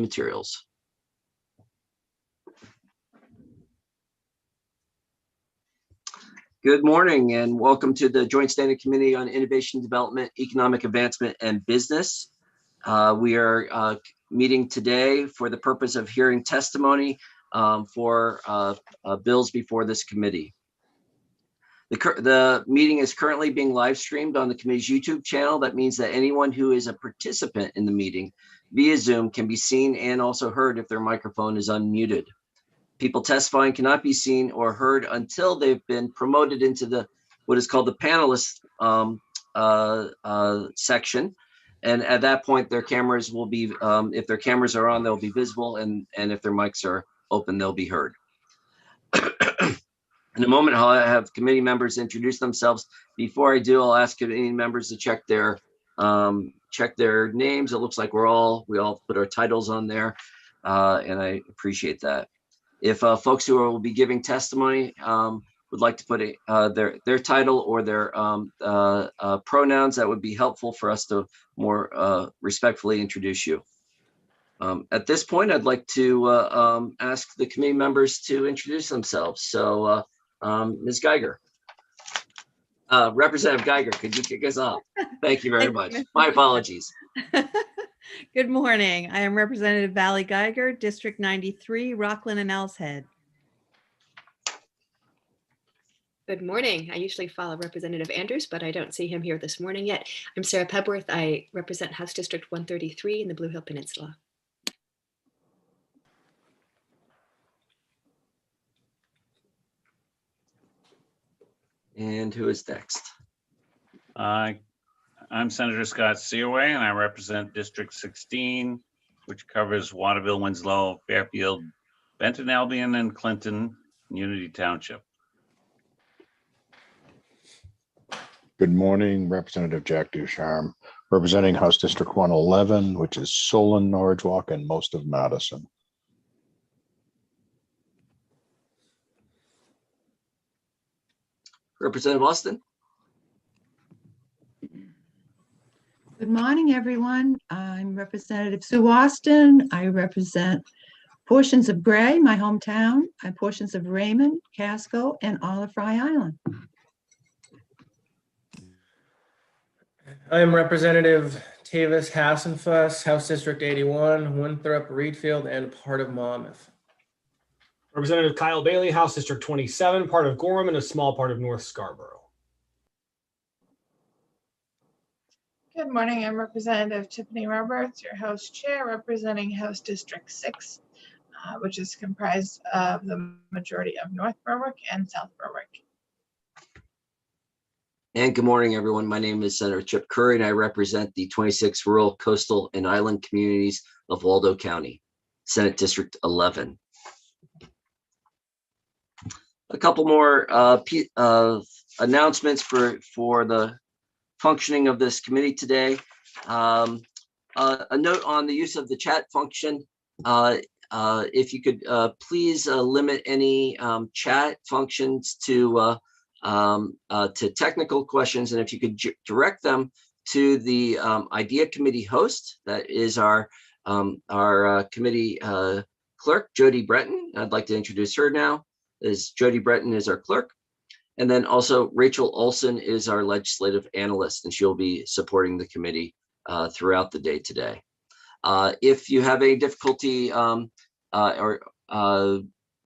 materials. Good morning and welcome to the Joint Standing Committee on Innovation Development, Economic Advancement, and Business. We are meeting today for the purpose of hearing testimony for bills before this committee. The meeting is currently being live streamed on the committee's YouTube channel. That means that anyone who is a participant in the meeting via Zoom can be seen and also heard if their microphone is unmuted. People testifying cannot be seen or heard until they've been promoted into what is called the panelist section. And at that point, their cameras will be, if their cameras are on, they'll be visible, and if their mics are open, they'll be heard. In a moment, I'll have committee members introduce themselves. Before I do, I'll ask committee members to check their names. It looks like we all put our titles on there, and I appreciate that. If folks who will be giving testimony would like to put their title or their pronouns, that would be helpful for us to more respectfully introduce you. At this point, I'd like to ask the committee members to introduce themselves. So, Ms. Geiger. Representative Geiger, could you kick us off? Thank you very much. My apologies. Good morning. I am Representative Valley Geiger, District 93, Rockland and Owl's Head. Good morning. I usually follow Representative Andrews, but I don't see him here this morning yet. I'm Sarah Pebworth. I represent House District 133 in the Blue Hill Peninsula. And who is next? I'm Senator Scott Seaway, and I represent District 16, which covers Waterville, Winslow, Fairfield, Benton, Albion, and Clinton, Unity Township. Good morning, Representative Jack Ducharme, representing House District 111, which is Solon, Norridgewock, and most of Madison. Representative Austin. Good morning, everyone. I'm Representative Sue Austin. I represent portions of Gray, my hometown, and portions of Raymond, Casco, and Olive Fry Island. I am Representative Tavis Hassenfuss, House District 81, Winthrop, Reedfield, and part of Monmouth. Representative Kyle Bailey, House District 27, part of Gorham, and a small part of North Scarborough. Good morning, I'm Representative Tiffany Roberts, your House Chair, representing House District 6, which is comprised of the majority of North Berwick and South Berwick. And good morning, everyone. My name is Senator Chip Curry, and I represent the 26 rural, coastal, and island communities of Waldo County, Senate District 11. A couple more announcements for the functioning of this committee today. A note on the use of the chat function. If you could please limit any chat functions to technical questions, and if you could direct them to the IDEA committee host, that is our committee clerk, Jody Breton. I'd like to introduce her now. Jody Breton is our clerk. And then also Rachel Olson is our legislative analyst, and she'll be supporting the committee throughout the day today. If you have any difficulty or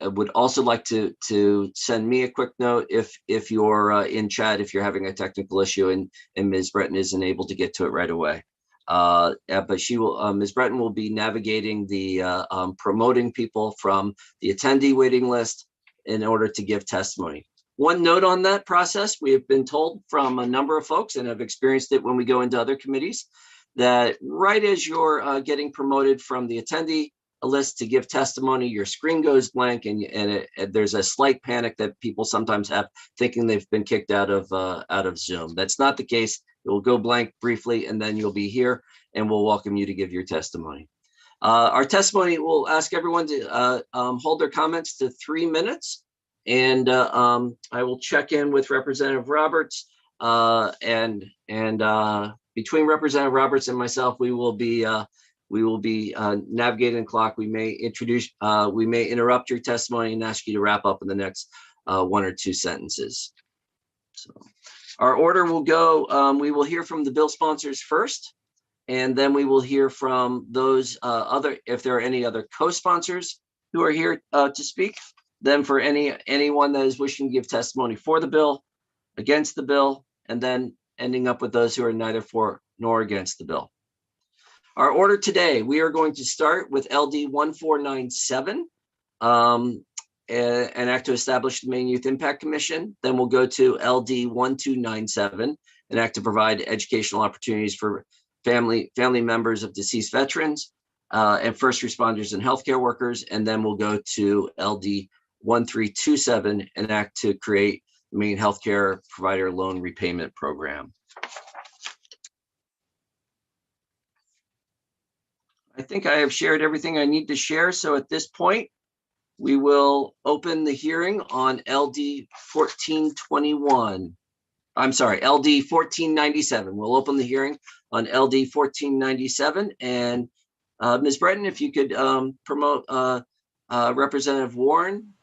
would also like to send me a quick note if you're in chat, if you're having a technical issue and Ms. Breton isn't able to get to it right away. But she will, Ms. Breton will be navigating the promoting people from the attendee waiting list in order to give testimony. One note on that process, we have been told from a number of folks, and have experienced it when we go into other committees, that right as you're getting promoted from the attendee list to give testimony, your screen goes blank, and there's a slight panic that people sometimes have, thinking they've been kicked out of Zoom. That's not the case. It will go blank briefly, and then you'll be here, and we'll welcome you to give your testimony. Our testimony will ask everyone to hold their comments to 3 minutes. And I will check in with Representative Roberts, and between Representative Roberts and myself, we will be we will be navigating the clock. We may interrupt your testimony and ask you to wrap up in the next 1 or 2 sentences. So our order will go, we will hear from the bill sponsors first, and then we will hear from those if there are any other co-sponsors who are here to speak. Then for anyone that is wishing to give testimony for the bill, against the bill, and then ending up with those who are neither for nor against the bill. Our order today, we are going to start with LD 1497, an act to establish the Maine Youth Impact Commission. Then we'll go to LD 1297, an act to provide educational opportunities for family members of deceased veterans and first responders and healthcare workers. And then we'll go to LD 1327, an act to create the Maine Healthcare Provider Loan Repayment Program. I think I have shared everything I need to share. So at this point, we will open the hearing on LD 1421. I'm sorry, LD 1497. We'll open the hearing on LD 1497. And Ms. Breton, if you could promote Representative Warren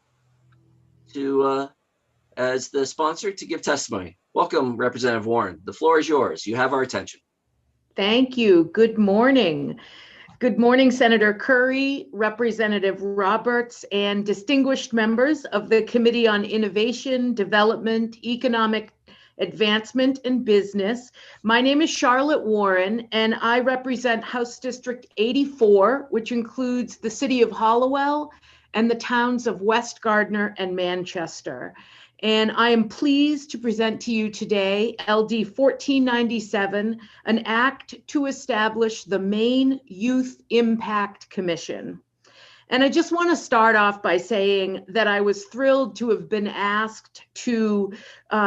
to as the sponsor to give testimony. Welcome, Representative Warren. The floor is yours. You have our attention. Thank you. Good morning. Good morning, Senator Curry, Representative Roberts, and distinguished members of the Committee on Innovation, Development, Economic Advancement, and Business. My name is Charlotte Warren, and I represent House District 84, which includes the city of Hallowell and the towns of West Gardner and Manchester. And I am pleased to present to you today LD 1497, an act to establish the Maine Youth Impact Commission. And I just want to start off by saying that I was thrilled to have been asked to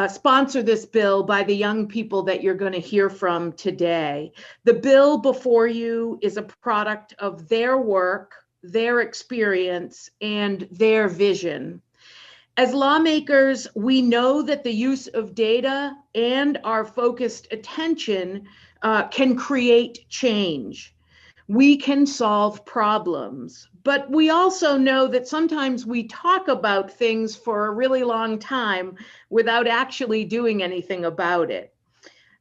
sponsor this bill by the young people that you're going to hear from today. The bill before you is a product of their work, their experience, and their vision. As lawmakers, we know that the use of data and our focused attention can create change. We can solve problems, but we also know that sometimes we talk about things for a really long time without actually doing anything about it.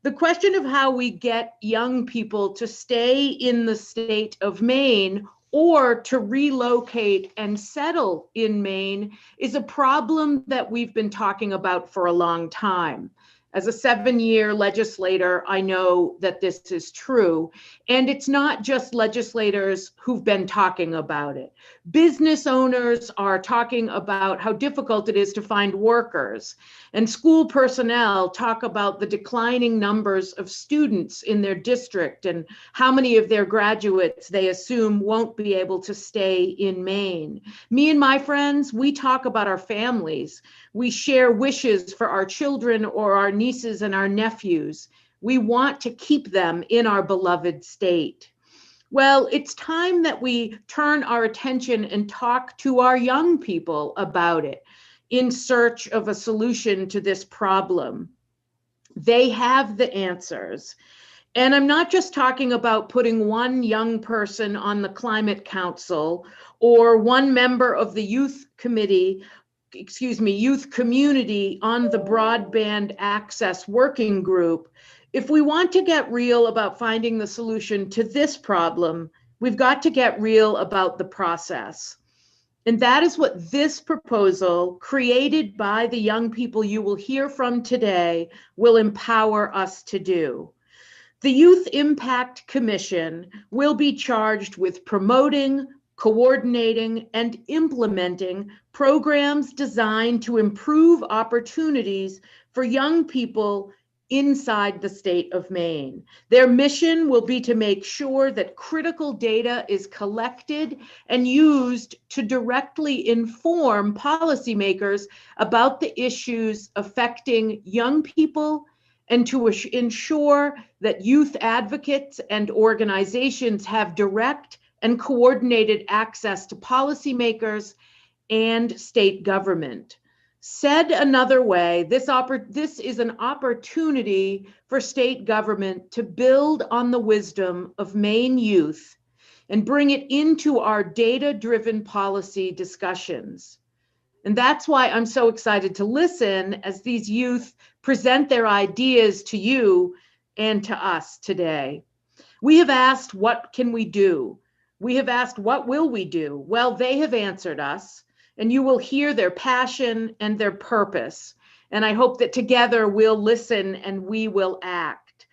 The question of how we get young people to stay in the state of Maine or to relocate and settle in Maine is a problem that we've been talking about for a long time. As a 7-year legislator, I know that this is true. And it's not just legislators who've been talking about it. Business owners are talking about how difficult it is to find workers. And school personnel talk about the declining numbers of students in their district and how many of their graduates they assume won't be able to stay in Maine. Me and my friends, we talk about our families. We share wishes for our children or our nieces and our nephews. We want to keep them in our beloved state. Well, it's time that we turn our attention and talk to our young people about it in search of a solution to this problem. They have the answers. And I'm not just talking about putting one young person on the Climate Council or one member of the youth community on the Broadband Access Working Group. If we want to get real about finding the solution to this problem, we've got to get real about the process. And that is what this proposal, created by the young people you will hear from today, will empower us to do. The Youth Impact Commission will be charged with promoting, coordinating, and implementing programs designed to improve opportunities for young people inside the state of Maine. Their mission will be to make sure that critical data is collected and used to directly inform policymakers about the issues affecting young people and to ensure that youth advocates and organizations have direct and coordinated access to policymakers and state government. Said another way, this is an opportunity for state government to build on the wisdom of Maine youth and bring it into our data-driven policy discussions. And that's why I'm so excited to listen as these youth present their ideas to you and to us today. We have asked, what can we do? We have asked, what will we do? Well, they have answered us, and you will hear their passion and their purpose. And I hope that together we'll listen and we will act.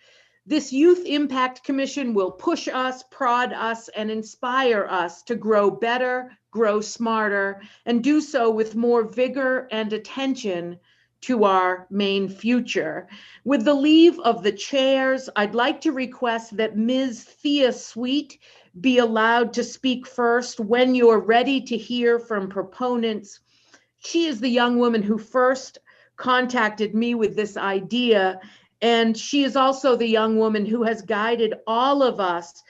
This Youth Impact Commission will push us, prod us, and inspire us to grow better, grow smarter, and do so with more vigor and attention to our main future. With the leave of the chairs, I'd like to request that Ms. Thea Sweet be allowed to speak first when you're ready to hear from proponents. She is the young woman who first contacted me with this idea, and she is also the young woman who has guided all of us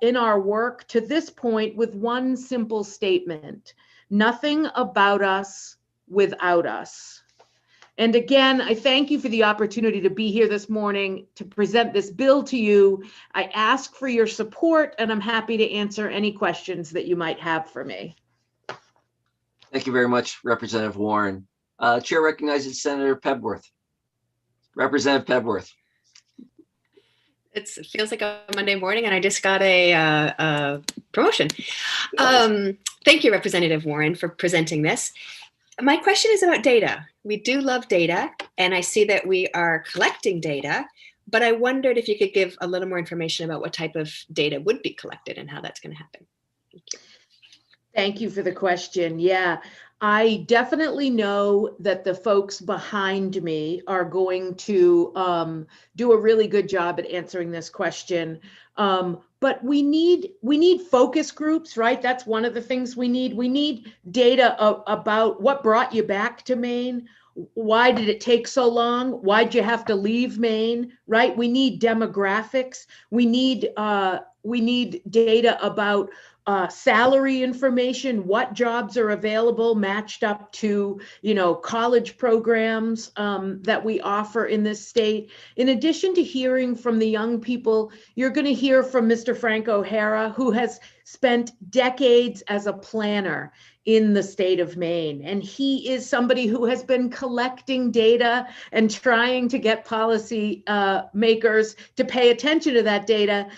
in our work to this point with one simple statement: nothing about us without us. And again, I thank you for the opportunity to be here this morning to present this bill to you. I ask for your support, and I'm happy to answer any questions that you might have for me. Thank you very much, Representative Warren. Chair recognizes Senator Pebworth. Representative Pebworth. It feels like a Monday morning and I just got a promotion. Thank you, Representative Warren, for presenting this. My question is about data. We do love data, and I see that we are collecting data, but I wondered if you could give a little more information about what type of data would be collected and how that's going to happen. Thank you. Thank you for the question. Yeah, I definitely know that the folks behind me are going to do a really good job at answering this question. But we need focus groups, right? That's one of the things we need. We need data about what brought you back to Maine. Why did it take so long? Why'd you have to leave Maine, right? We need demographics. We need data about salary information, what jobs are available matched up to, college programs that we offer in this state. In addition to hearing from the young people, you're going to hear from Mr. Frank O'Hara, who has spent decades as a planner in the state of Maine. And he is somebody who has been collecting data and trying to get policy makers to pay attention to that data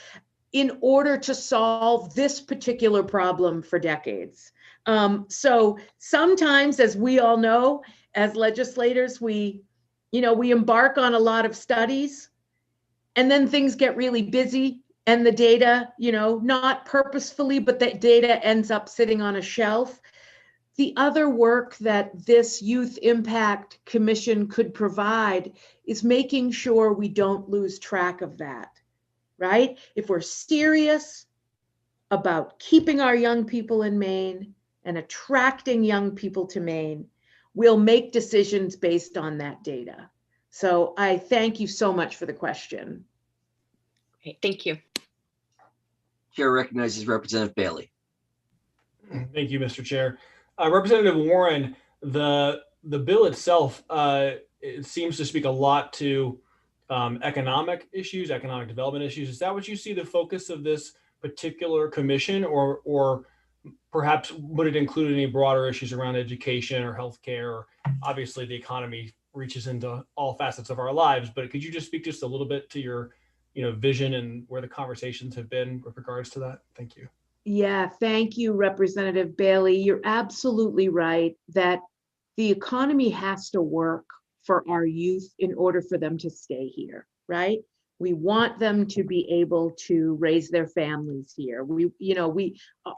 in order to solve this particular problem for decades. So sometimes, as we all know, as legislators, we embark on a lot of studies, and then things get really busy, and the data, not purposefully, but that data ends up sitting on a shelf. The other work that this Youth Impact Commission could provide is making sure we don't lose track of that. Right? If we're serious about keeping our young people in Maine and attracting young people to Maine, we'll make decisions based on that data. So I thank you so much for the question. Okay, thank you. Chair recognizes Representative Bailey. Thank you, Mr. Chair. Representative Warren, the bill itself, it seems to speak a lot to economic issues, economic development issues. Is that what you see the focus of this particular commission, or perhaps would it include any broader issues around education or healthcare? Obviously, the economy reaches into all facets of our lives, but could you just speak just a little bit to your vision and where the conversations have been with regards to that? Thank you. Yeah, thank you, Representative Bailey. You're absolutely right that the economy has to work for our youth in order for them to stay here, right? We want them to be able to raise their families here. We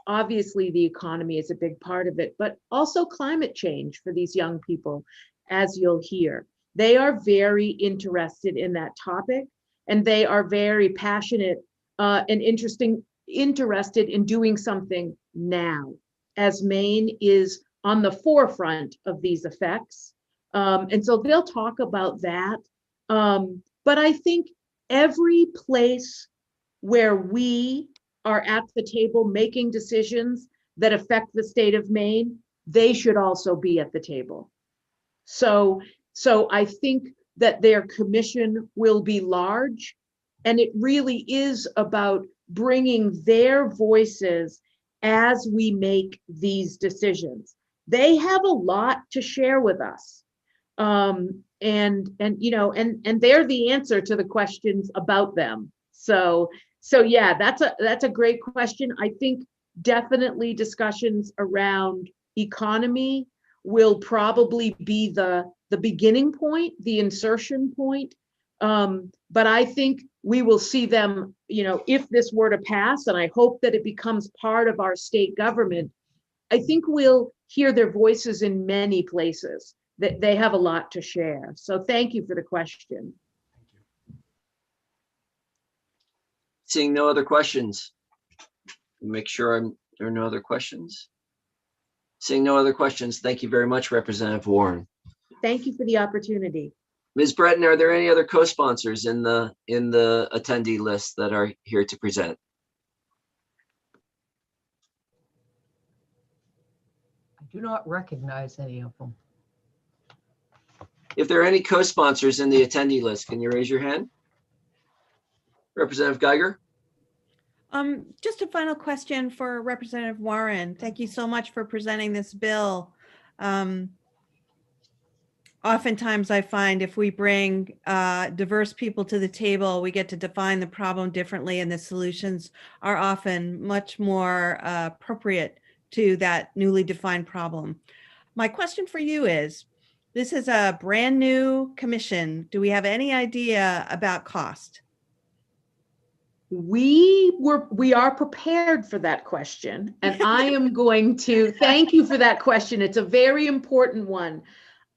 obviously the economy is a big part of it, but also climate change for these young people, as you'll hear. They are very interested in that topic, and they are very passionate and interested in doing something now, as Maine is on the forefront of these effects. And so they'll talk about that. But I think every place where we are at the table making decisions that affect the state of Maine, they should also be at the table. So I think that their commission will be large, and it really is about bringing their voices as we make these decisions. They have a lot to share with us. And they're the answer to the questions about them. So yeah, that's a great question. I think definitely discussions around economy will probably be the beginning point, the insertion point. But I think we will see them, if this were to pass, and I hope that it becomes part of our state government, I think we'll hear their voices in many places. That they have a lot to share. So thank you for the question. Seeing no other questions. Make sure there are no other questions. Seeing no other questions, thank you very much, Representative Warren. Thank you for the opportunity. Ms. Breton, are there any other co-sponsors in the attendee list that are here to present? I do not recognize any of them. If there are any co-sponsors in the attendee list, can you raise your hand? Representative Geiger? Just a final question for Representative Warren. Thank you so much for presenting this bill. Oftentimes I find if we bring diverse people to the table, we get to define the problem differently, and the solutions are often much more appropriate to that newly defined problem. My question for you is, this is a brand new commission. Do we have any idea about cost? We are prepared for that question, and I am going to thank you for that question. It's a very important one.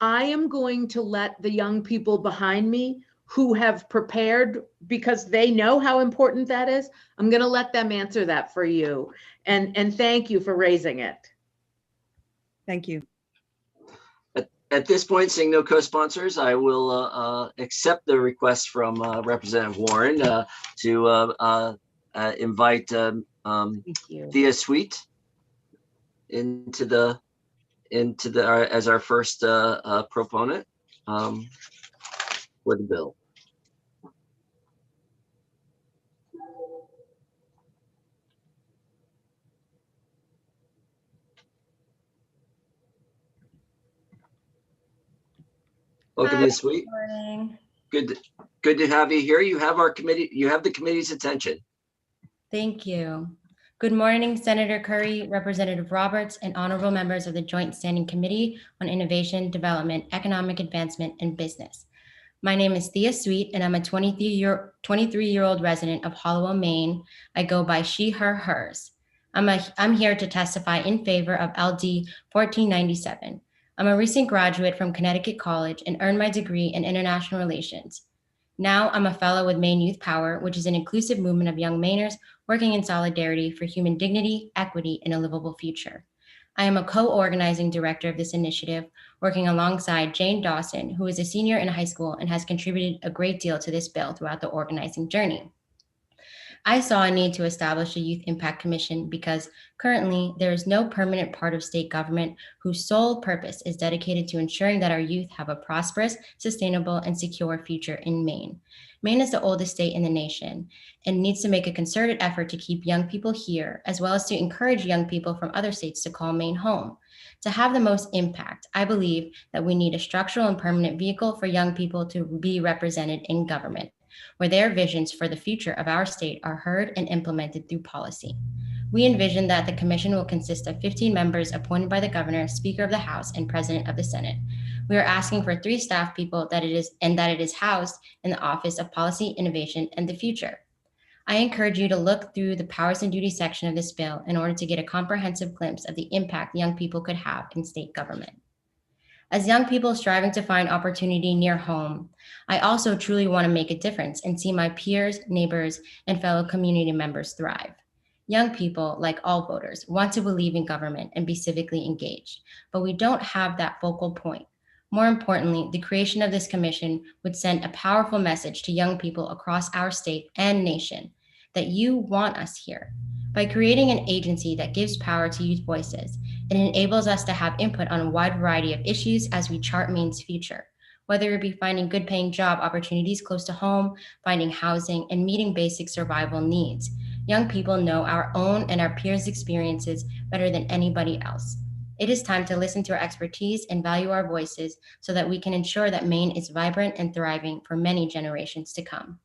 I am going to let the young people behind me who have prepared, because they know how important that is, I'm going to let them answer that for you. And thank you for raising it. Thank you. At this point, seeing no co-sponsors, I will accept the request from Representative Warren to invite Thea Sweet into as our first proponent for the bill. Welcome, Ms. Sweet. Morning. Good to have you here. You have the committee's attention. Thank you. Good morning, Senator Curry, Representative Roberts, and honorable members of the Joint Standing Committee on Innovation, Development, Economic Advancement, and Business. My name is Thea Sweet, and I'm a 23-year-old resident of Hollowell, Maine. I go by she, her, hers. I'm here to testify in favor of LD 1497. I'm a recent graduate from Connecticut College and earned my degree in international relations. Now I'm a fellow with Maine Youth Power, which is an inclusive movement of young Mainers working in solidarity for human dignity, equity, and a livable future. I am a co-organizing director of this initiative, working alongside Jane Dawson, who is a senior in high school and has contributed a great deal to this bill throughout the organizing journey. I saw a need to establish a Youth Impact Commission because currently there is no permanent part of state government whose sole purpose is dedicated to ensuring that our youth have a prosperous, sustainable, and secure future in Maine. Maine is the oldest state in the nation and needs to make a concerted effort to keep young people here, as well as to encourage young people from other states to call Maine home. To have the most impact, I believe that we need a structural and permanent vehicle for young people to be represented in government, where their visions for the future of our state are heard and implemented through policy. We envision that the commission will consist of 15 members appointed by the governor, Speaker of the House, and President of the Senate. We are asking for 3 staff people that it is housed in the Office of Policy, Innovation, and the Future. I encourage you to look through the powers and duties section of this bill in order to get a comprehensive glimpse of the impact young people could have in state government. As young people striving to find opportunity near home, I also truly want to make a difference and see my peers, neighbors, and fellow community members thrive. Young people, like all voters, want to believe in government and be civically engaged, but we don't have that focal point. More importantly, the creation of this commission would send a powerful message to young people across our state and nation that you want us here. By creating an agency that gives power to youth voices, it enables us to have input on a wide variety of issues as we chart Maine's future, whether it be finding good paying job opportunities close to home, finding housing, and meeting basic survival needs. Young people know our own and our peers' experiences better than anybody else. It is time to listen to our expertise and value our voices so that we can ensure that Maine is vibrant and thriving for many generations to come.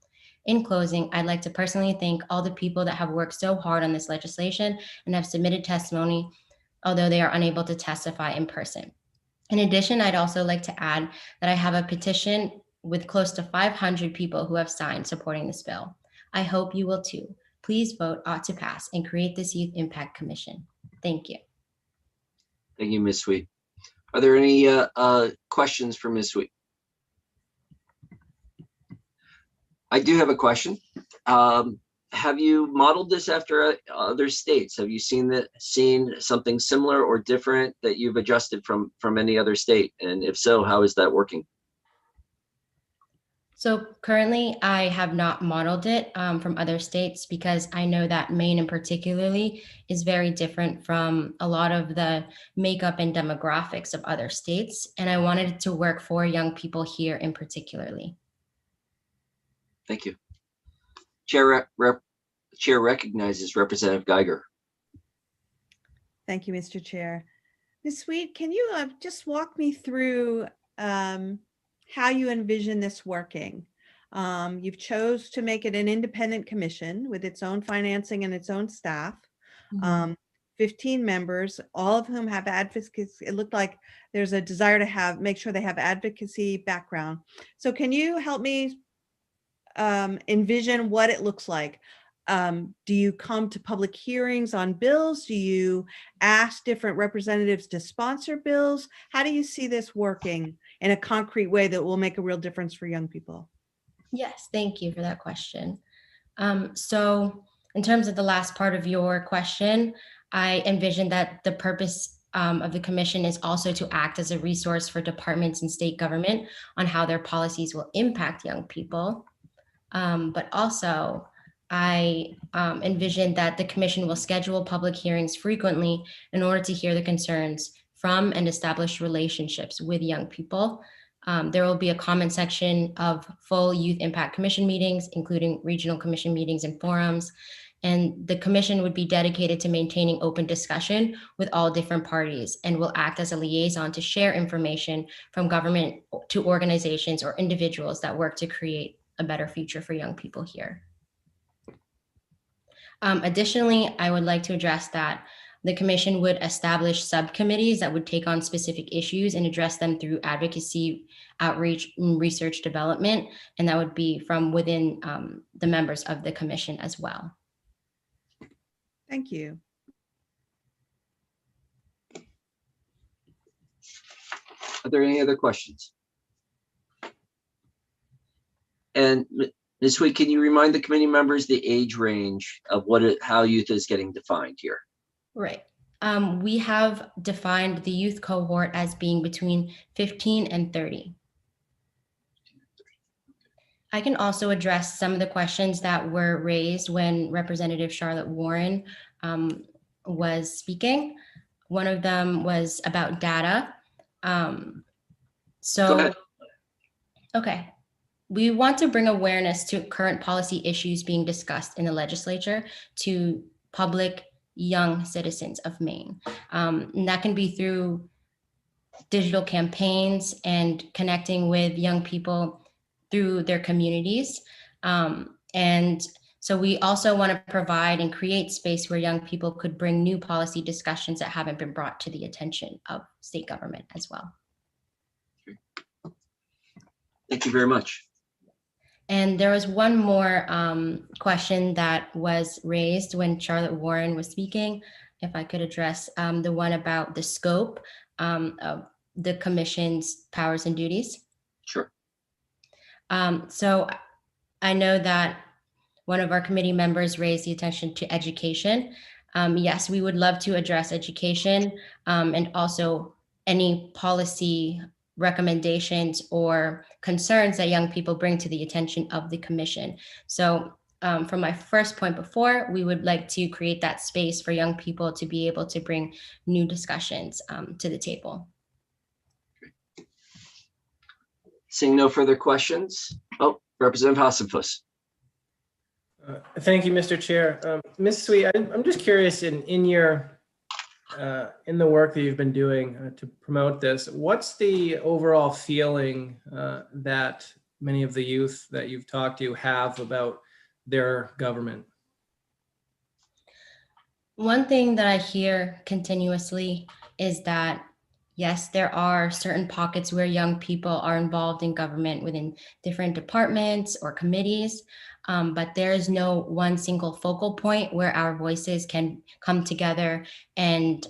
In closing, I'd like to personally thank all the people that have worked so hard on this legislation and have submitted testimony, although they are unable to testify in person. In addition, I'd also like to add that I have a petition with close to 500 people who have signed supporting this bill. I hope you will too. Please vote ought to pass and create this Youth Impact Commission. Thank you. Thank you, Ms. Sweet. Are there any questions for Ms. Sweet? I do have a question. Have you modeled this after other states? Have you seen something similar or different that you've adjusted from any other state? And if so, how is that working? So currently, I have not modeled it from other states because I know that Maine in particularly is very different from a lot of the makeup and demographics of other states. And I wanted it to work for young people here in particularly. Thank you. Chair recognizes Representative Geiger. Thank you, Mr. Chair. Ms. Sweet, can you just walk me through how you envision this working? You've chose to make it an independent commission with its own financing and its own staff. 15 members, all of whom have advocacy. It looked like there's a desire to make sure they have advocacy background. So can you help me envision what it looks like? Do you come to public hearings on bills? Do you ask different representatives to sponsor bills? How do you see this working in a concrete way that will make a real difference for young people? Yes, thank you for that question. So in terms of the last part of your question, I envision that the purpose of the commission is also to act as a resource for departments and state government on how their policies will impact young people. But also, I envision that the commission will schedule public hearings frequently in order to hear the concerns from and establish relationships with young people. There will be a comment section of full Youth Impact Commission meetings, including regional commission meetings and forums. And the commission would be dedicated to maintaining open discussion with all different parties and will act as a liaison to share information from government to organizations or individuals that work to create a better future for young people here. Additionally, I would like to address that the commission would establish subcommittees that would take on specific issues and address them through advocacy, outreach, and research development, and that would be from within the members of the commission as well. Thank you. Are there any other questions? And Ms. Sweet, can you remind the committee members the age range of how youth is getting defined here? Right. We have defined the youth cohort as being between 15 and 30. I can also address some of the questions that were raised when Representative Charlotte Warren was speaking. One of them was about data. Go ahead. Okay. We want to bring awareness to current policy issues being discussed in the legislature to public young citizens of Maine. And that can be through digital campaigns and connecting with young people through their communities. And so we also want to provide and create space where young people could bring new policy discussions that haven't been brought to the attention of state government as well. Thank you very much. And there was one more question that was raised when Charlotte Warren was speaking, if I could address the one about the scope of the commission's powers and duties. Sure. So I know that one of our committee members raised the attention to education. Yes, we would love to address education and also any policy recommendations or concerns that young people bring to the attention of the commission. So from my first point before, we would like to create that space for young people to be able to bring new discussions to the table. Seeing no further questions. Oh, Representative Hassenfuss. Thank you, Mr. Chair. Ms. Sweet, I'm just curious in your in the work that you've been doing to promote this, what's the overall feeling that many of the youth that you've talked to have about their government? One thing that I hear continuously is that, yes, there are certain pockets where young people are involved in government within different departments or committees, but there is no one single focal point where our voices can come together and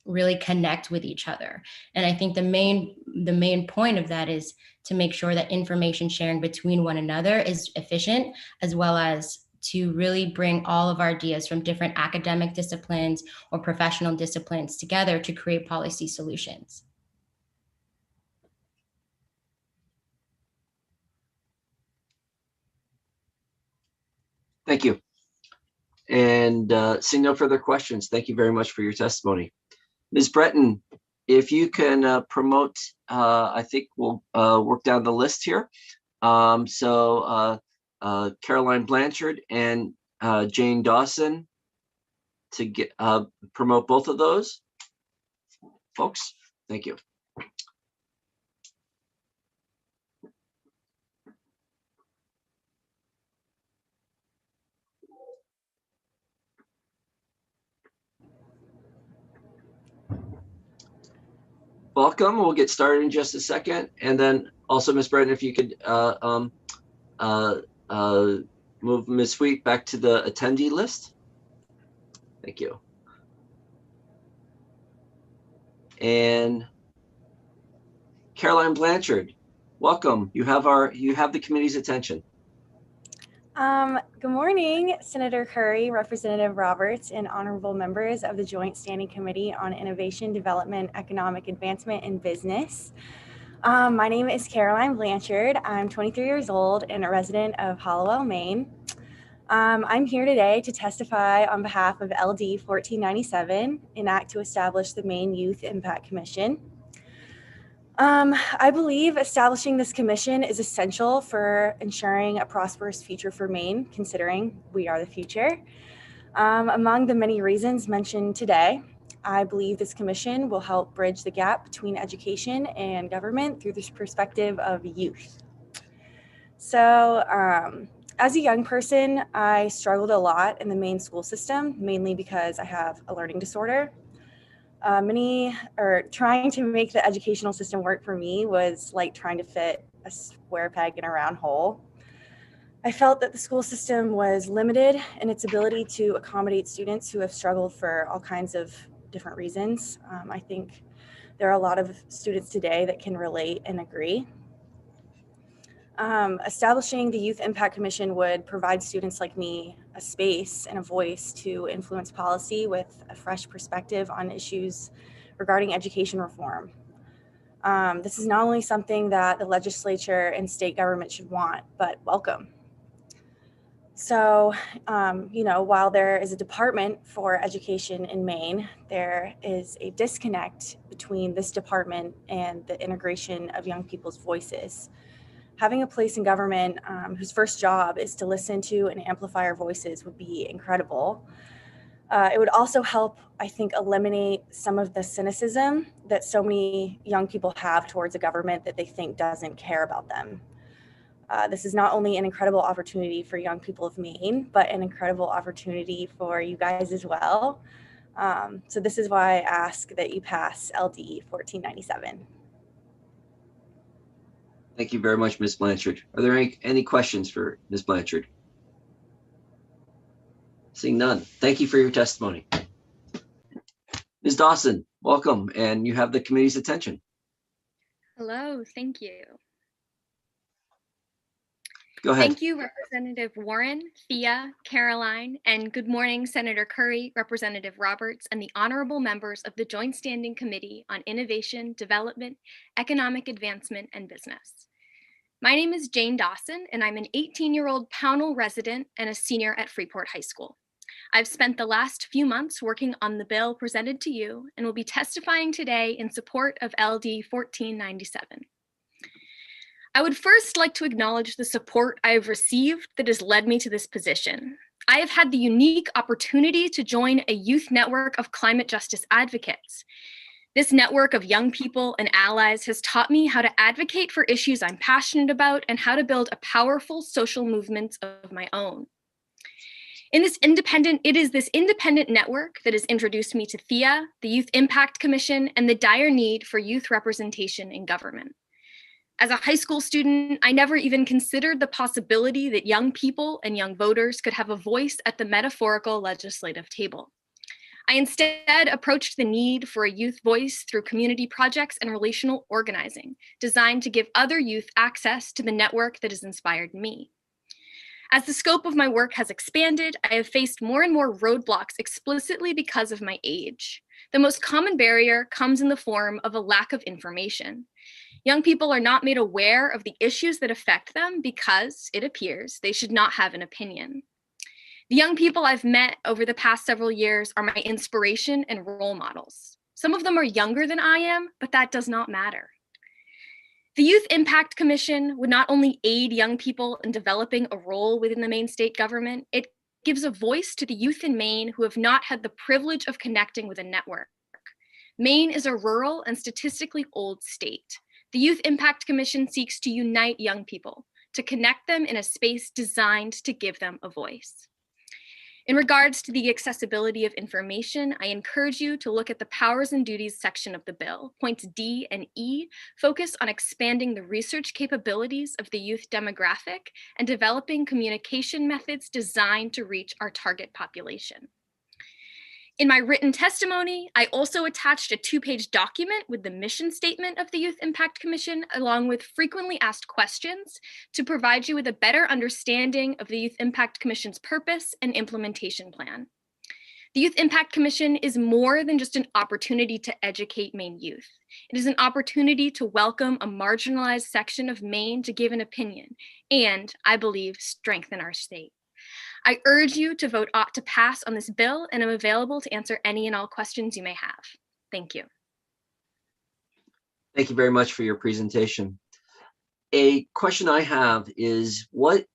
really connect with each other. And I think the main point of that is to make sure that information sharing between one another is efficient, as well as to really bring all of our ideas from different academic disciplines or professional disciplines together to create policy solutions. Thank you. And seeing no further questions, thank you very much for your testimony. Ms. Breton, if you can promote, I think we'll work down the list here. Caroline Blanchard and Jane Dawson to get promote both of those folks. Thank you. Welcome. We'll get started in just a second. And then also, Ms. Breton, if you could move Ms. Sweet back to the attendee list. Thank you. And Caroline Blanchard, welcome. You have the committee's attention. Good morning, Senator Curry, Representative Roberts, and honorable members of the Joint Standing Committee on Innovation, Development, Economic Advancement, and Business. My name is Caroline Blanchard. I'm 23 years old and a resident of Hallowell, Maine. I'm here today to testify on behalf of LD 1497, an act to establish the Maine Youth Impact Commission. I believe establishing this commission is essential for ensuring a prosperous future for Maine, considering we are the future. Among the many reasons mentioned today, I believe this commission will help bridge the gap between education and government through this perspective of youth. So, as a young person, I struggled a lot in the Maine school system, mainly because I have a learning disorder. Trying to make the educational system work for me was like trying to fit a square peg in a round hole. I felt that the school system was limited in its ability to accommodate students who have struggled for all kinds of different reasons. I think there are a lot of students today that can relate and agree. Establishing the Youth Impact Commission would provide students like me a space and a voice to influence policy with a fresh perspective on issues regarding education reform. This is not only something that the legislature and state government should want, but welcome. So, while there is a department for education in Maine, there is a disconnect between this department and the integration of young people's voices. Having a place in government whose first job is to listen to and amplify our voices would be incredible. It would also help, I think, eliminate some of the cynicism that so many young people have towards a government that they think doesn't care about them. This is not only an incredible opportunity for young people of Maine, but an incredible opportunity for you guys as well. So this is why I ask that you pass LD 1497. Thank you very much, Ms. Blanchard. Are there any questions for Ms. Blanchard? Seeing none. Thank you for your testimony. Ms. Dawson, welcome, and you have the committee's attention. Hello, thank you. Go ahead. Thank you, Representative Warren, Thea, Caroline, and good morning, Senator Curry, Representative Roberts, and the honorable members of the Joint Standing Committee on Innovation, Development, Economic Advancement, and Business. My name is Jane Dawson, and I'm an 18-year-old Pownell resident and a senior at Freeport High School. I've spent the last few months working on the bill presented to you and will be testifying today in support of LD 1497. I would first like to acknowledge the support I have received that has led me to this position. I have had the unique opportunity to join a youth network of climate justice advocates. This network of young people and allies has taught me how to advocate for issues I'm passionate about and how to build a powerful social movement of my own. It is this independent network that has introduced me to THEA, the Youth Impact Commission, and the dire need for youth representation in government. As a high school student, I never even considered the possibility that young people and young voters could have a voice at the metaphorical legislative table. I instead approached the need for a youth voice through community projects and relational organizing, designed to give other youth access to the network that has inspired me. As the scope of my work has expanded, I have faced more and more roadblocks explicitly because of my age. The most common barrier comes in the form of a lack of information. Young people are not made aware of the issues that affect them because, it appears, they should not have an opinion. The young people I've met over the past several years are my inspiration and role models. Some of them are younger than I am, but that does not matter. The Youth Impact Commission would not only aid young people in developing a role within the Maine state government, it gives a voice to the youth in Maine who have not had the privilege of connecting with a network. Maine is a rural and statistically old state. The Youth Impact Commission seeks to unite young people, to connect them in a space designed to give them a voice. In regards to the accessibility of information, I encourage you to look at the powers and duties section of the bill. Points D and E focus on expanding the research capabilities of the youth demographic and developing communication methods designed to reach our target population. In my written testimony, I also attached a 2-page document with the mission statement of the Youth Impact Commission, along with frequently asked questions to provide you with a better understanding of the Youth Impact Commission's purpose and implementation plan. The Youth Impact Commission is more than just an opportunity to educate Maine youth. It is an opportunity to welcome a marginalized section of Maine to give an opinion and, I believe, strengthen our state. I urge you to vote to pass on this bill, and I'm available to answer any and all questions you may have. Thank you. Thank you very much for your presentation. A question I have is what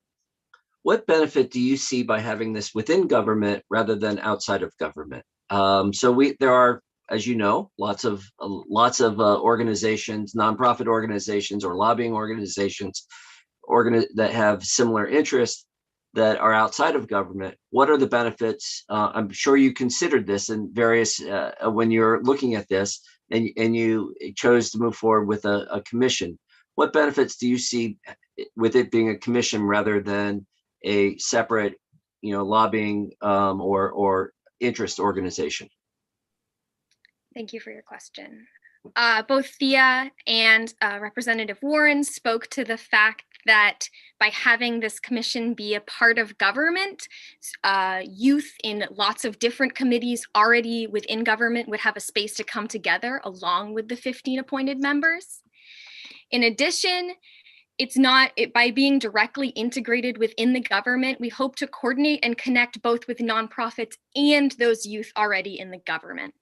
benefit do you see by having this within government rather than outside of government? There are, as you know, lots of organizations, nonprofit organizations or lobbying organizations that have similar interests that are outside of government. What are the benefits? I'm sure you considered this in various, when you're looking at this and you chose to move forward with a commission. What benefits do you see with it being a commission rather than a separate, lobbying or interest organization? Thank you for your question. Both Thea and Representative Warren spoke to the fact that by having this commission be a part of government, youth in lots of different committees already within government would have a space to come together along with the 15 appointed members. In addition, by being directly integrated within the government, we hope to coordinate and connect both with nonprofits and those youth already in the government.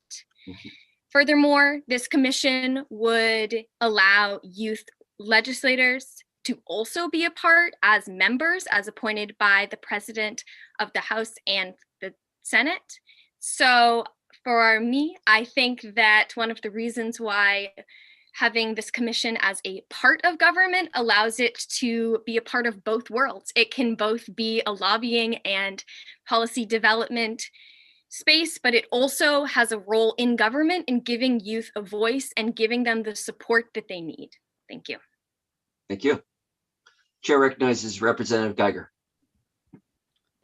Mm-hmm. Furthermore, this commission would allow youth legislators to also be a part as members, as appointed by the president of the House and the Senate. So for me, I think that one of the reasons why having this commission as a part of government allows it to be a part of both worlds. It can both be a lobbying and policy development space, but it also has a role in government in giving youth a voice and giving them the support that they need. Thank you. Thank you. Chair recognizes Representative Geiger.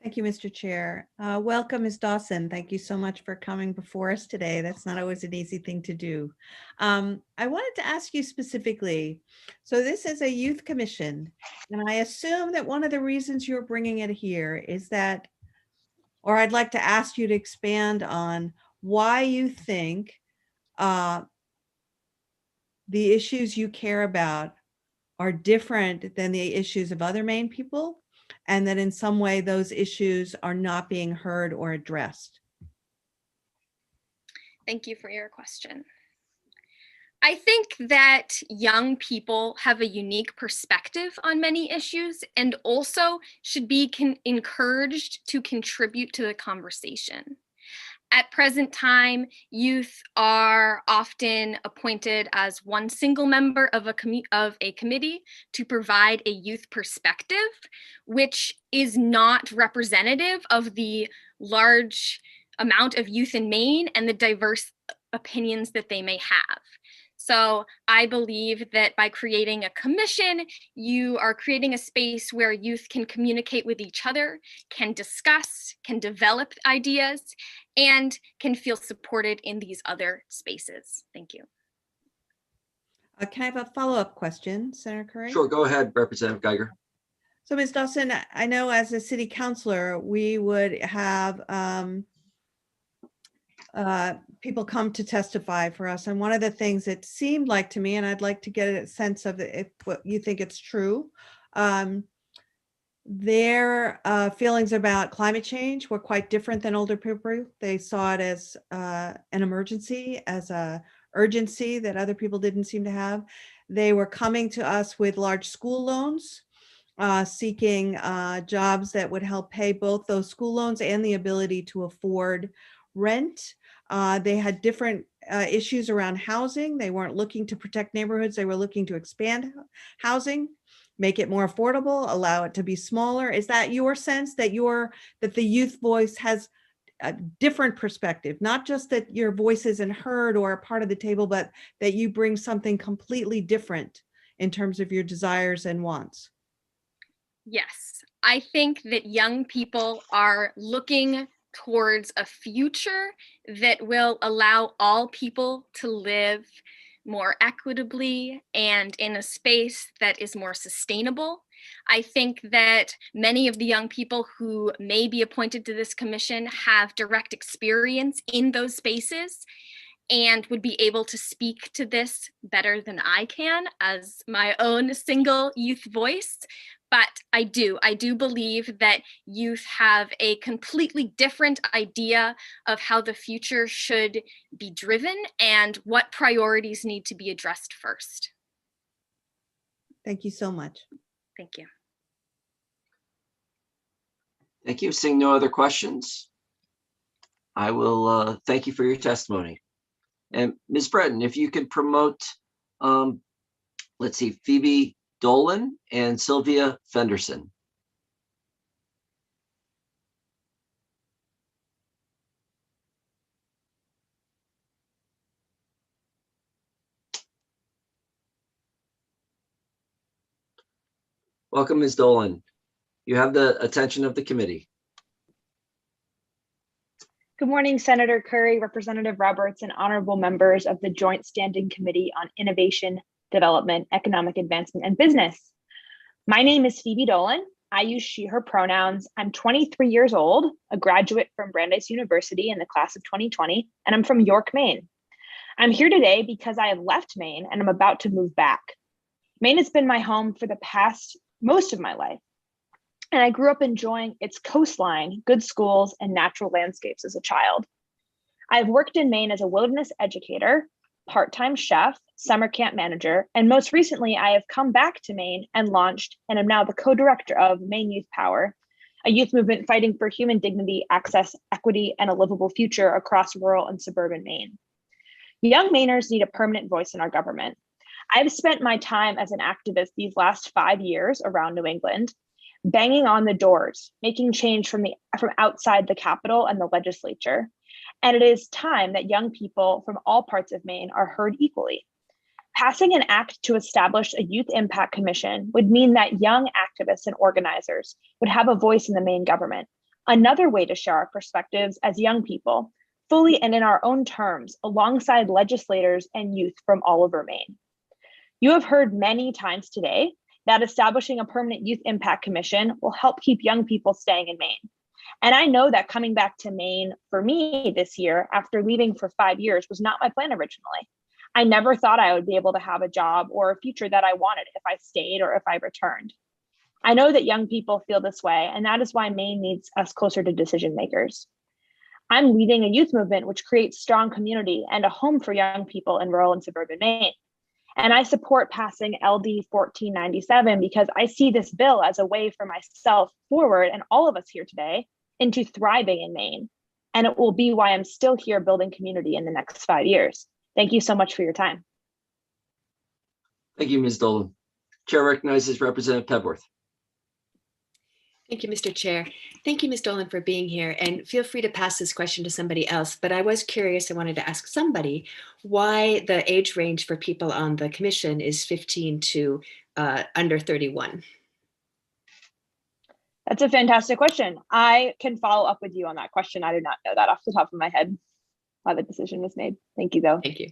Thank you, Mr. Chair. Welcome, Ms. Dawson. Thank you so much for coming before us today. That's not always an easy thing to do. I wanted to ask you specifically, so this is a youth commission, and I assume that one of the reasons you're bringing it here is that, or I'd like to ask you to expand on why you think the issues you care about are different than the issues of other Maine people, and that in some way those issues are not being heard or addressed. Thank you for your question. I think that young people have a unique perspective on many issues and also should be encouraged to contribute to the conversation. At present time, youth are often appointed as one single member of a committee to provide a youth perspective, which is not representative of the large amount of youth in Maine and the diverse opinions that they may have. So I believe that by creating a commission, you are creating a space where youth can communicate with each other, can discuss, can develop ideas, and can feel supported in these other spaces. Thank you. Can I have a follow-up question, Senator Curry? Sure, go ahead, Representative Geiger. So Ms. Dawson, I know as a city councilor, we would have people come to testify for us. And one of the things it seemed like to me, and I'd like to get a sense of if what you think it's true, their feelings about climate change were quite different than older people. They saw it as an emergency, as a urgency that other people didn't seem to have. They were coming to us with large school loans, seeking jobs that would help pay both those school loans and the ability to afford rent. They had different issues around housing. They weren't looking to protect neighborhoods. They were looking to expand housing, make it more affordable, allow it to be smaller. Is that your sense that the youth voice has a different perspective, not just that your voice isn't heard or a part of the table, but that you bring something completely different in terms of your desires and wants? Yes, I think that young people are looking towards a future that will allow all people to live more equitably and in a space that is more sustainable. I think that many of the young people who may be appointed to this commission have direct experience in those spaces and would be able to speak to this better than I can as my own single youth voice. But I do believe that youth have a completely different idea of how the future should be driven and what priorities need to be addressed first. Thank you so much. Thank you. Thank you. Seeing no other questions, I will thank you for your testimony. And Ms. Breton, if you could promote, let's see, Phoebe Dolan and Sylvia Fenderson. Welcome, Ms. Dolan. You have the attention of the committee. Good morning, Senator Curry, Representative Roberts, and honorable members of the Joint Standing Committee on Innovation, Development, Economic Advancement, and Business. My name is Phoebe Dolan. I use she, her pronouns. I'm 23 years old, a graduate from Brandeis University in the class of 2020, and I'm from York, Maine. I'm here today because I have left Maine and I'm about to move back. Maine has been my home for the past most of my life, and I grew up enjoying its coastline, good schools, and natural landscapes as a child. I've worked in Maine as a wilderness educator, part-time chef, summer camp manager, and most recently I have come back to Maine and launched and am now the co-director of Maine Youth Power, a youth movement fighting for human dignity, access, equity, and a livable future across rural and suburban Maine. Young Mainers need a permanent voice in our government. I've spent my time as an activist these last 5 years around New England, banging on the doors, making change from outside the Capitol and the legislature. And it is time that young people from all parts of Maine are heard equally. Passing an act to establish a Youth Impact Commission would mean that young activists and organizers would have a voice in the Maine government, another way to share our perspectives as young people, fully and in our own terms, alongside legislators and youth from all over Maine. You have heard many times today that establishing a permanent Youth Impact Commission will help keep young people staying in Maine. And I know that coming back to Maine for me this year after leaving for 5 years was not my plan originally. I never thought I would be able to have a job or a future that I wanted if I stayed or if I returned. I know that young people feel this way, and that is why Maine needs us closer to decision makers. I'm leading a youth movement which creates strong community and a home for young people in rural and suburban Maine. And I support passing LD 1497 because I see this bill as a way for myself forward and all of us here today into thriving in Maine. And it will be why I'm still here building community in the next 5 years. Thank you so much for your time. Thank you, Ms. Dolan. Chair recognizes Representative Pebworth. Thank you, Mr. Chair. Thank you, Ms. Dolan, for being here. And feel free to pass this question to somebody else. But I was curious, I wanted to ask somebody why the age range for people on the commission is 15 to under 31. That's a fantastic question. I can follow up with you on that question. I do not know that off the top of my head, why the decision was made. Thank you, though. Thank you.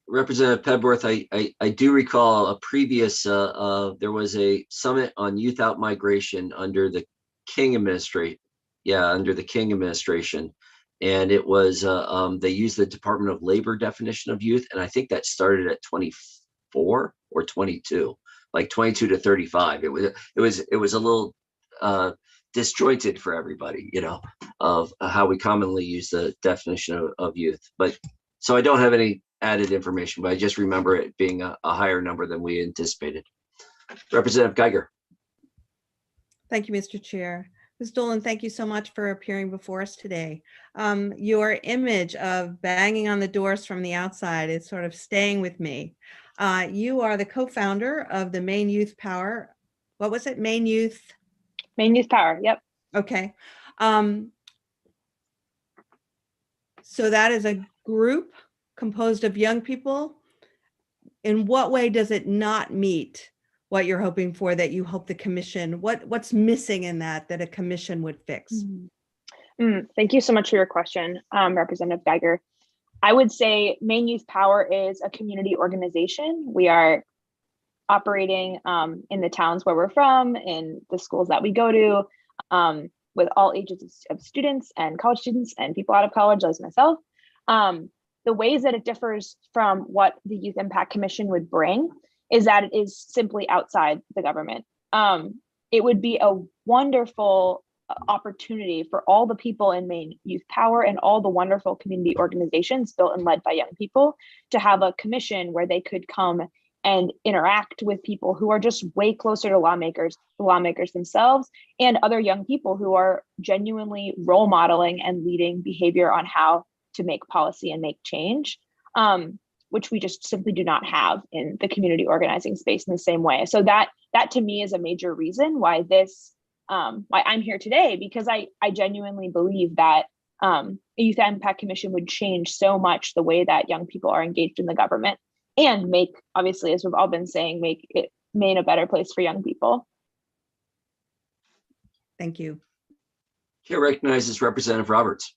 Representative Pebworth, I do recall a previous, there was a summit on youth out migration under the King administration. Yeah, under the King administration. And it was, they used the Department of Labor definition of youth. And I think that started at 24 or 22, like 22 to 35. It was a little disjointed for everybody, you know, of how we commonly use the definition of youth. But so I don't have any added information, but I just remember it being a higher number than we anticipated. Representative Geiger. Thank you, Mr. Chair. Ms. Dolan, thank you so much for appearing before us today. Your image of banging on the doors from the outside is sort of staying with me. You are the co-founder of the Maine Youth Power. What was it? Maine Youth Power. Yep. Okay. So that is a group composed of young people. In what way does it not meet what you're hoping for, that you hope the commission, what's missing in that a commission would fix? Thank you so much for your question, Representative Geiger. I would say Maine Youth Power is a community organization. We are operating in the towns where we're from, in the schools that we go to, with all ages of students and college students and people out of college, as myself. The ways that it differs from what the Youth Impact Commission would bring is that it is simply outside the government. It would be a wonderful opportunity for all the people in Maine Youth Power and all the wonderful community organizations built and led by young people to have a commission where they could come and interact with people who are just way closer to lawmakers, the lawmakers themselves, and other young people who are genuinely role modeling and leading behavior on how to make policy and make change, which we just simply do not have in the community organizing space in the same way. So that to me is a major reason why why I'm here today, because I genuinely believe that a Youth Impact Commission would change so much the way that young people are engaged in the government and make, obviously, as we've all been saying, make it Maine a better place for young people. Thank you. Chair recognizes Representative Roberts.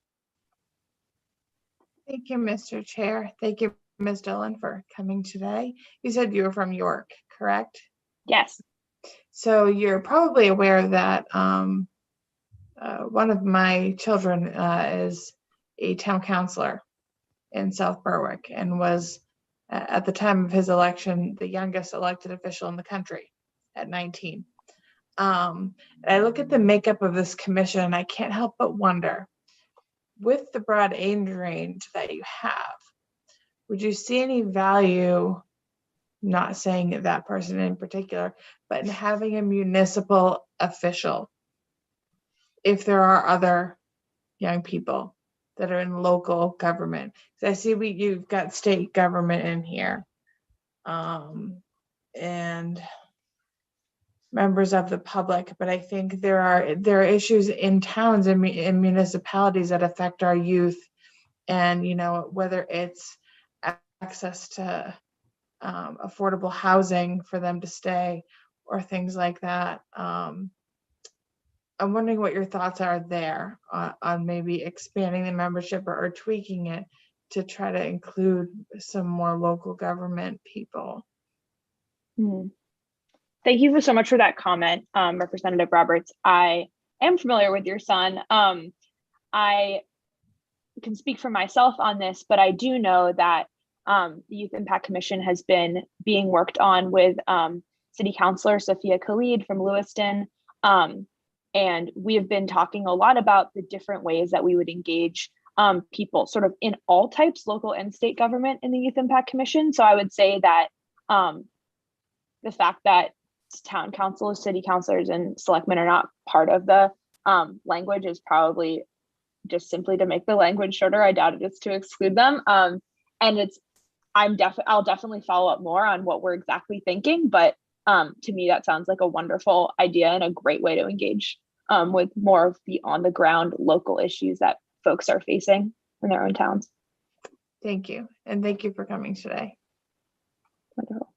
Thank you, Mr. Chair. Thank you, Ms. Dolan, for coming today. You said you were from York, correct? Yes. So you're probably aware that one of my children is a town councilor in South Berwick and was, at the time of his election, the youngest elected official in the country at 19. I look at the makeup of this commission and I can't help but wonder, with the broad age range that you have, would you see any value, not saying that person in particular, but in having a municipal official if there are other young people that are in local government? So I see you've got state government in here, and members of the public, but I think there are issues in towns and in municipalities that affect our youth, and whether it's access to affordable housing for them to stay or things like that. I'm wondering what your thoughts are there on maybe expanding the membership or tweaking it to try to include some more local government people. Thank you so much for that comment, Representative Roberts. I am familiar with your son. I can speak for myself on this, but I do know that the Youth Impact Commission has been being worked on with City Councilor Sophia Khalid from Lewiston. And we have been talking a lot about the different ways that we would engage people sort of in all types, local and state government in the Youth Impact Commission. So I would say that the fact that town councils, city councilors, and selectmen are not part of the language is probably just simply to make the language shorter. I doubt it's to exclude them. And I'll definitely follow up more on what we're exactly thinking, but to me, that sounds like a wonderful idea and a great way to engage with more of the on the ground local issues that folks are facing in their own towns. Thank you. And thank you for coming today. Wonderful.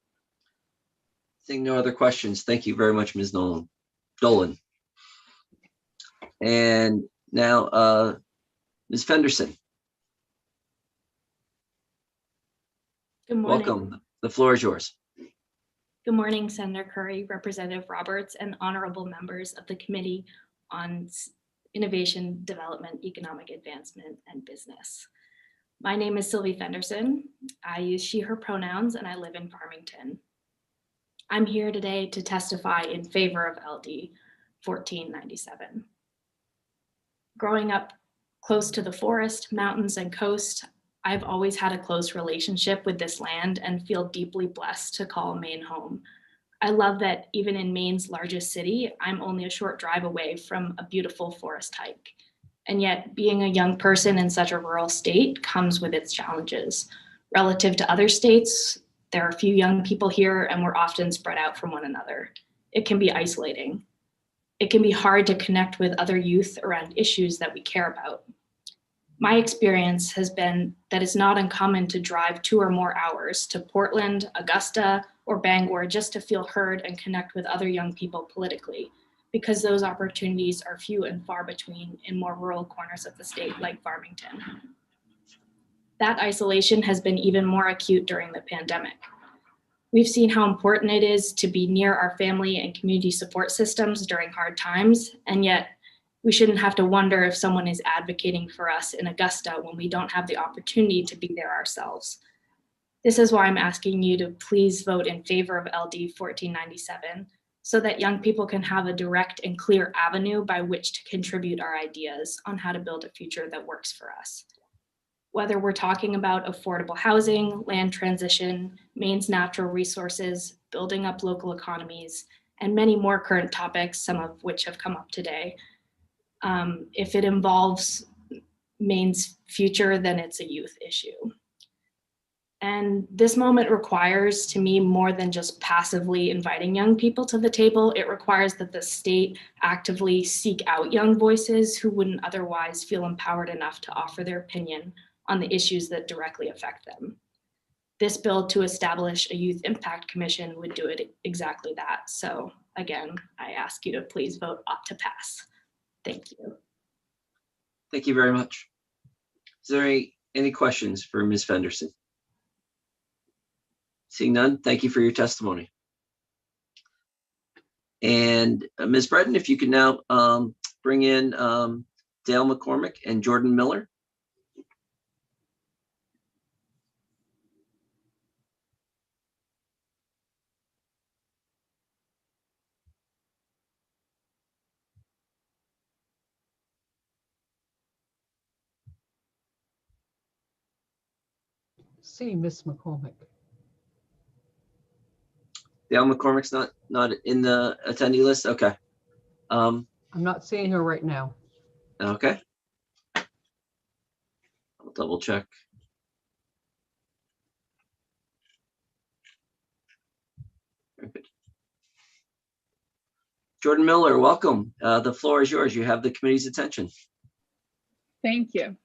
Seeing no other questions, thank you very much, Ms. Dolan. And now, Ms. Fenderson, Good morning. welcome. The floor is yours. Good morning, Senator Curry, Representative Roberts, and honorable members of the Committee on Innovation, Development, Economic Advancement, and Business. My name is Sylvie Fenderson. I use she, her pronouns, and I live in Farmington. I'm here today to testify in favor of LD 1497. Growing up close to the forest, mountains, and coast, I've always had a close relationship with this land and feel deeply blessed to call Maine home. I love that even in Maine's largest city, I'm only a short drive away from a beautiful forest hike. And yet being a young person in such a rural state comes with its challenges. Relative to other states, there are few young people here and we're often spread out from one another. It can be isolating. It can be hard to connect with other youth around issues that we care about. My experience has been that it's not uncommon to drive 2 or more hours to Portland, Augusta, or Bangor just to feel heard and connect with other young people politically, because those opportunities are few and far between in more rural corners of the state like Farmington. That isolation has been even more acute during the pandemic. We've seen how important it is to be near our family and community support systems during hard times, and yet we shouldn't have to wonder if someone is advocating for us in Augusta when we don't have the opportunity to be there ourselves. This is why I'm asking you to please vote in favor of LD 1497 so that young people can have a direct and clear avenue by which to contribute our ideas on how to build a future that works for us. Whether we're talking about affordable housing, land transition, Maine's natural resources, building up local economies, and many more current topics, some of which have come up today, if it involves Maine's future, then it's a youth issue. And this moment requires, to me, more than just passively inviting young people to the table. It requires that the state actively seek out young voices who wouldn't otherwise feel empowered enough to offer their opinion on the issues that directly affect them. This bill to establish a Youth Impact Commission would do it exactly that. So again, I ask you to please vote up to pass. Thank you. Thank you very much. Is there any questions for Ms. Fenderson? Seeing none, thank you for your testimony. And Ms. Breton, if you could now bring in Dale McCormick and Jordan Miller. See Miss McCormick. Dale McCormick's not in the attendee list. Okay. I'm not seeing her right now. Okay. I'll double check. Very good. Jordan Miller, welcome. The floor is yours. You have the committee's attention. Thank you.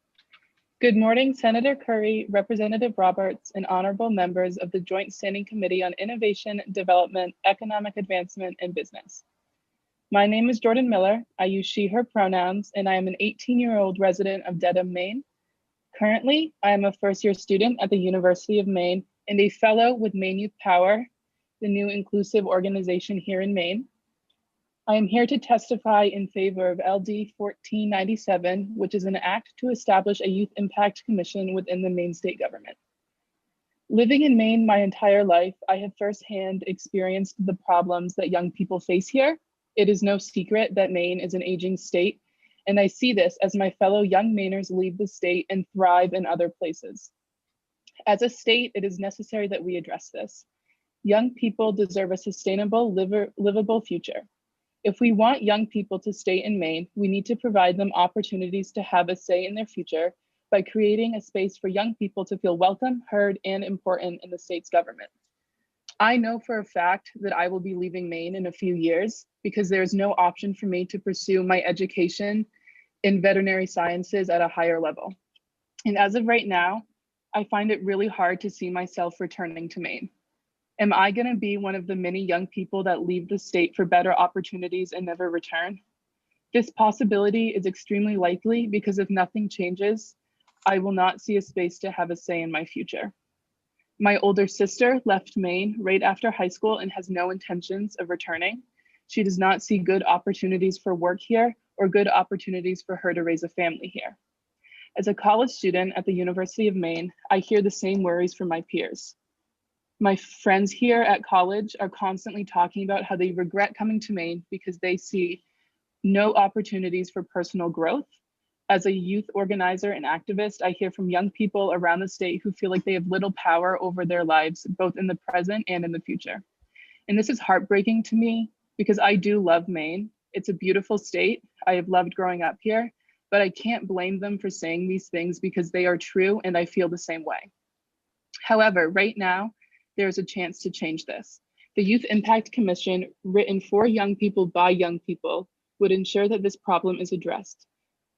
Good morning, Senator Curry, Representative Roberts, and honorable members of the Joint Standing Committee on Innovation, Development, Economic Advancement, and Business. My name is Jordan Miller. I use she, her pronouns, and I am an 18-year-old resident of Dedham, Maine. Currently, I am a first-year student at the University of Maine and a fellow with Maine Youth Power, the new inclusive organization here in Maine. I am here to testify in favor of LD 1497, which is an act to establish a Youth Impact Commission within the Maine state government. Living in Maine my entire life, I have firsthand experienced the problems that young people face here It is no secret that Maine is an aging state, and I see this as my fellow young Mainers leave the state and thrive in other places. As a state, it is necessary that we address this. Young people deserve a sustainable, livable future. If we want young people to stay in Maine, we need to provide them opportunities to have a say in their future by creating a space for young people to feel welcome, heard, and important in the state's government. I know for a fact that I will be leaving Maine in a few years because there is no option for me to pursue my education in veterinary sciences at a higher level. And as of right now, I find it really hard to see myself returning to Maine. Am I going to be one of the many young people that leave the state for better opportunities and never return? This possibility is extremely likely because if nothing changes, I will not see a space to have a say in my future. My older sister left Maine right after high school and has no intentions of returning. She does not see good opportunities for work here or good opportunities for her to raise a family here. As a college student at the University of Maine, I hear the same worries from my peers. My friends here at college are constantly talking about how they regret coming to Maine because they see no opportunities for personal growth. As a youth organizer and activist, I hear from young people around the state who feel like they have little power over their lives, both in the present and in the future. And this is heartbreaking to me because I do love Maine. It's a beautiful state. I have loved growing up here, but I can't blame them for saying these things because they are true and I feel the same way. However, right now, there's a chance to change this. The Youth Impact Commission, written for young people by young people, would ensure that this problem is addressed.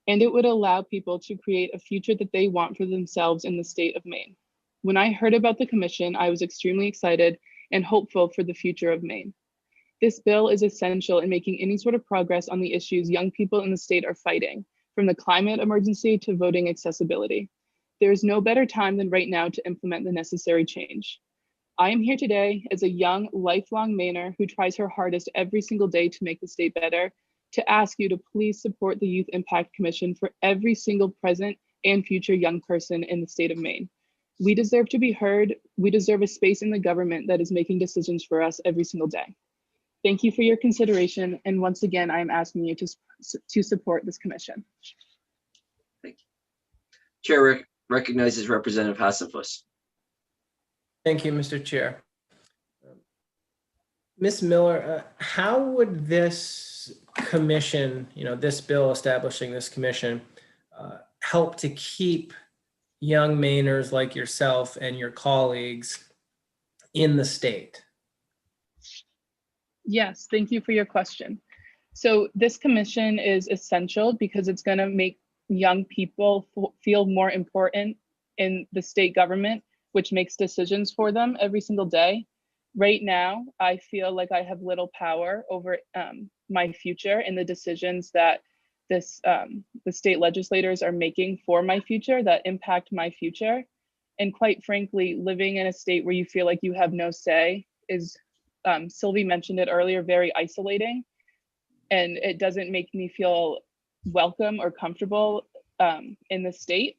And it would allow people to create a future that they want for themselves in the state of Maine. When I heard about the commission, I was extremely excited and hopeful for the future of Maine. This bill is essential in making any sort of progress on the issues young people in the state are fighting, from the climate emergency to voting accessibility. There is no better time than right now to implement the necessary change. I am here today as a young, lifelong Mainer who tries her hardest every single day to make the state better, to ask you to please support the Youth Impact Commission for every single present and future young person in the state of Maine. We deserve to be heard. We deserve a space in the government that is making decisions for us every single day. Thank you for your consideration. And once again, I am asking you to support this commission. Thank you. Chair recognizes Representative Hassenfuss. Thank you, Mr. Chair. Ms. Miller, how would this commission, this bill establishing this commission, help to keep young Mainers like yourself and your colleagues in the state? Yes, thank you for your question. So this commission is essential because it's going to make young people feel more important in the state government, which makes decisions for them every single day. Right now, I feel like I have little power over my future and the decisions that the state legislators are making for my future that impact my future. And quite frankly, living in a state where you feel like you have no say is, Sylvie mentioned it earlier, very isolating. And it doesn't make me feel welcome or comfortable in the state.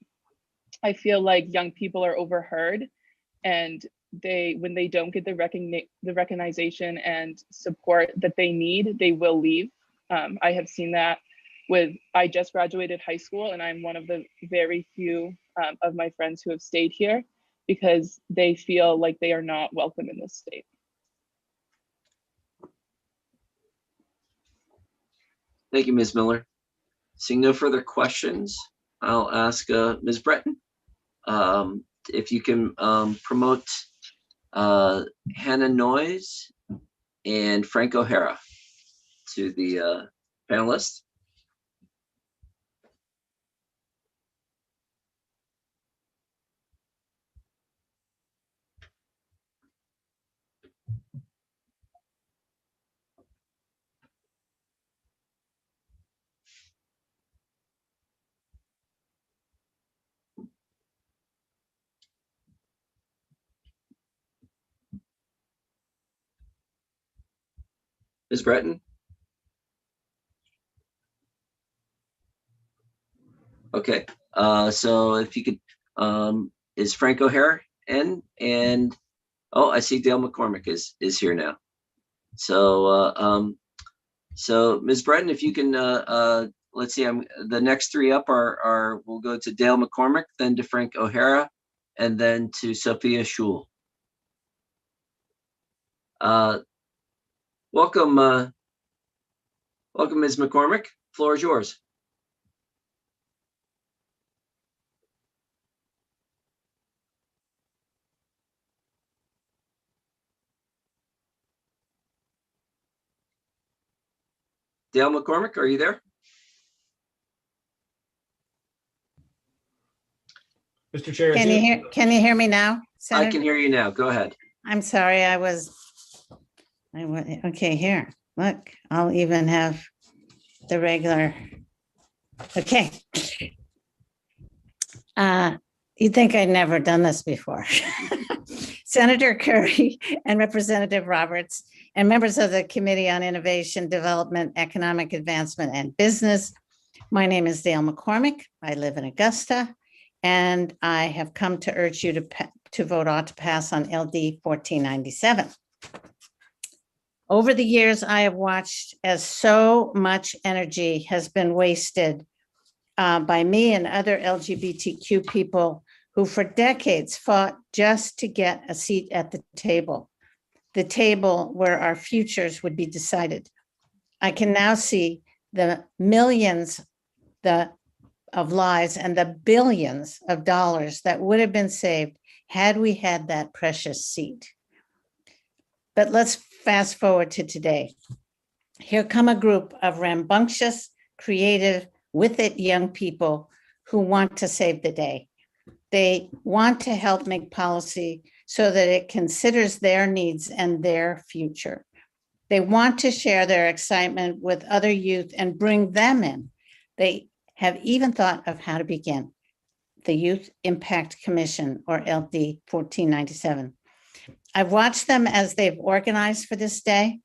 I feel like young people are overheard, and when they don't get the recognition and support that they need, they will leave. I have seen that I just graduated high school, and I'm one of the very few of my friends who have stayed here because they feel like they are not welcome in this state. Thank you, Ms. Miller. Seeing no further questions, I'll ask Ms. Breton if you can promote Hannah Noyes and Frank O'Hara to the panelists. Ms. Breton? Okay, so if you could, is Frank O'Hara in? And, oh, I see Dale McCormick is here now. So, So Ms. Breton, if you can, let's see, the next three up we'll go to Dale McCormick, then to Frank O'Hara, and then to Sophia Schul. Welcome, Ms. McCormick. Floor is yours. Dale McCormick, are you there? Mr. Chair. Can you hear me now, Senator? I can hear you now. Go ahead. I'm sorry, okay, here, look, I'll even have the regular, okay. You'd think I'd never done this before. Senator Curry and Representative Roberts and members of the Committee on Innovation, Development, Economic Advancement, and Business. My name is Dale McCormick. I live in Augusta, and I have come to urge you to vote ought to pass on LD 1497. Over the years, I have watched as so much energy has been wasted by me and other LGBTQ people who for decades fought just to get a seat at the table where our futures would be decided. I can now see the millions of lives and the billions of dollars that would have been saved had we had that precious seat. But let's fast forward to today. Here come a group of rambunctious, creative, with it young people who want to save the day. They want to help make policy so that it considers their needs and their future. They want to share their excitement with other youth and bring them in. They have even thought of how to begin. The Youth Impact Commission, or LD 1497. I've watched them as they've organized for this day,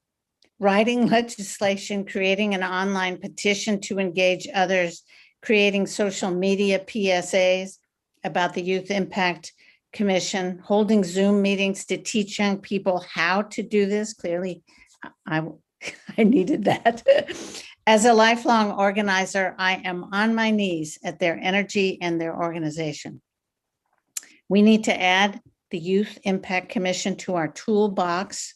writing legislation, creating an online petition to engage others, creating social media PSAs about the Youth Impact Commission, holding Zoom meetings to teach young people how to do this. Clearly, I needed that. As a lifelong organizer, I am on my knees at their energy and their organization. We need to add the Youth Impact Commission to our toolbox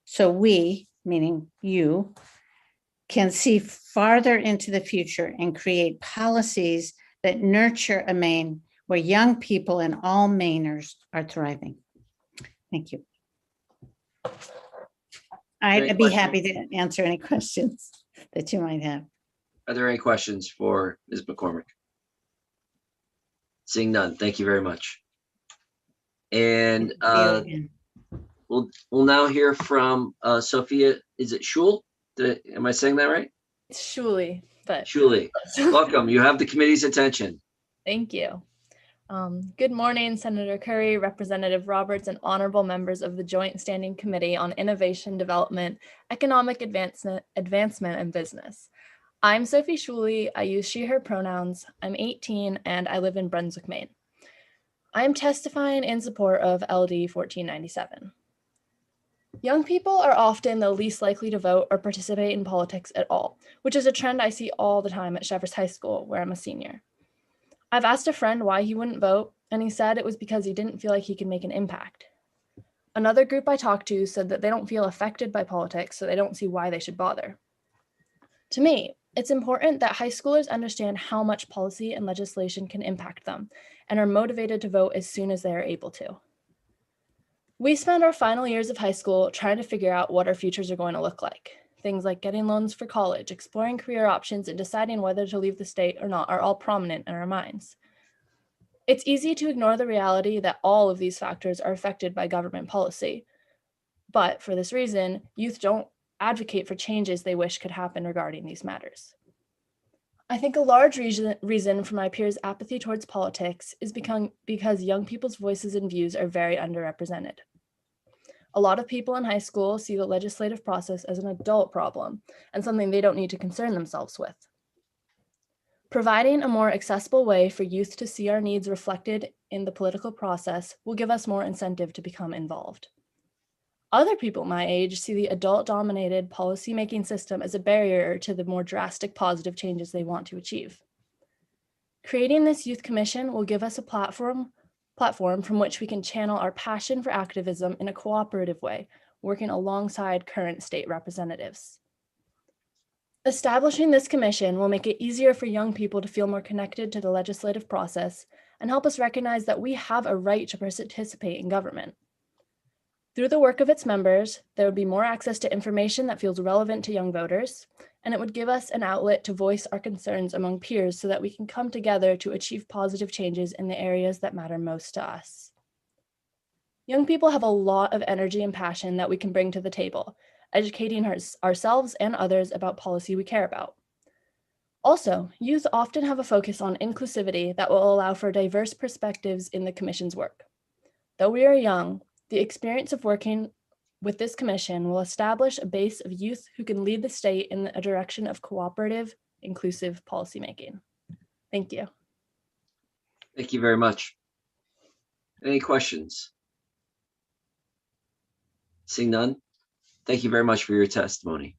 so we, meaning you, can see farther into the future and create policies that nurture a Maine where young people and all Mainers are thriving. Thank you. I'd be happy to answer any questions that you might have. Are there any questions for Ms. McCormick? Seeing none, thank you very much. And we'll now hear from Sophia, is it Schul? Am I saying that right? It's Shuli, but. Shuli, welcome. You have the committee's attention. Thank you. Good morning, Senator Curry, Representative Roberts, and honorable members of the Joint Standing Committee on Innovation, Development, Economic Advancement, and Business. I'm Sophie Shuli. I use she, her pronouns. I'm 18 and I live in Brunswick, Maine. I am testifying in support of LD 1497. Young people are often the least likely to vote or participate in politics at all, which is a trend I see all the time at Shevers High School, where I'm a senior. I've asked a friend why he wouldn't vote, and he said it was because he didn't feel like he could make an impact. Another group I talked to said that they don't feel affected by politics, so they don't see why they should bother. To me, it's important that high schoolers understand how much policy and legislation can impact them and are motivated to vote as soon as they are able to. We spend our final years of high school trying to figure out what our futures are going to look like. Things like getting loans for college, exploring career options, and deciding whether to leave the state or not are all prominent in our minds. It's easy to ignore the reality that all of these factors are affected by government policy. But for this reason, youth don't advocate for changes they wish could happen regarding these matters. I think a large reason for my peers' apathy towards politics is because young people's voices and views are very underrepresented. A lot of people in high school see the legislative process as an adult problem and something they don't need to concern themselves with. Providing a more accessible way for youth to see our needs reflected in the political process will give us more incentive to become involved. Other people my age see the adult-dominated policymaking system as a barrier to the more drastic positive changes they want to achieve. Creating this youth commission will give us a platform from which we can channel our passion for activism in a cooperative way, working alongside current state representatives. Establishing this commission will make it easier for young people to feel more connected to the legislative process and help us recognize that we have a right to participate in government. Through the work of its members, there would be more access to information that feels relevant to young voters, and it would give us an outlet to voice our concerns among peers so that we can come together to achieve positive changes in the areas that matter most to us. Young people have a lot of energy and passion that we can bring to the table, educating ourselves and others about policy we care about. Also, youth often have a focus on inclusivity that will allow for diverse perspectives in the Commission's work. Though we are young, the experience of working with this commission will establish a base of youth who can lead the state in a direction of cooperative, inclusive policymaking. Thank you. Thank you very much. Any questions? Seeing none, thank you very much for your testimony.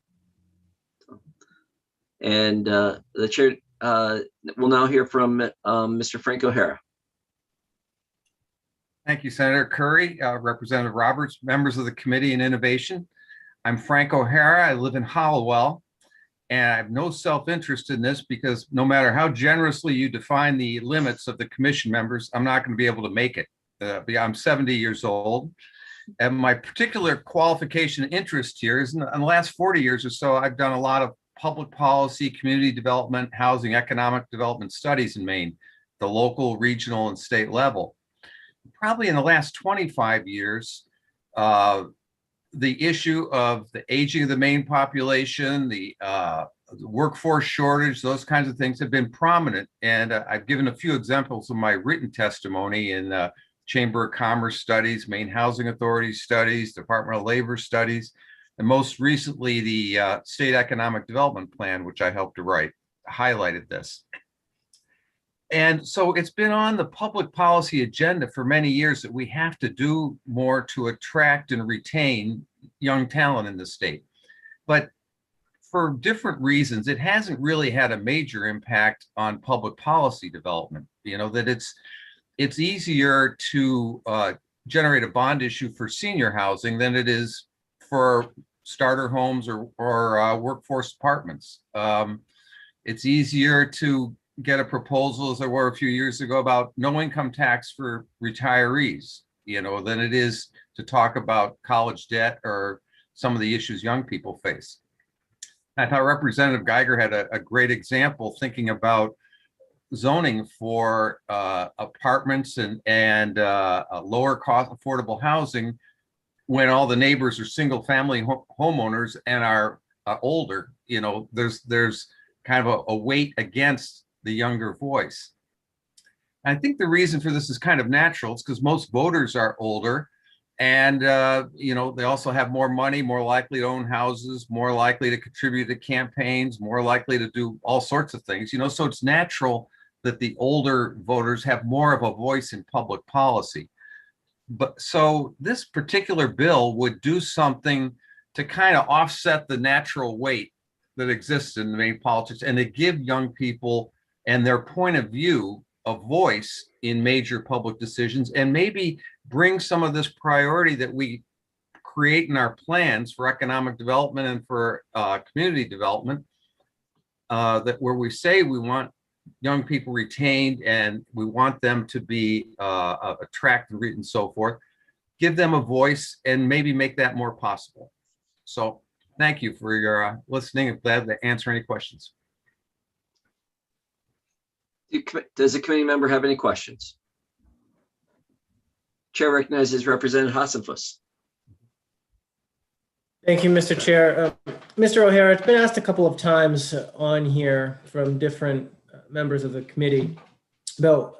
And the chair will now hear from Mr. Frank O'Hara. Thank you, Senator Curry, Representative Roberts, members of the Committee on Innovation. I'm Frank O'Hara. I live in Hollowell, and I have no self-interest in this because no matter how generously you define the limits of the commission members, I'm not going to be able to make it. I'm 70 years old, and my particular qualification and interest here is in the last 40 years or so, I've done a lot of public policy, community development, housing, economic development studies in Maine, the local, regional, and state level. Probably in the last 25 years, the issue of the aging of the Maine population, the workforce shortage, those kinds of things have been prominent. And I've given a few examples of my written testimony in Chamber of Commerce studies, Maine Housing Authority studies, Department of Labor studies, and most recently the State Economic Development Plan, which I helped to write, highlighted this. And so it's been on the public policy agenda for many years that we have to do more to attract and retain young talent in the state. But for different reasons, it hasn't really had a major impact on public policy development. You know, that it's easier to generate a bond issue for senior housing than it is for starter homes or workforce apartments. It's easier to get a proposal, as there were a few years ago, about no income tax for retirees, you know, than it is to talk about college debt or some of the issues young people face. I thought Representative Geiger had a great example thinking about zoning for apartments and lower cost affordable housing when all the neighbors are single family homeowners and are older. You know, there's kind of a weight against the younger voice. I think the reason for this is kind of natural. It's because most voters are older and, you know, they also have more money, more likely to own houses, more likely to contribute to campaigns, more likely to do all sorts of things, you know, so it's natural that the older voters have more of a voice in public policy. But so this particular bill would do something to kind of offset the natural weight that exists in the Maine politics and to give young people and their point of view a voice in major public decisions, and maybe bring some of this priority that we create in our plans for economic development and for community development, that where we say we want young people retained and we want them to be attracted and so forth, give them a voice and maybe make that more possible. So thank you for your listening. I'm glad to answer any questions. Does the committee member have any questions? Chair recognizes Representative Hassenfuss. Thank you, Mr. Chair. Mr. O'Hara, it's been asked a couple of times on here from different members of the committee about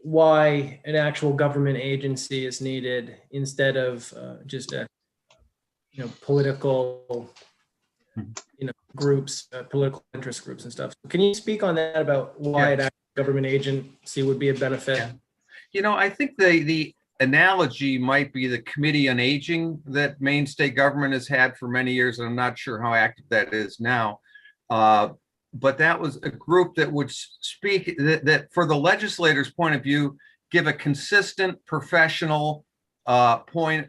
why an actual government agency is needed instead of just a, you know, political, you know, groups, political interest groups and stuff. Can you speak on that about why an actual government agency would be a benefit? Yeah. You know, I think the analogy might be the Committee on Aging that Maine state government has had for many years, and I'm not sure how active that is now. But that was a group that would speak that for the legislators' point of view, give a consistent professional point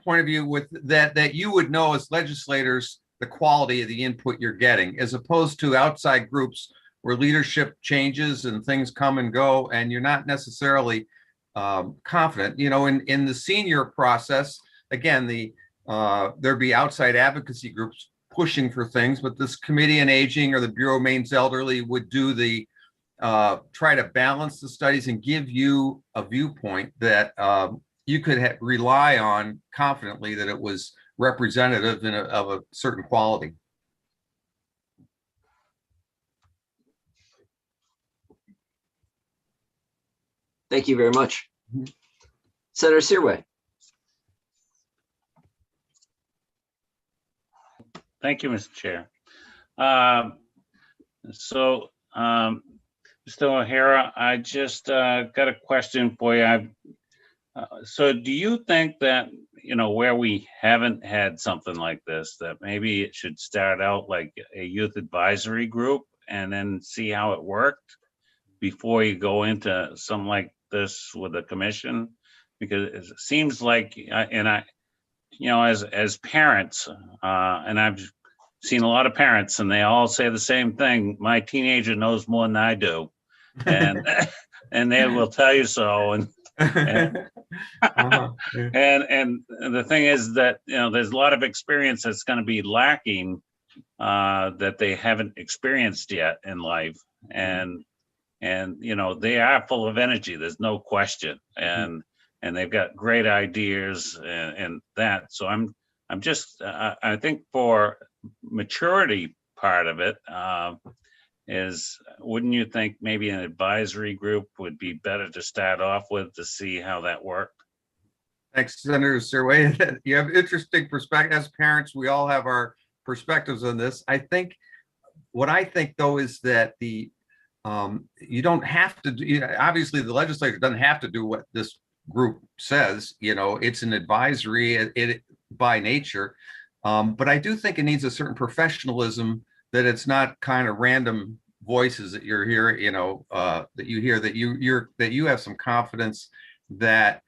of view with that you would know as legislators the quality of the input you're getting, as opposed to outside groups where leadership changes and things come and go, and you're not necessarily confident. You know, in the senior process, again, there'd be outside advocacy groups pushing for things, but this Committee on Aging or the Bureau of Maine's Elderly would do the try to balance the studies and give you a viewpoint that you could rely on confidently that it was representative of a certain quality. Thank you very much. Senator Searway. Thank you, Mr. Chair. Mr. O'Hara, I just got a question for you. So do you think that, you know, where we haven't had something like this, that maybe it should start out like a youth advisory group and then see how it worked before you go into something like this with a commission? Because it seems like, you know, as parents, and I've seen a lot of parents, and they all say the same thing: my teenager knows more than I do, and and they will tell you so. And the thing is that, you know, there's a lot of experience that's going to be lacking that they haven't experienced yet in life, and you know, they are full of energy. There's no question, and they've got great ideas and that. So I'm just I think for maturity part of it is, wouldn't you think maybe an advisory group would be better to start off with to see how that worked? Thanks, Senator Searway. You have interesting perspective. As parents, we all have our perspectives on this. I think though is that you don't have to do, obviously the legislature doesn't have to do what this group says. You know, it's an advisory it by nature, but I do think it needs a certain professionalism, that it's not kind of random voices that you're hearing, you know, that you hear, that you have some confidence that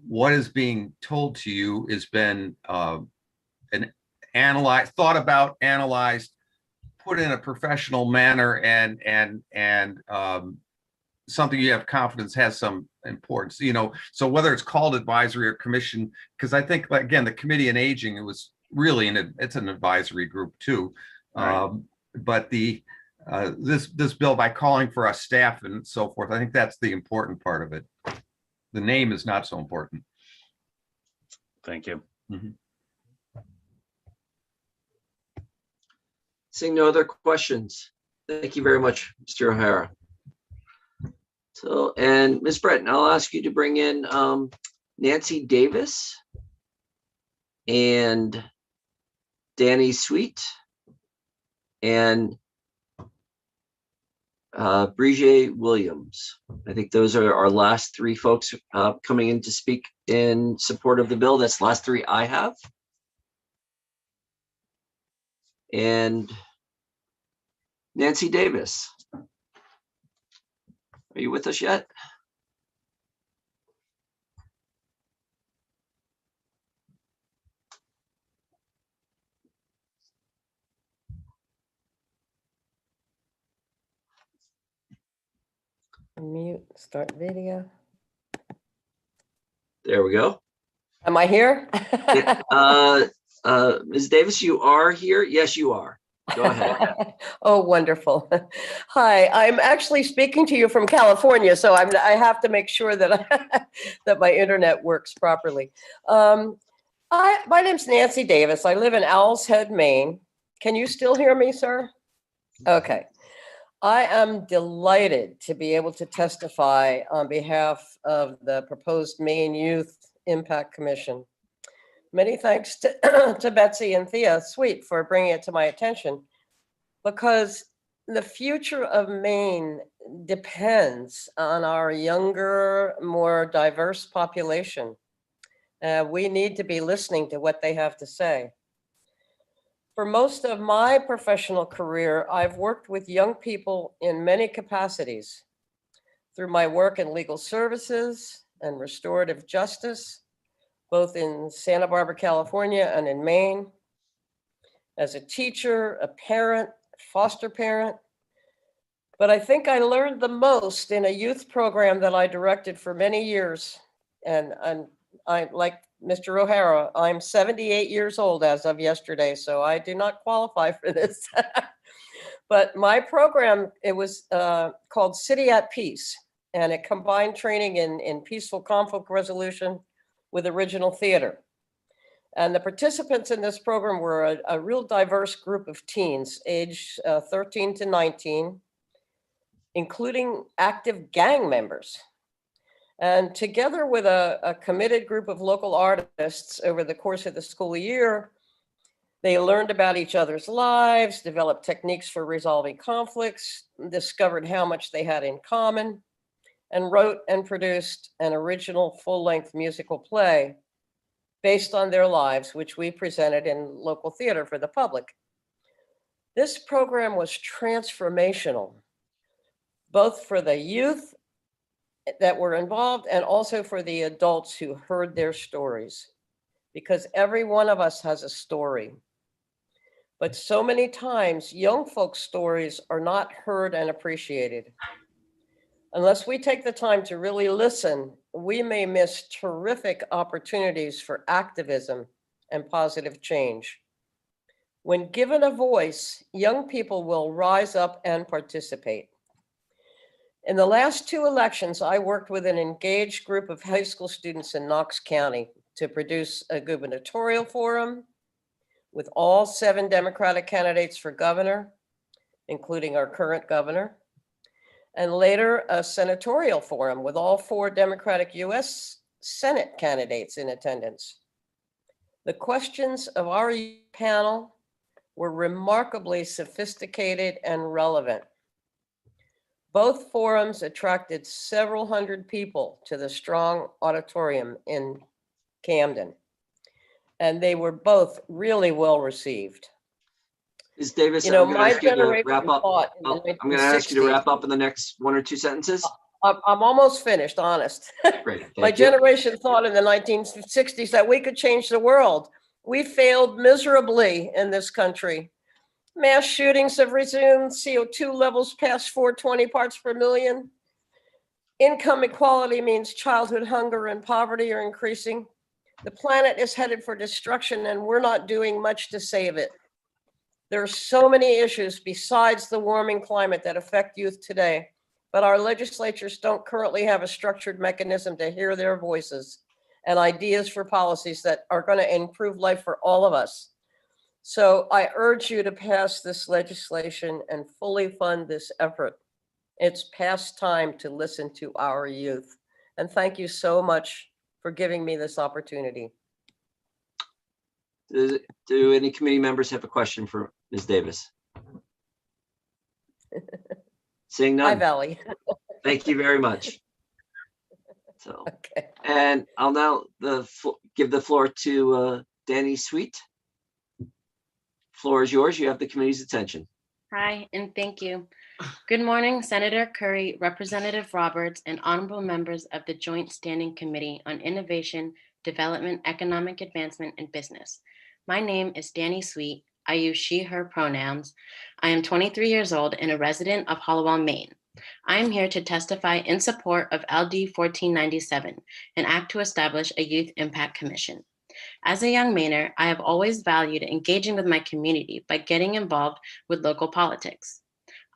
what is being told to you has been thought about, analyzed, put in a professional manner, and something you have confidence has some importance, you know. So whether it's called advisory or commission, because I think, again, the Committee on Aging, it was really it's an advisory group too. Right. But this bill, by calling for a staff and so forth, I think that's the important part of it. The name is not so important. Thank you. Mm-hmm. Seeing no other questions, thank you very much, Mr. O'Hara. So, and Ms. Breton, I'll ask you to bring in Nancy Davis and Danny Sweet and Brigitte Williams. I think those are our last three folks coming in to speak in support of the bill. That's the last three I have. And Nancy Davis, are you with us yet? Mute, start video. There we go. Am I here? Ms. Davis, you are here? Yes, you are. Go ahead. Oh, wonderful. Hi, I'm actually speaking to you from California, so I have to make sure that that my internet works properly. My name's Nancy Davis. I live in Owl's Head, Maine. Can you still hear me, sir? Okay. I am delighted to be able to testify on behalf of the proposed Maine Youth Impact Commission. Many thanks to Betsy and Thea Sweet for bringing it to my attention, because the future of Maine depends on our younger, more diverse population. We need to be listening to what they have to say. For most of my professional career, I've worked with young people in many capacities through my work in legal services and restorative justice, both in Santa Barbara, California and in Maine, as a teacher, a parent, foster parent. But I think I learned the most in a youth program that I directed for many years. And I, like Mr. O'Hara, I'm 78 years old as of yesterday, so I do not qualify for this. But my program, it was called City at Peace, and it combined training in peaceful conflict resolution with original theater. And the participants in this program were a real diverse group of teens, aged 13 to 19, including active gang members. And together with a committed group of local artists over the course of the school year, they learned about each other's lives, developed techniques for resolving conflicts, discovered how much they had in common, and wrote and produced an original full-length musical play based on their lives, which we presented in local theater for the public. This program was transformational, both for the youth that were involved and also for the adults who heard their stories, because every one of us has a story. But so many times, young folks' stories are not heard and appreciated. Unless we take the time to really listen, we may miss terrific opportunities for activism and positive change. When given a voice, young people will rise up and participate. In the last two elections, I worked with an engaged group of high school students in Knox County to produce a gubernatorial forum with all 7 Democratic candidates for governor, including our current governor, and later a senatorial forum with all 4 Democratic US Senate candidates in attendance. The questions of our panel were remarkably sophisticated and relevant. Both forums attracted several hundred people to the Strong Auditorium in Camden, and they were both really well received. Ms. Davis, You know, I'm going my to ask you to generation wrap up. fought in the I'm going to ask you to 1960s. wrap up in the next 1 or 2 sentences. I'm almost finished, honest. Great. My Thank you. generation thought in the 1960s that we could change the world. We failed miserably in this country. Mass shootings have resumed, CO2 levels past 420 parts per million. Income equality means childhood hunger and poverty are increasing. The planet is headed for destruction and we're not doing much to save it. There are so many issues besides the warming climate that affect youth today, but our legislatures don't currently have a structured mechanism to hear their voices and ideas for policies that are going to improve life for all of us. So I urge you to pass this legislation and fully fund this effort. It's past time to listen to our youth. And thank you so much for giving me this opportunity. Do any committee members have a question for Ms. Davis? Seeing Hi, none. Valley. Thank you very much. So, Okay. and I'll now give the floor to Danny Sweet. Floor is yours. You have the committee's attention. Hi, and thank you. Good morning, Senator Curry, Representative Roberts, and honorable members of the Joint Standing Committee on Innovation, Development, Economic Advancement, and Business. My name is Danny Sweet. I use she, her pronouns. I am 23 years old and a resident of Hallowell, Maine. I am here to testify in support of LD 1497, an act to establish a Youth Impact Commission. As a young Mainer, I have always valued engaging with my community by getting involved with local politics.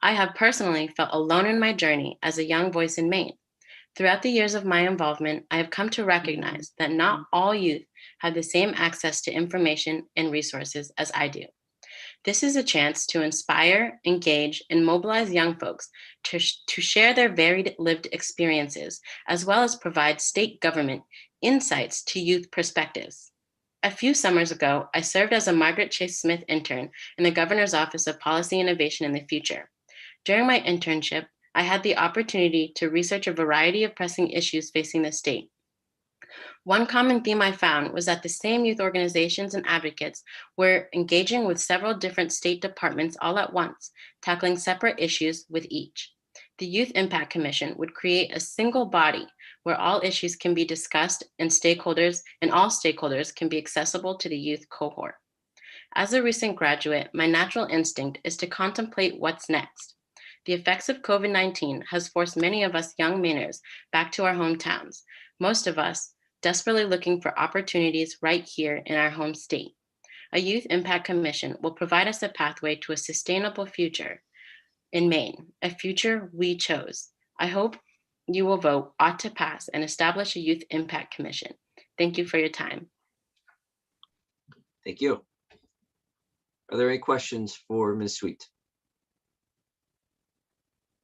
I have personally felt alone in my journey as a young voice in Maine. Throughout the years of my involvement, I have come to recognize that not all youth have the same access to information and resources as I do. This is a chance to inspire, engage, and mobilize young folks to share their varied lived experiences, as well as provide state government insights to youth perspectives. A few summers ago, I served as a Margaret Chase Smith intern in the Governor's Office of Policy Innovation in the Future. During my internship, I had the opportunity to research a variety of pressing issues facing the state. One common theme I found was that the same youth organizations and advocates were engaging with several different state departments all at once, tackling separate issues with each. The Youth Impact Commission would create a single body where all issues can be discussed and all stakeholders can be accessible to the youth cohort. As a recent graduate, my natural instinct is to contemplate what's next. The effects of COVID-19 has forced many of us young Mainers back to our hometowns, most of us desperately looking for opportunities right here in our home state. A Youth Impact Commission will provide us a pathway to a sustainable future in Maine, a future we chose. I hope you will vote ought to pass and establish a Youth Impact Commission. Thank you for your time. Thank you. Are there any questions for Ms. Sweet?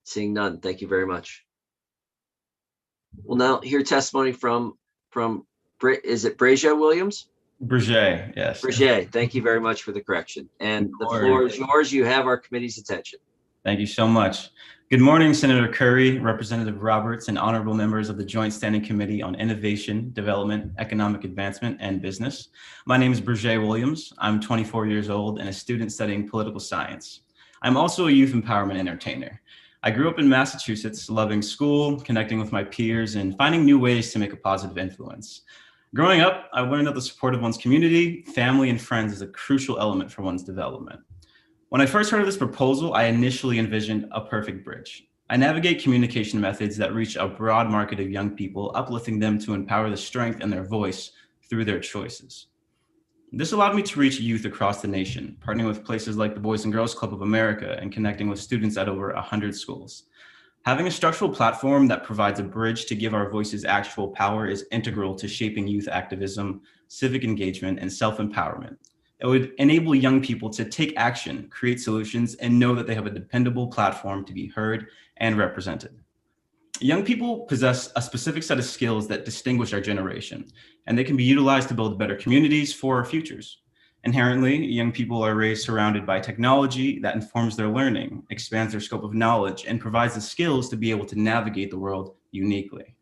Seeing none, thank you very much. We'll now hear testimony from is it Brazier Williams? Berger, yes. Berger, thank you very much for the correction. And the Good floor morning. is yours. You have our committee's attention. Thank you so much. Good morning, Senator Curry, Representative Roberts, and honorable members of the Joint Standing Committee on Innovation, Development, Economic Advancement, and Business. My name is Berger Williams. I'm 24 years old and a student studying political science. I'm also a youth empowerment entertainer. I grew up in Massachusetts, loving school, connecting with my peers, and finding new ways to make a positive influence. Growing up, I learned that the support of one's community, family, and friends is a crucial element for one's development. When I first heard of this proposal, I initially envisioned a perfect bridge. I navigate communication methods that reach a broad market of young people, uplifting them to empower the strength and their voice through their choices. This allowed me to reach youth across the nation, partnering with places like the Boys and Girls Club of America and connecting with students at over 100 schools. Having a structural platform that provides a bridge to give our voices actual power is integral to shaping youth activism, civic engagement, and self-empowerment. It would enable young people to take action, create solutions, and know that they have a dependable platform to be heard and represented. Young people possess a specific set of skills that distinguish our generation, and they can be utilized to build better communities for our futures. Inherently, young people are raised surrounded by technology that informs their learning, expands their scope of knowledge, and provides the skills to be able to navigate the world uniquely.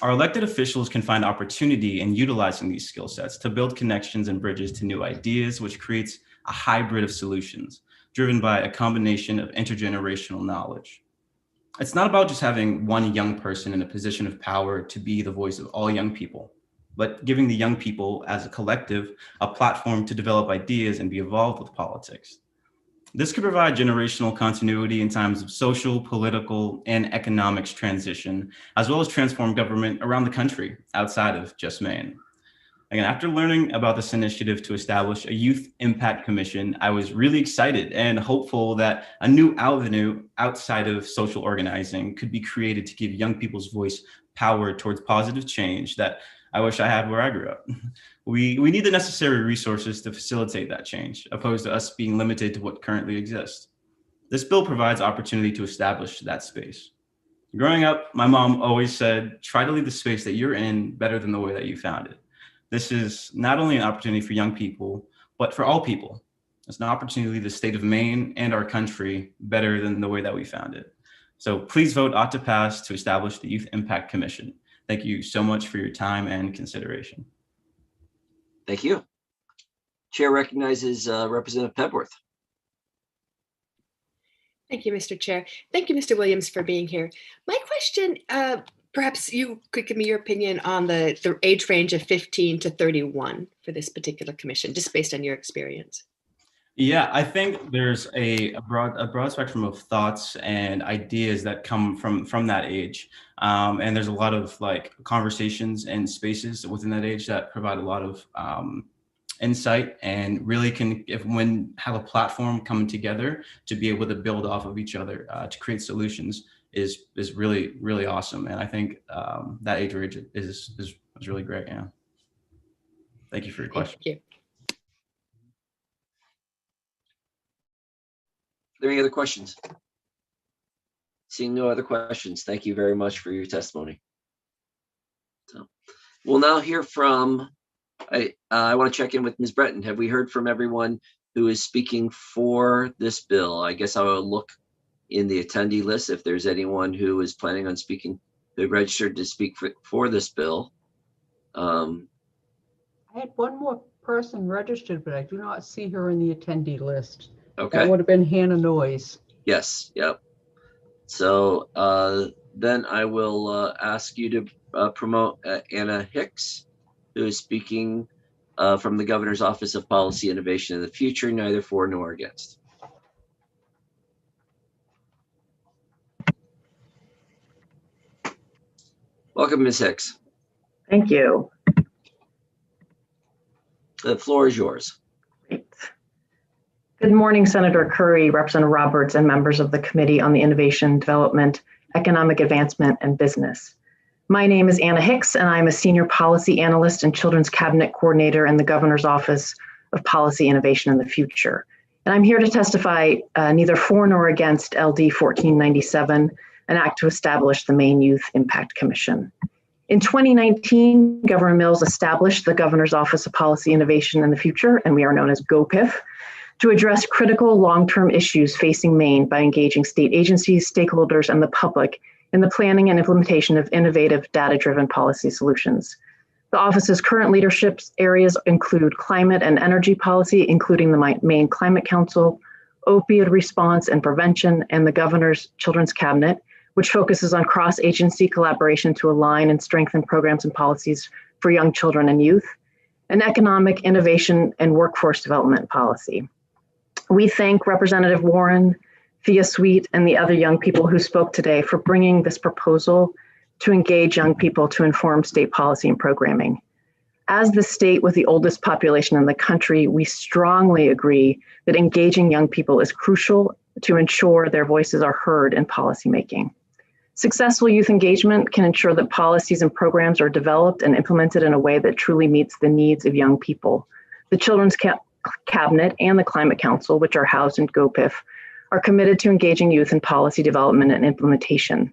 Our elected officials can find opportunity in utilizing these skill sets to build connections and bridges to new ideas, which creates a hybrid of solutions driven by a combination of intergenerational knowledge. It's not about just having one young person in a position of power to be the voice of all young people, but giving the young people as a collective a platform to develop ideas and be involved with politics. This could provide generational continuity in times of social, political, and economics transition, as well as transform government around the country outside of just Maine. Again, after learning about this initiative to establish a Youth Impact Commission, I was really excited and hopeful that a new avenue outside of social organizing could be created to give young people's voice power towards positive change that I wish I had where I grew up. We need the necessary resources to facilitate that change, opposed to us being limited to what currently exists. This bill provides opportunity to establish that space. Growing up, my mom always said, try to leave the space that you're in better than the way that you found it. This is not only an opportunity for young people, but for all people. It's an opportunity to leave the state of Maine and our country better than the way that we found it. So please vote ought to pass to establish the Youth Impact Commission. Thank you so much for your time and consideration. Thank you. Chair recognizes Representative Pebworth. Thank you, Mr. Chair. Thank you, Mr. Williams, for being here. My question, perhaps you could give me your opinion on the age range of 15 to 31 for this particular commission, just based on your experience. Yeah, I think there's a broad spectrum of thoughts and ideas that come from that age. And there's a lot of like conversations and spaces within that age that provide a lot of insight and really can have a platform coming together to be able to build off of each other to create solutions is really, really awesome. And I think that age range is really great. Yeah. Thank you for your question. Thank you. Are there any other questions? Seeing no other questions, thank you very much for your testimony. So we'll now hear from, I want to check in with Ms. Breton. Have we heard from everyone who is speaking for this bill? I guess I will look in the attendee list. If there's anyone who is planning on speaking, they're registered to speak for this bill. I had one more person registered, but I do not see her in the attendee list. Okay. That would have been Hannah Noyes. Yes, yep. So then I will ask you to promote Anna Hicks, who is speaking from the Governor's Office of Policy Innovation in the Future, neither for nor against. Welcome, Ms. Hicks. Thank you. The floor is yours. Good morning, Senator Curry, Representative Roberts, and members of the Committee on the Innovation, Development, Economic Advancement, and Business. My name is Anna Hicks, and I'm a Senior Policy Analyst and Children's Cabinet Coordinator in the Governor's Office of Policy Innovation in the Future. And I'm here to testify neither for nor against LD 1497, an act to establish the Maine Youth Impact Commission. In 2019, Governor Mills established the Governor's Office of Policy Innovation in the Future, and we are known as GOPIF, to address critical long-term issues facing Maine by engaging state agencies, stakeholders, and the public in the planning and implementation of innovative data-driven policy solutions. The office's current leadership areas include climate and energy policy, including the Maine Climate Council, opioid response and prevention, and the Governor's Children's Cabinet, which focuses on cross-agency collaboration to align and strengthen programs and policies for young children and youth, and economic innovation and workforce development policy. We thank Representative Warren, Thea Sweet, and the other young people who spoke today for bringing this proposal to engage young people to inform state policy and programming. As the state with the oldest population in the country, we strongly agree that engaging young people is crucial to ensure their voices are heard in policymaking. Successful youth engagement can ensure that policies and programs are developed and implemented in a way that truly meets the needs of young people. The Children's Cabinet and the Climate Council, which are housed in GOPIF, are committed to engaging youth in policy development and implementation.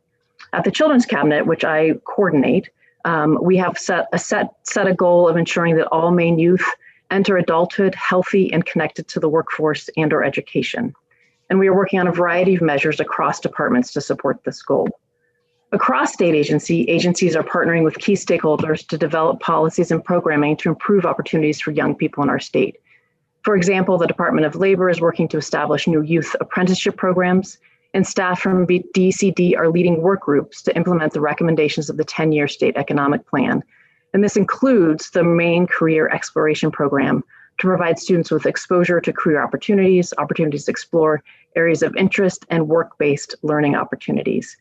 At the Children's Cabinet, which I coordinate, we have set a goal of ensuring that all Maine youth enter adulthood healthy and connected to the workforce and/or education. And we are working on a variety of measures across departments to support this goal. Across state agencies are partnering with key stakeholders to develop policies and programming to improve opportunities for young people in our state. For example, the Department of Labor is working to establish new youth apprenticeship programs, and staff from DCD are leading work groups to implement the recommendations of the 10-year state economic plan. And this includes the Maine Career Exploration Program to provide students with exposure to career opportunities to explore areas of interest and work-based learning opportunities.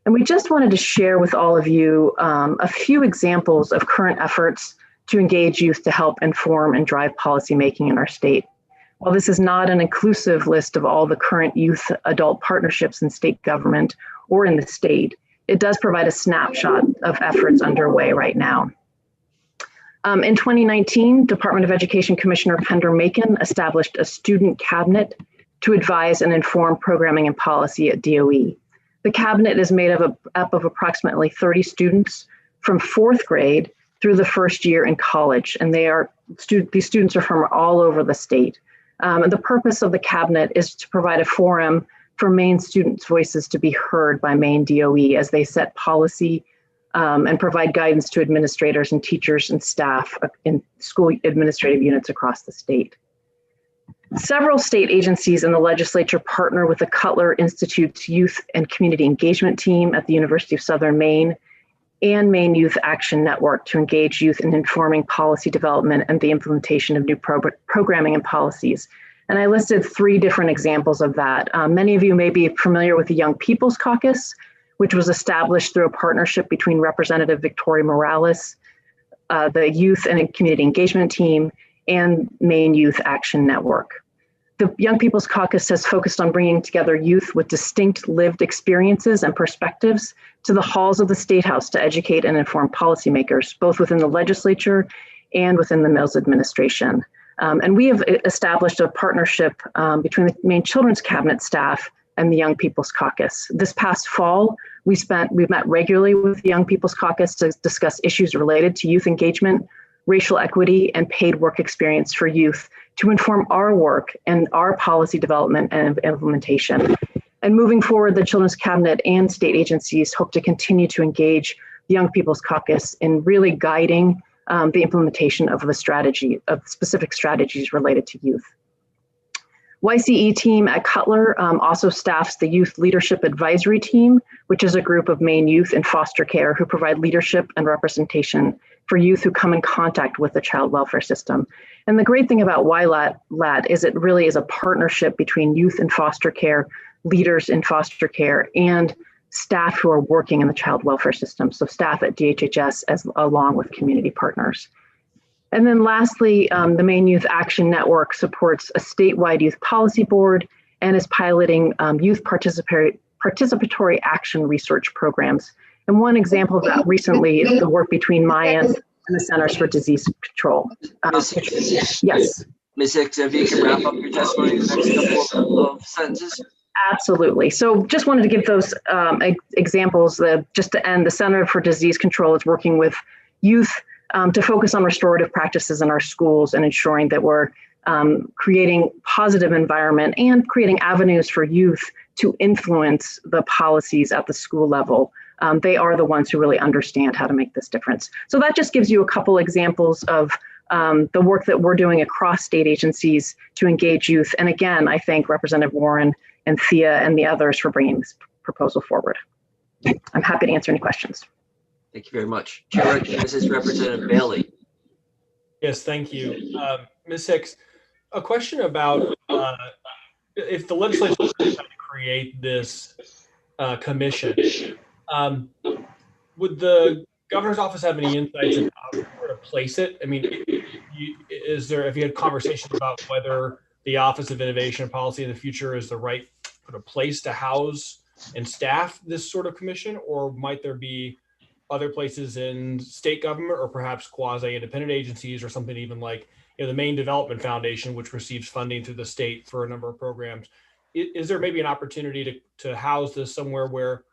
And we just wanted to share with all of you a few examples of current efforts to engage youth to help inform and drive policymaking in our state. While this is not an inclusive list of all the current youth-adult partnerships in state government or in the state, it does provide a snapshot of efforts underway right now. In 2019, Department of Education Commissioner Pender Macon established a student cabinet to advise and inform programming and policy at DOE. The cabinet is made up of approximately 30 students from 4th grade through the first year in college, and these students are from all over the state. And the purpose of the cabinet is to provide a forum for Maine students' voices to be heard by Maine DOE as they set policy and provide guidance to administrators and teachers and staff in school administrative units across the state. Several state agencies in the legislature partner with the Cutler Institute's Youth and Community Engagement Team at the University of Southern Maine and Maine Youth Action Network to engage youth in informing policy development and the implementation of new programming and policies. And I listed 3 different examples of that. Many of you may be familiar with the Young People's Caucus, which was established through a partnership between Representative Victoria Morales, the Youth and Community Engagement Team, and Maine Youth Action Network. The Young People's Caucus has focused on bringing together youth with distinct lived experiences and perspectives to the halls of the State House to educate and inform policymakers, both within the legislature and within the Mills administration. And we have established a partnership between the Maine Children's Cabinet staff and the Young People's Caucus. This past fall, we've met regularly with the Young People's Caucus to discuss issues related to youth engagement, racial equity, and paid work experience for youth to inform our work and our policy development and implementation. And moving forward, the Children's Cabinet and state agencies hope to continue to engage the Young People's Caucus in really guiding the implementation of specific strategies related to youth. YCE team at Cutler also staffs the Youth Leadership Advisory Team, which is a group of Maine youth in foster care who provide leadership and representation for youth who come in contact with the child welfare system. And the great thing about YLAT is it really is a partnership between youth in foster care, leaders in foster care, and staff who are working in the child welfare system. So staff at DHHS along with community partners. And then lastly, the Maine Youth Action Network supports a statewide youth policy board and is piloting youth participatory action research programs. And one example of that recently is the work between Mayan and the Centers for Disease Control. Yes. Ms. Hicks, if you can wrap up your testimony in the next couple of sentences. Absolutely. So just wanted to give those examples. Just to end, the Center for Disease Control is working with youth to focus on restorative practices in our schools and ensuring that we're creating positive environment and creating avenues for youth to influence the policies at the school level. They are the ones who really understand how to make this difference. So that just gives you a couple examples of the work that we're doing across state agencies to engage youth. And again, I thank Representative Warren and Thea and the others for bringing this proposal forward. I'm happy to answer any questions. Thank you very much. Chair recognizes Representative Bailey. Yes, thank you. Ms. Hicks, a question about if the legislature is trying to create this commission, would the governor's office have any insights about where to place it? I mean, have you had conversations about whether the Office of Innovation and Policy in the future is the right sort of place to house and staff this sort of commission, or might there be other places in state government or perhaps quasi-independent agencies or something even like the Maine Development Foundation, which receives funding through the state for a number of programs? Is there maybe an opportunity to house this somewhere where,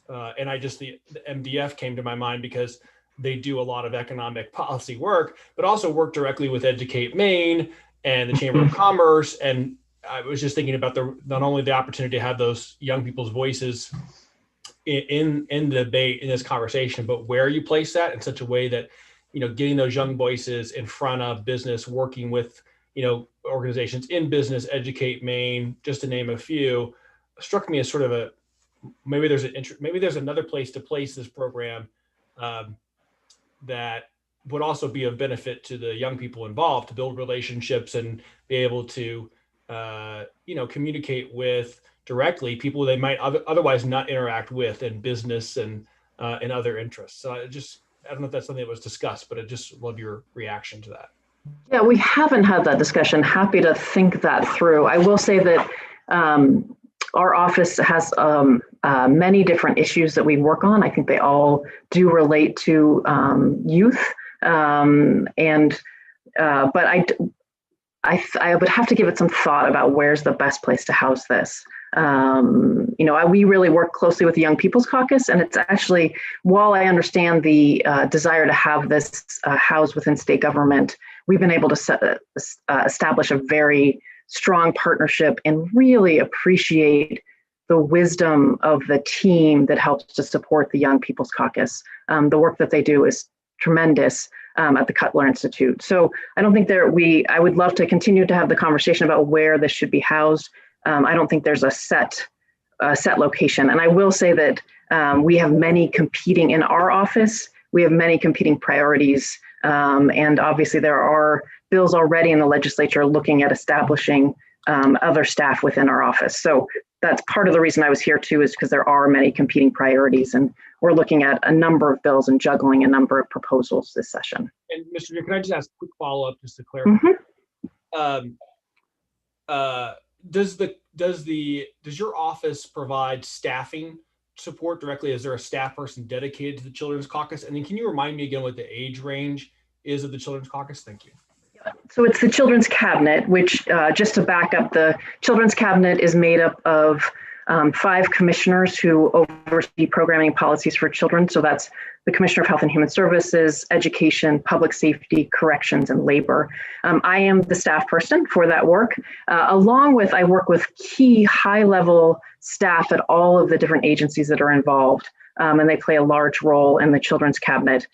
and the MDF came to my mind because they do a lot of economic policy work, but also work directly with Educate Maine and the Chamber of Commerce. And I was just thinking about not only the opportunity to have those young people's voices in the debate, in this conversation, but where you place that in such a way that, getting those young voices in front of business, working with, organizations in business, Educate Maine, just to name a few, struck me as sort of maybe there's another place to place this program that would also be of benefit to the young people involved, to build relationships and be able to, communicate with directly people they might otherwise not interact with in business and in other interests. So I don't know if that's something that was discussed, but I just love your reaction to that. Yeah, we haven't had that discussion. Happy to think that through. I will say that our office has many different issues that we work on. I think they all do relate to youth, but I would have to give it some thought about where's the best place to house this. We really work closely with the Young People's Caucus, and it's actually, while I understand the desire to have this housed within state government, we've been able to establish a very strong partnership and really appreciate the wisdom of the team that helps to support the Young People's Caucus. The work that they do is tremendous at the Cutler Institute. So I don't think I would love to continue to have the conversation about where this should be housed. I don't think there's a set location. And I will say that we have many competing in our office. We have many competing priorities. And obviously there are bills already in the legislature looking at establishing other staff within our office. So that's part of the reason I was here too, is because there are many competing priorities, and we're looking at a number of bills and juggling a number of proposals this session. And Mr. Chair, can I just ask a quick follow-up just to clarify? Does your office provide staffing support directly? Is there a staff person dedicated to the Children's Caucus? And then can you remind me again what the age range is of the Children's Caucus? Thank you. So it's the Children's Cabinet, which just to back up, the Children's Cabinet is made up of 5 commissioners who oversee programming policies for children. So that's the Commissioner of Health and Human Services, Education, Public Safety, Corrections, and Labor. I am the staff person for that work. Along with, I work with key high-level staff at all of the different agencies that are involved, and they play a large role in the Children's Cabinet.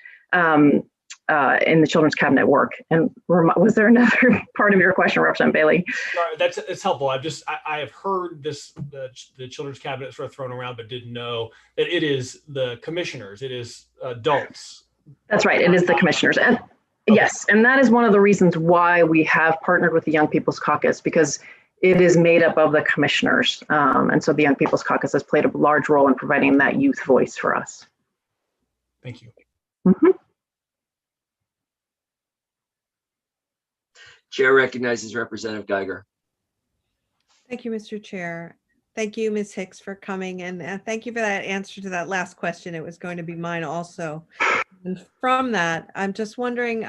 Work. And was there another part of your question, Representative Bailey? Sorry, it's helpful. I have heard this the Children's Cabinet sort of thrown around, but didn't know that it is the commissioners. It is adults. That's right. It is the commissioners. And yes, and that is one of the reasons why we have partnered with the Young People's Caucus, because it is made up of the commissioners. And so the Young People's Caucus has played a large role in providing that youth voice for us. Thank you. Mm-hmm. Chair recognizes Representative Geiger. Thank you, Mr. Chair. Thank you, Ms. Hicks, for coming, and thank you for that answer to that last question. It was going to be mine also. And from that, I'm just wondering,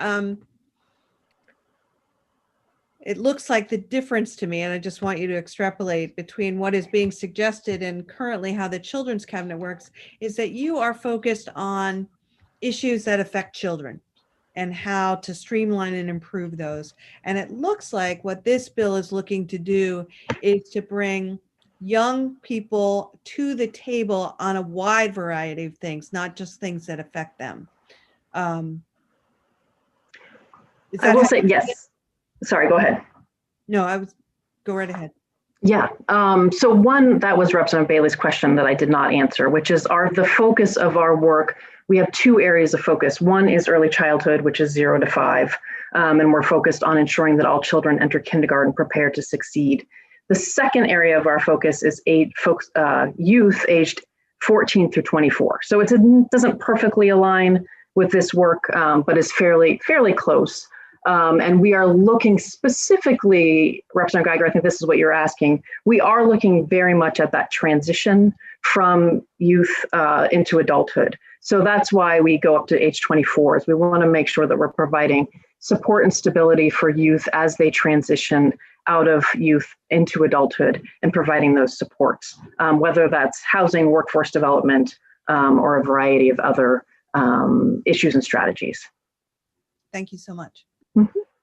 it looks like the difference to me, and I just want you to extrapolate between what is being suggested and currently how the Children's Cabinet works, is that you are focused on issues that affect children and how to streamline and improve those. And it looks like what this bill is looking to do is to bring young people to the table on a wide variety of things, not just things that affect them. I will say yes. Sorry, go ahead. No, go right ahead. Yeah. So one, that was Representative Bailey's question that I did not answer, which is the focus of our work. We have 2 areas of focus. One is early childhood, which is 0 to 5. And we're focused on ensuring that all children enter kindergarten prepared to succeed. The second area of our focus is youth aged 14 through 24. So it doesn't perfectly align with this work, but is fairly close. And we are looking specifically, Representative Geiger, I think this is what you're asking. We are looking very much at that transition from youth into adulthood. So that's why we go up to age 24, is we want to make sure that we're providing support and stability for youth as they transition out of youth into adulthood and providing those supports, whether that's housing, workforce development, or a variety of other issues and strategies. Thank you so much.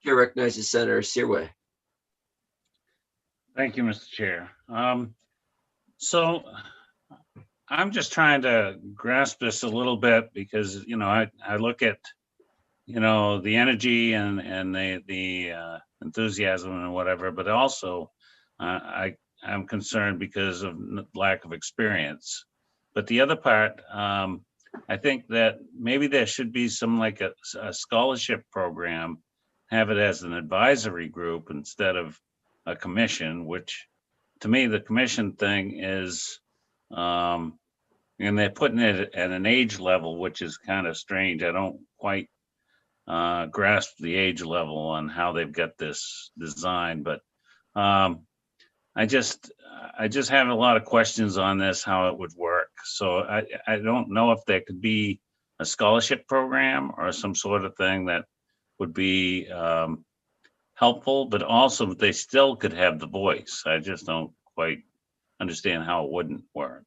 Chair recognizes Senator Searway. Thank you, Mr. Chair. So I'm just trying to grasp this a little bit because, I look at, the energy and the enthusiasm and whatever, but also I'm concerned because of lack of experience. But the other part, I think that maybe there should be some like a scholarship program, have it as an advisory group instead of a commission, which to me, the commission thing is, and they're putting it at an age level, which is kind of strange. I don't quite grasp the age level on how they've got this designed, but I just have a lot of questions on this, how it would work. So I don't know if there could be a scholarship program or some sort of thing that would be helpful, but also they still could have the voice. I just don't quite understand how it wouldn't work.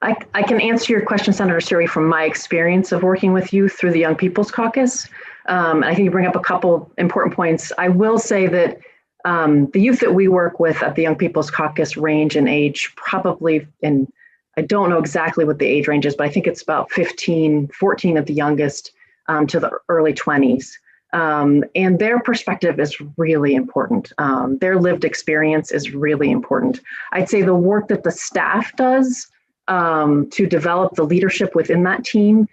I can answer your question, Senator Siri, from my experience of working with youth through the Young People's Caucus. I think you bring up a couple important points. I will say that the youth that we work with at the Young People's Caucus range in age probably, and I don't know exactly what the age range is, but I think it's about 14 at the youngest to the early 20s. And their perspective is really important. Their lived experience is really important. I'd say the work that the staff does to develop the leadership within that team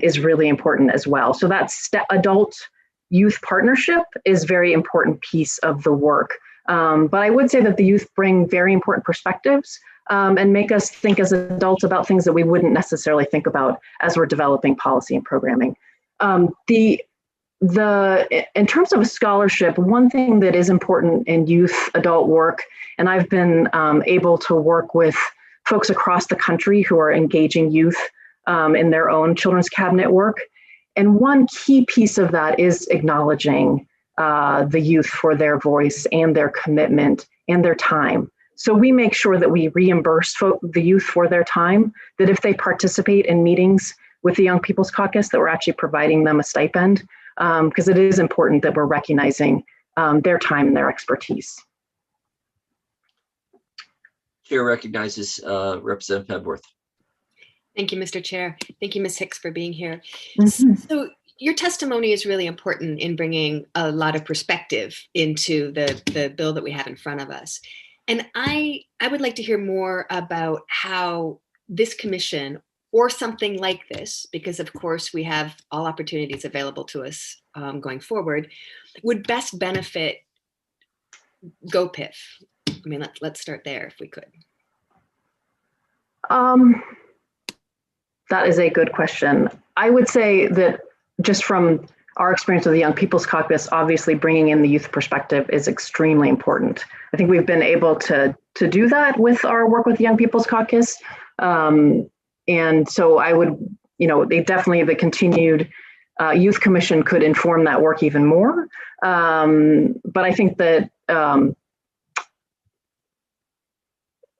is really important as well. So that adult youth partnership is a very important piece of the work. But I would say that the youth bring very important perspectives and make us think as adults about things that we wouldn't necessarily think about as we're developing policy and programming. In terms of a scholarship, one thing that is important in youth adult work, and I've been able to work with folks across the country who are engaging youth in their own Children's Cabinet work. And one key piece of that is acknowledging the youth for their voice and their commitment and their time. So we make sure that we reimburse the youth for their time, that if they participate in meetings with the Young People's Caucus, that we're actually providing them a stipend, because it is important that we're recognizing their time and their expertise. Chair recognizes Representative Hepworth. Thank you, Mr. Chair. Thank you, Ms. Hicks, for being here. Mhm. So your testimony is really important in bringing a lot of perspective into the bill that we have in front of us. And I would like to hear more about how this commission or something like this, because of course we have all opportunities available to us going forward, would best benefit GoPIF. I mean, let's start there if we could. That is a good question. I would say that just from our experience with the Young People's Caucus, obviously bringing in the youth perspective is extremely important. I think we've been able to do that with our work with the Young People's Caucus. And so I would, the continued Youth Commission could inform that work even more. But I think that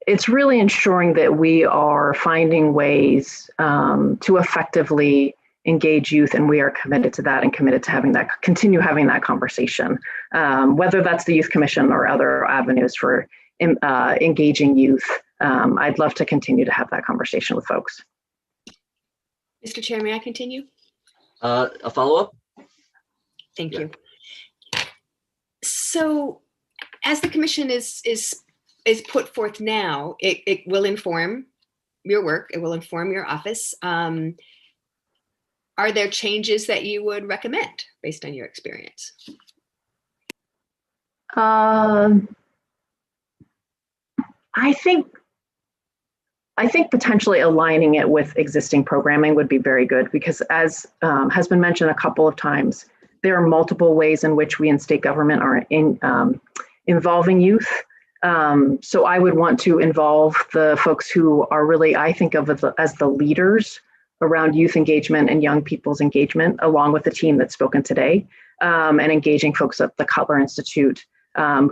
it's really ensuring that we are finding ways to effectively engage youth, and we are committed to that and committed to continue having that conversation, whether that's the Youth Commission or other avenues for engaging youth. I'd love to continue to have that conversation with folks. Mr. Chair, may I continue? A follow-up? Thank you. So as the commission is put forth now, it will inform your work, it will inform your office. Are there changes that you would recommend based on your experience? I think potentially aligning it with existing programming would be very good, because as has been mentioned a couple of times, there are multiple ways in which we in state government are involving youth. So I would want to involve the folks who are really, I think of as the leaders around youth engagement and young people's engagement, along with the team that's spoken today, and engaging folks at the Cutler Institute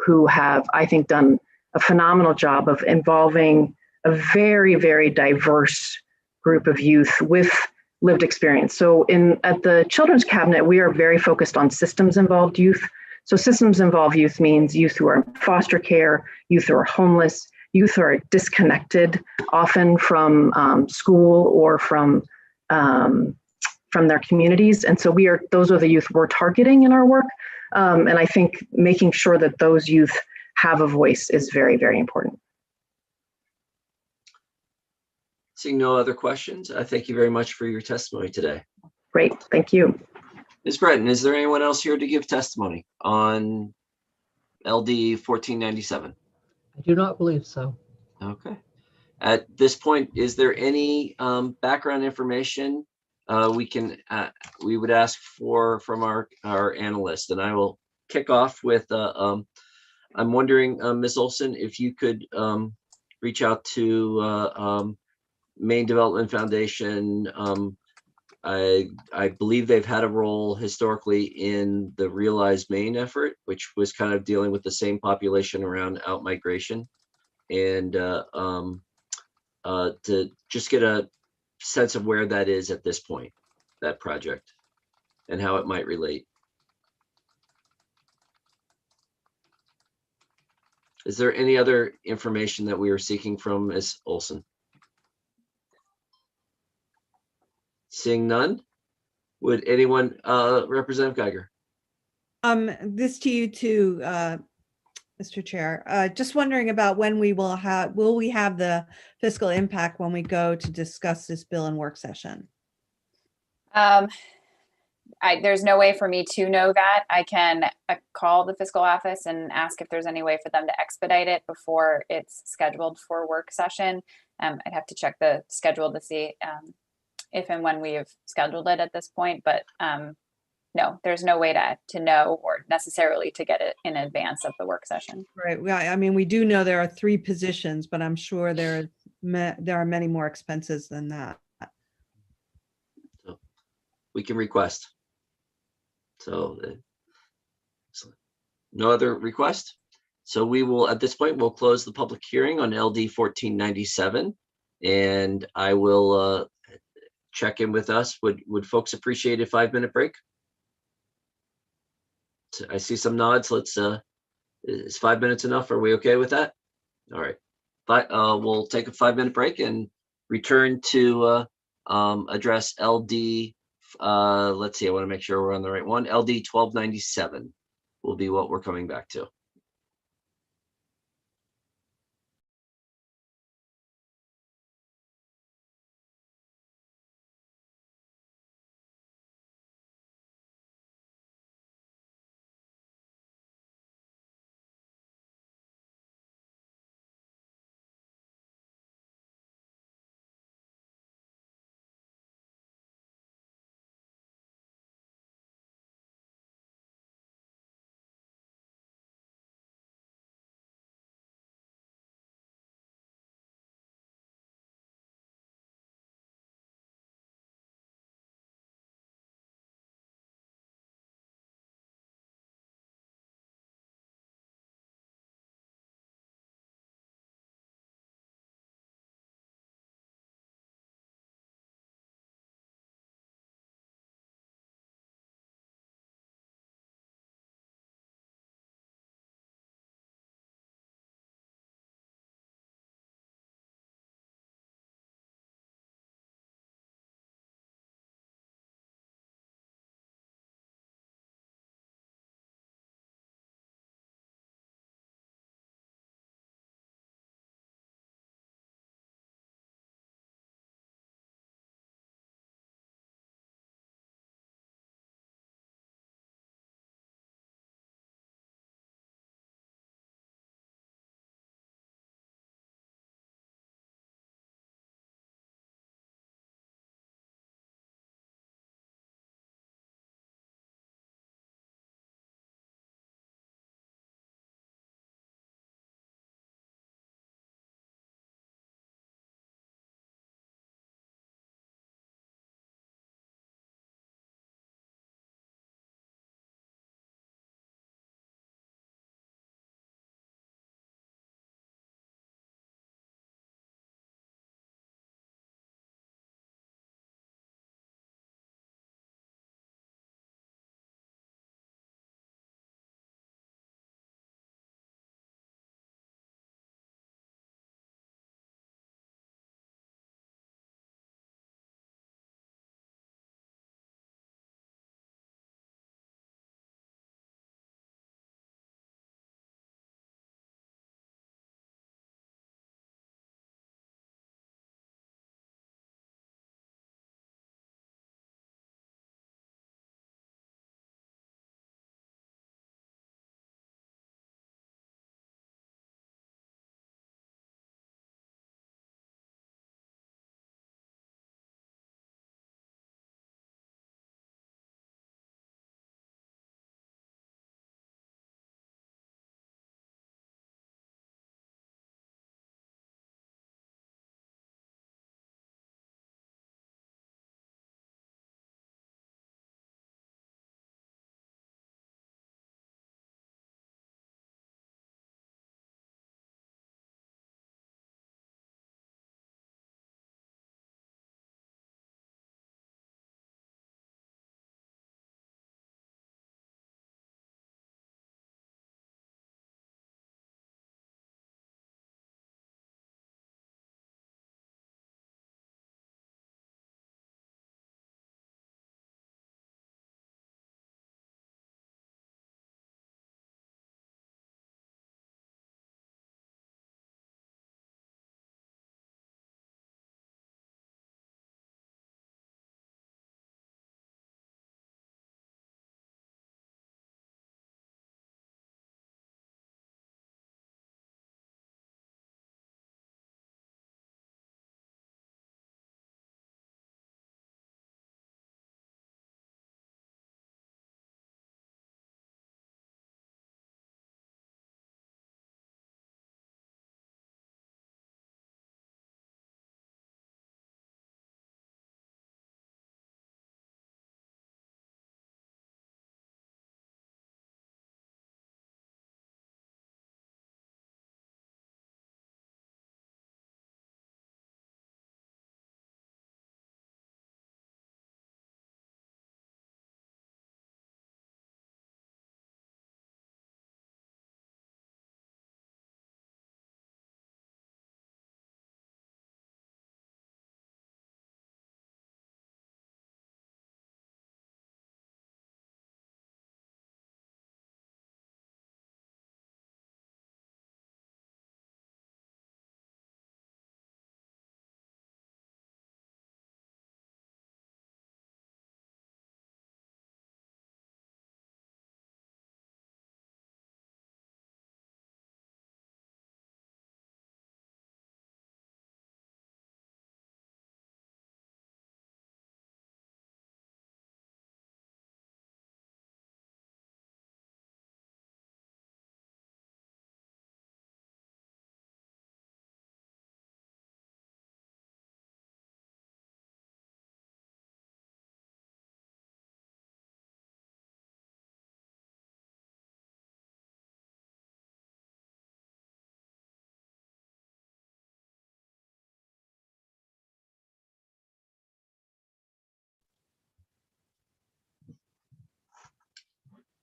who have, I think, done a phenomenal job of involving a very, very diverse group of youth with lived experience. So at the Children's Cabinet, we are very focused on systems involved youth. So systems involved youth means youth who are in foster care, youth who are homeless, youth who are disconnected often from school or from their communities. And so those are the youth we're targeting in our work. And I think making sure that those youth have a voice is very, very important. Seeing no other questions, thank you very much for your testimony today. Great, thank you. Ms. Breton, is there anyone else here to give testimony on LD 1497? I do not believe so. Okay. At this point, is there any background information we would ask for from our analyst? And I will kick off with, I'm wondering, Ms. Olson, if you could reach out to Maine Development Foundation. I believe they've had a role historically in the Realize Maine effort, which was kind of dealing with the same population around outmigration, and to just get a sense of where that is at this point, that project, and how it might relate. Is there any other information that we are seeking from Ms. Olson? Seeing none, would anyone, Representative Geiger? This to you too, Mr. Chair. Just wondering about when will we have the fiscal impact when we go to discuss this bill in work session? There's no way for me to know that. I can call the fiscal office and ask if there's any way for them to expedite it before it's scheduled for work session. I'd have to check the schedule to see if and when we have scheduled it at this point, but no, there's no way to know or necessarily to get it in advance of the work session. Right. Well, I mean, we do know there are 3 positions, but I'm sure there are many more expenses than that. So we can request. So no other request? So we will, at this point, we'll close the public hearing on LD 1497. And I will check in with us. Would folks appreciate a 5-minute break? I see some nods. Let's, is 5 minutes enough? Are we okay with that? All right. But we'll take a 5-minute break and return to address LD. Let's see, I want to make sure we're on the right one. LD 1297 will be what we're coming back to.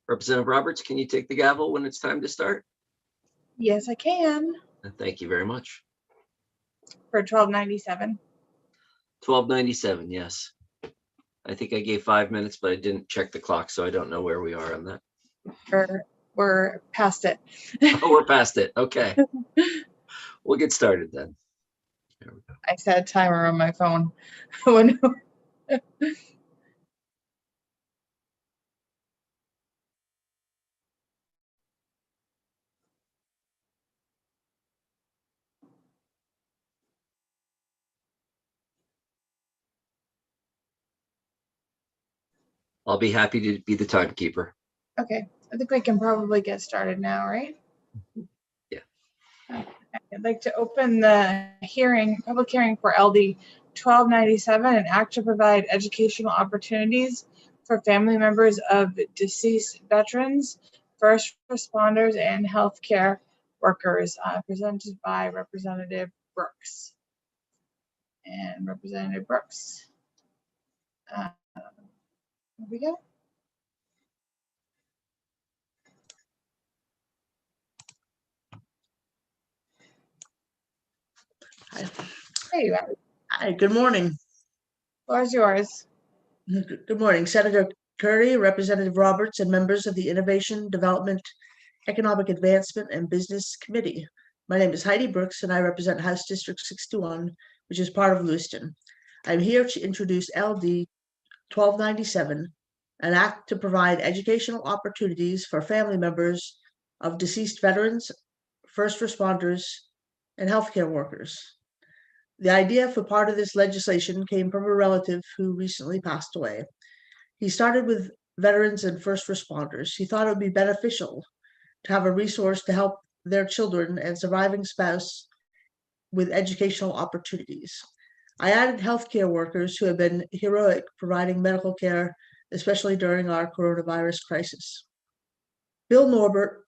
Representative Roberts, can you take the gavel when it's time to start? Yes, I can. Thank you very much. For 1297. 1297, yes. I think I gave 5 minutes, but I didn't check the clock, so I don't know where we are on that. We're past it. Oh, we're past it. Okay. We'll get started then. I set a timer on my phone. When- I'll be happy to be the timekeeper. Okay, I think we can probably get started now, right? Yeah. I'd like to open the public hearing for LD 1297, an act to provide educational opportunities for family members of deceased veterans, first responders, and healthcare workers, presented by Representative Brooks. And Representative Brooks. Here we go. There you are. Hi, good morning. Floor is yours. Good morning, Senator Curry, Representative Roberts, and members of the Innovation, Development, Economic Advancement, and Business Committee. My name is Heidi Brooks, and I represent House District 61, which is part of Lewiston. I'm here to introduce LD 1297, an act to provide educational opportunities for family members of deceased veterans, first responders, and healthcare workers. The idea for part of this legislation came from a relative who recently passed away. He started with veterans and first responders. He thought it would be beneficial to have a resource to help their children and surviving spouse with educational opportunities. I added healthcare workers who have been heroic providing medical care, especially during our coronavirus crisis. Bill Norbert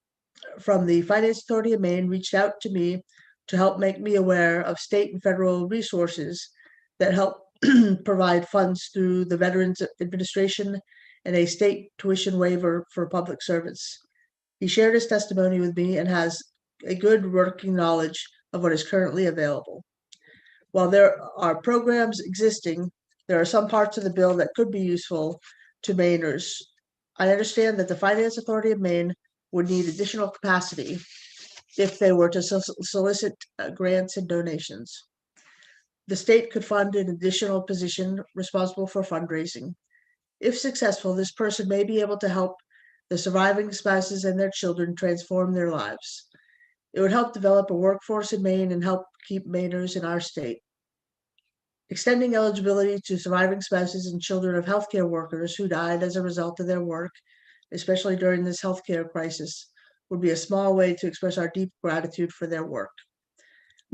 from the Finance Authority of Maine reached out to me to help make me aware of state and federal resources that help provide funds through the Veterans Administration and a state tuition waiver for public servants. He shared his testimony with me and has a good working knowledge of what is currently available. While there are programs existing, there are some parts of the bill that could be useful to Mainers. I understand that the Finance Authority of Maine would need additional capacity if they were to solicit grants and donations. The state could fund an additional position responsible for fundraising. If successful, this person may be able to help the surviving spouses and their children transform their lives. It would help develop a workforce in Maine and help keep Mainers in our state. Extending eligibility to surviving spouses and children of healthcare workers who died as a result of their work, especially during this healthcare crisis, would be a small way to express our deep gratitude for their work.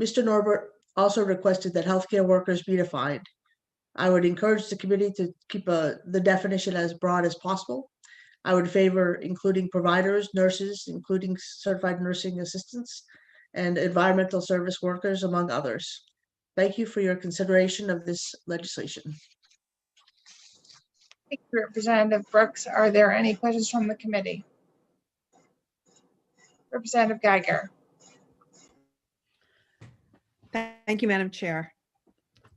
Mr. Norbert also requested that healthcare workers be defined. I would encourage the committee to keep the definition as broad as possible. I would favor including providers, nurses, including certified nursing assistants, and environmental service workers, among others. Thank you for your consideration of this legislation. Thank you, Representative Brooks. Are there any questions from the committee? Representative Geiger. Thank you, Madam Chair.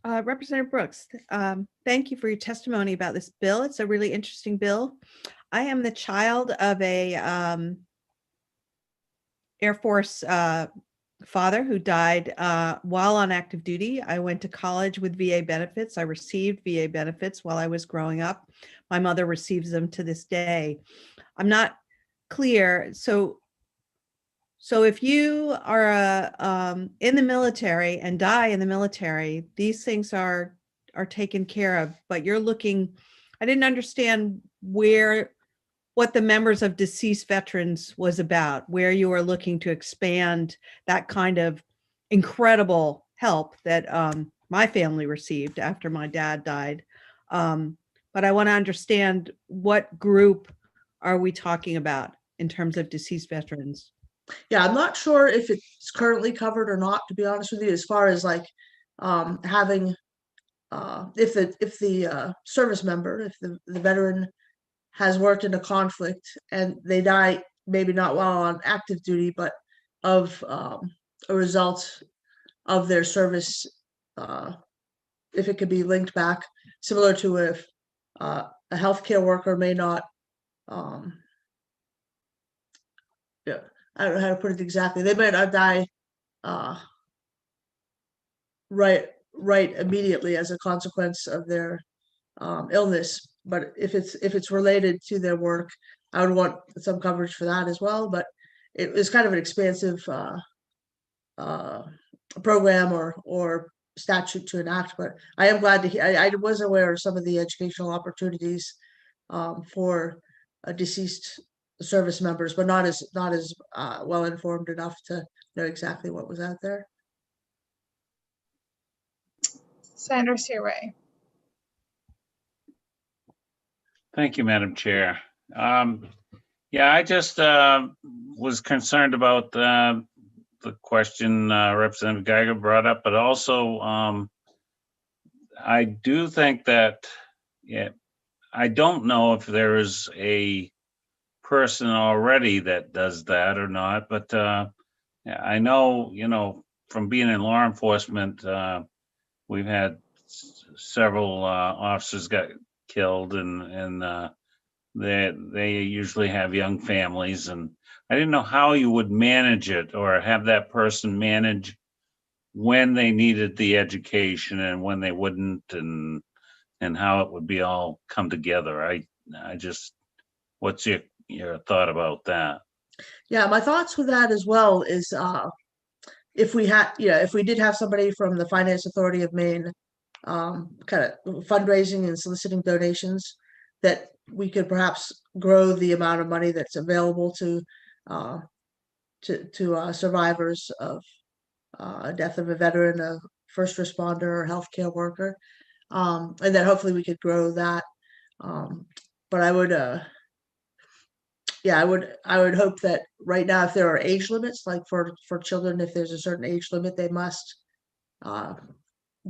Representative Brooks, thank you for your testimony about this bill. It's a really interesting bill. I am the child of a Air Force father who died while on active duty. I went to college with VA benefits. I received VA benefits while I was growing up. My mother receives them to this day. I'm not clear. So if you are in the military and die in the military, these things are taken care of, but you're looking, I didn't understand what the members of deceased veterans was about, where you are looking to expand that kind of incredible help that my family received after my dad died. But I want to understand, what group are we talking about in terms of deceased veterans? Yeah, I'm not sure if it's currently covered or not, to be honest with you, as far as like having if the service member, if the veteran has worked in a conflict and they die, maybe not while on active duty, but of a result of their service, if it could be linked back, similar to if a healthcare worker may not, yeah, I don't know how to put it exactly. They might not die right immediately as a consequence of their illness, but if it's related to their work, I would want some coverage for that as well. But it was kind of an expansive program or statute to enact. But I am glad to hear. I was aware of some of the educational opportunities for deceased service members, but not as well informed enough to know exactly what was out there. Senator Seaway. Thank you, Madam Chair. Yeah, I just was concerned about the question Representative Geiger brought up, but also I do think that, yeah, I don't know if there is a person already that does that or not, but I know, you know, from being in law enforcement, we've had several officers got killed, and they usually have young families, and I didn't know how you would manage it or have that person manage when they needed the education and when they wouldn't, and how it would be all come together. I just, what's your thought about that? Yeah, my thoughts with that as well is if we had, if we did have somebody from the Finance Authority of Maine kind of fundraising and soliciting donations, that we could perhaps grow the amount of money that's available to survivors of death of a veteran, a first responder, or healthcare worker, and then hopefully we could grow that. But I would, I would hope that right now, if there are age limits, like for children, if there's a certain age limit, they must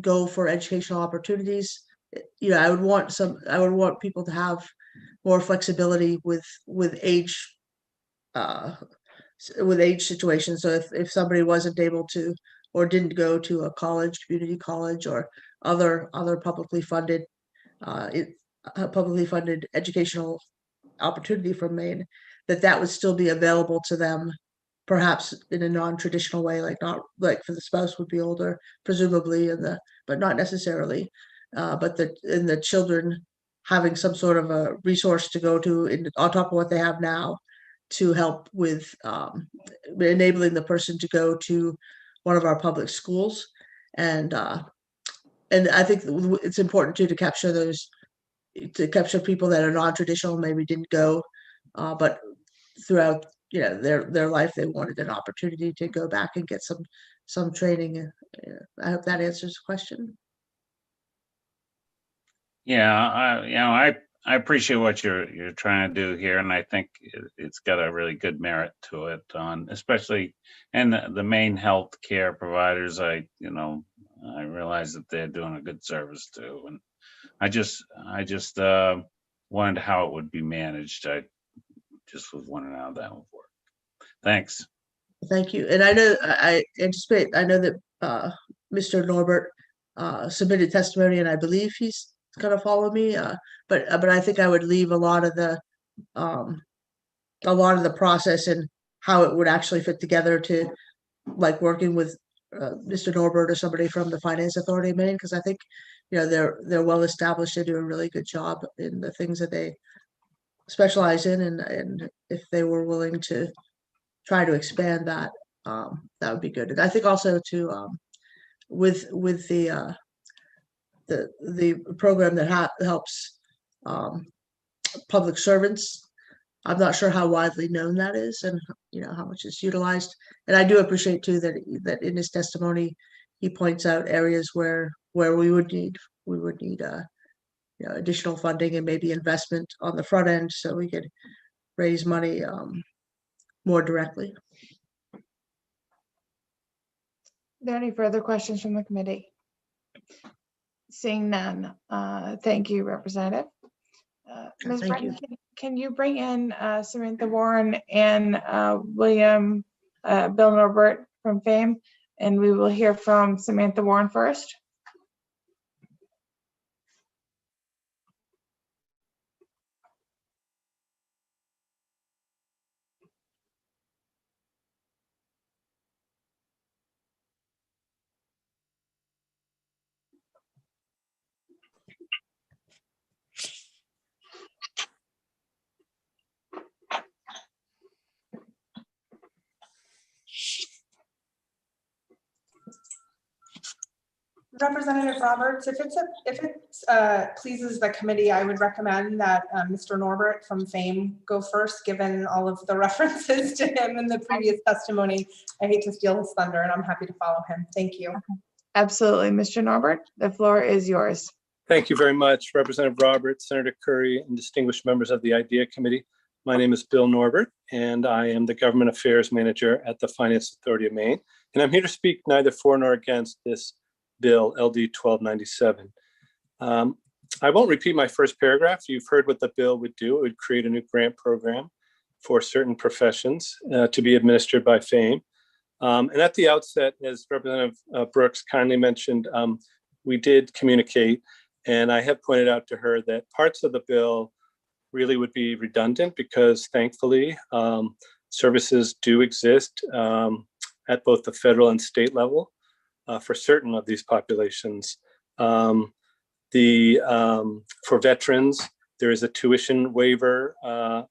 go for educational opportunities. I would want people to have more flexibility with age situations. So if somebody wasn't able to or didn't go to a college, community college, or other publicly funded educational opportunity from Maine, that would still be available to them, perhaps in a non-traditional way, like not like for the spouse would be older, presumably, but not necessarily. But the children having some sort of a resource to go to on top of what they have now, to help with enabling the person to go to one of our public schools. And I think it's important too to capture people that are non-traditional, maybe didn't go, but throughout their life they wanted an opportunity to go back and get some training. I hope that answers the question. Yeah, I appreciate what you're trying to do here, and I think it's got a really good merit to it, especially and the main health care providers. I realize that they're doing a good service too, and I just wondered how it would be managed. I just was wondering how that would work. Thanks. Thank you. And I know that Mr. Norbert submitted testimony, and I believe he's going to follow me. But I think I would leave a lot of the process and how it would actually fit together to like working with Mr. Norbert or somebody from the Finance Authority of Maine, because I think they're well established. They do a really good job in the things that they specialize in, and if they were willing to try to expand that, that would be good. And I think also to with the program that helps public servants, I'm not sure how widely known that is, and how much it's utilized. And I do appreciate too that in his testimony he points out areas where we would need additional funding and maybe investment on the front end, so we could raise money more directly. Are there any further questions from the committee? Seeing none, thank you, Representative. Ms. Thank you. Brennan, can you bring in Samantha Warren and William Bill Norbert from FAME? And we will hear from Samantha Warren first. Representative Roberts, if it pleases the committee, I would recommend that Mr. Norbert from FAME go first, given all of the references to him in the previous testimony. I hate to steal his thunder, and I'm happy to follow him. Thank you. Absolutely. Mr. Norbert, the floor is yours. Thank you very much, Representative Roberts, Senator Curry, and distinguished members of the IDEA Committee. My name is Bill Norbert, and I am the Government Affairs Manager at the Finance Authority of Maine. And I'm here to speak neither for nor against this bill, LD 1297. I won't repeat my first paragraph. You've heard what the bill would do. It would create a new grant program for certain professions to be administered by FAME. And at the outset, as Representative Brooks kindly mentioned, we did communicate, and I have pointed out to her that parts of the bill really would be redundant because thankfully services do exist at both the federal and state level for certain of these populations. For veterans, there is a tuition waiver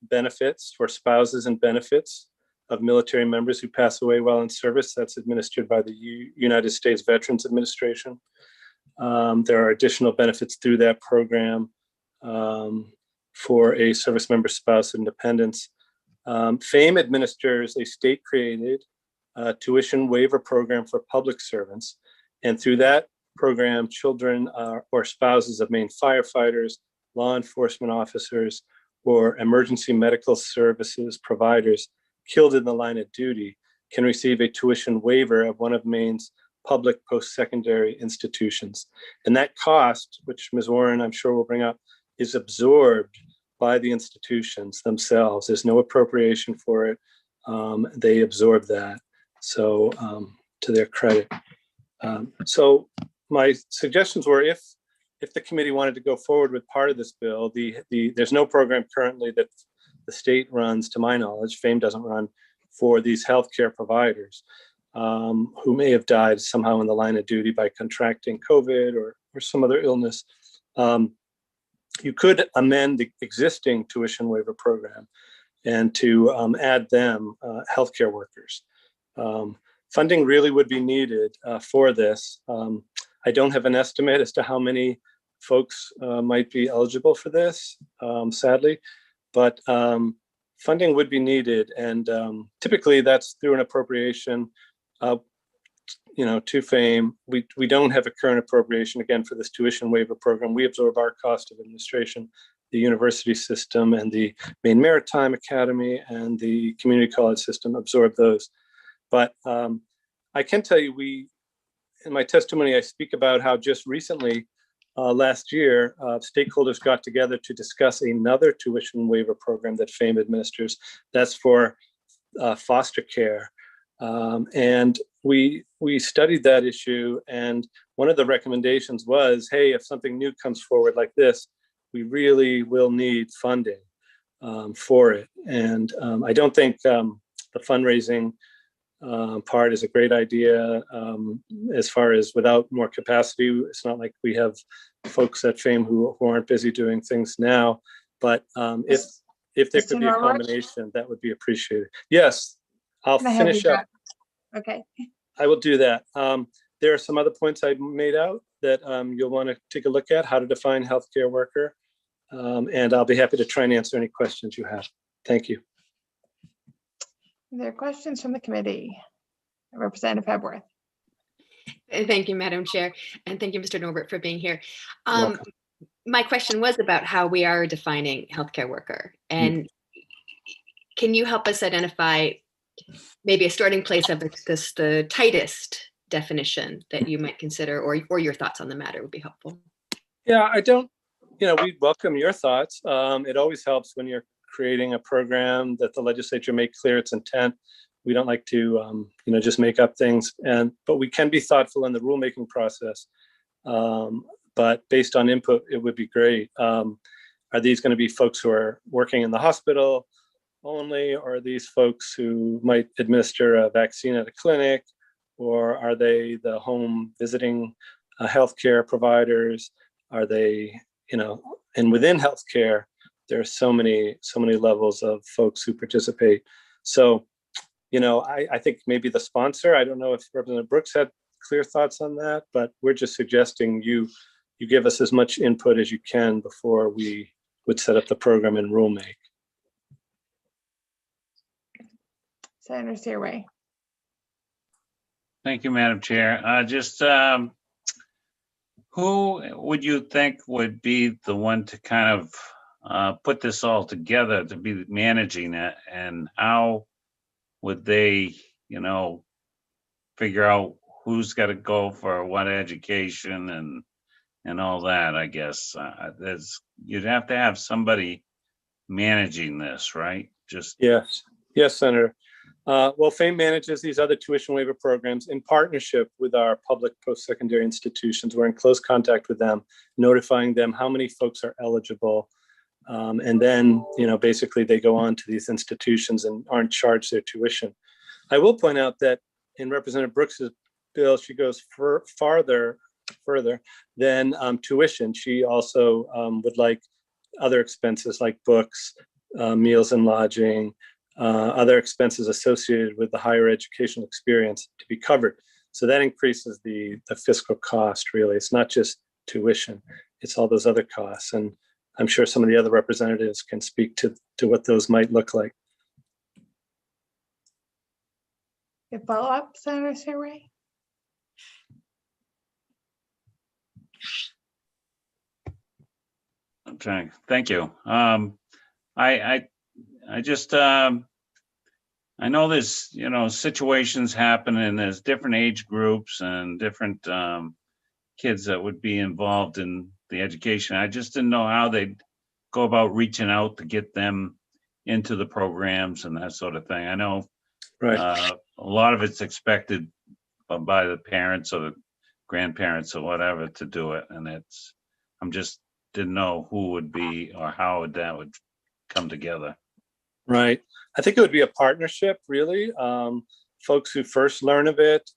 benefits for spouses and benefits of military members who pass away while in service. That's administered by the United States Veterans Administration. There are additional benefits through that program for a service member, spouse, and dependents. FAME administers a state-created tuition waiver program for public servants. And through that program, children or spouses of Maine firefighters, law enforcement officers, or emergency medical services providers killed in the line of duty can receive a tuition waiver of one of Maine's public post-secondary institutions. And that cost, which Ms. Warren, I'm sure will bring up, is absorbed by the institutions themselves. There's no appropriation for it. They absorb that. So to their credit. So my suggestions were if the committee wanted to go forward with part of this bill, there's no program currently that the state runs, to my knowledge, FAME doesn't run, for these healthcare providers who may have died somehow in the line of duty by contracting COVID or some other illness. You could amend the existing tuition waiver program and to add them healthcare workers. Funding really would be needed for this. I don't have an estimate as to how many folks might be eligible for this, sadly, but funding would be needed. And typically that's through an appropriation, to FAME. We don't have a current appropriation, again, for this tuition waiver program. We absorb our cost of administration. The university system and the Maine Maritime Academy and the community college system absorb those. But I can tell you, in my testimony, I speak about how just recently, last year, stakeholders got together to discuss another tuition waiver program that FAME administers. That's for foster care. And we studied that issue. And one of the recommendations was, hey, if something new comes forward like this, we really will need funding for it. And I don't think the fundraising part is a great idea as far as without more capacity. It's not like we have folks at FAME who aren't busy doing things now, but if there could be a combination, that would be appreciated. Yes, I'll finish up. Okay. I will do that. There are some other points I made out that you'll want to take a look at, how to define healthcare worker, and I'll be happy to try and answer any questions you have. Thank you. Are there questions from the committee? Representative Hepworth. Thank you, Madam Chair, and thank you, Mr. Norbert, for being here. Welcome. My question was about how we are defining healthcare worker, and can you help us identify maybe a starting place of the tightest definition that you might consider, or your thoughts on the matter would be helpful. Yeah, I don't, we welcome your thoughts. It always helps when you're creating a program that the legislature make clear its intent. We don't like to, just make up things, but we can be thoughtful in the rulemaking process. But based on input, it would be great. Are these going to be folks who are working in the hospital only, or are these folks who might administer a vaccine at a clinic, or are they the home visiting healthcare providers? Are they, and within healthcare, there are so many levels of folks who participate. So, I think maybe the sponsor, I don't know if Representative Brooks had clear thoughts on that, but we're just suggesting you give us as much input as you can before we would set up the program and rulemaking. Senator Seaway. Thank you, Madam Chair. Who would you think would be the one to kind of put this all together, to be managing it, and how would they, figure out who's got to go for what education and all that? I guess you'd have to have somebody managing this, right? Yes, Senator. Well, FAME manages these other tuition waiver programs in partnership with our public post-secondary institutions. We're in close contact with them, notifying them how many folks are eligible. And then, basically they go on to these institutions and aren't charged their tuition. I will point out that in Representative Brooks's bill, she goes further than tuition. She also would like other expenses like books, meals and lodging, other expenses associated with the higher educational experience to be covered. So that increases the fiscal cost, really. It's not just tuition, it's all those other costs. And I'm sure some of the other representatives can speak to what those might look like. A follow-up, Senator Seaway? Okay, thank you. I know there's, situations happen and there's different age groups and different kids that would be involved in the education. I just didn't know how they'd go about reaching out to get them into the programs and that sort of thing. I know a lot of it's expected by the parents or the grandparents or whatever to do it. And I'm just didn't know who would be or how that would come together. Right. I think it would be a partnership, really. Folks who first learn of it,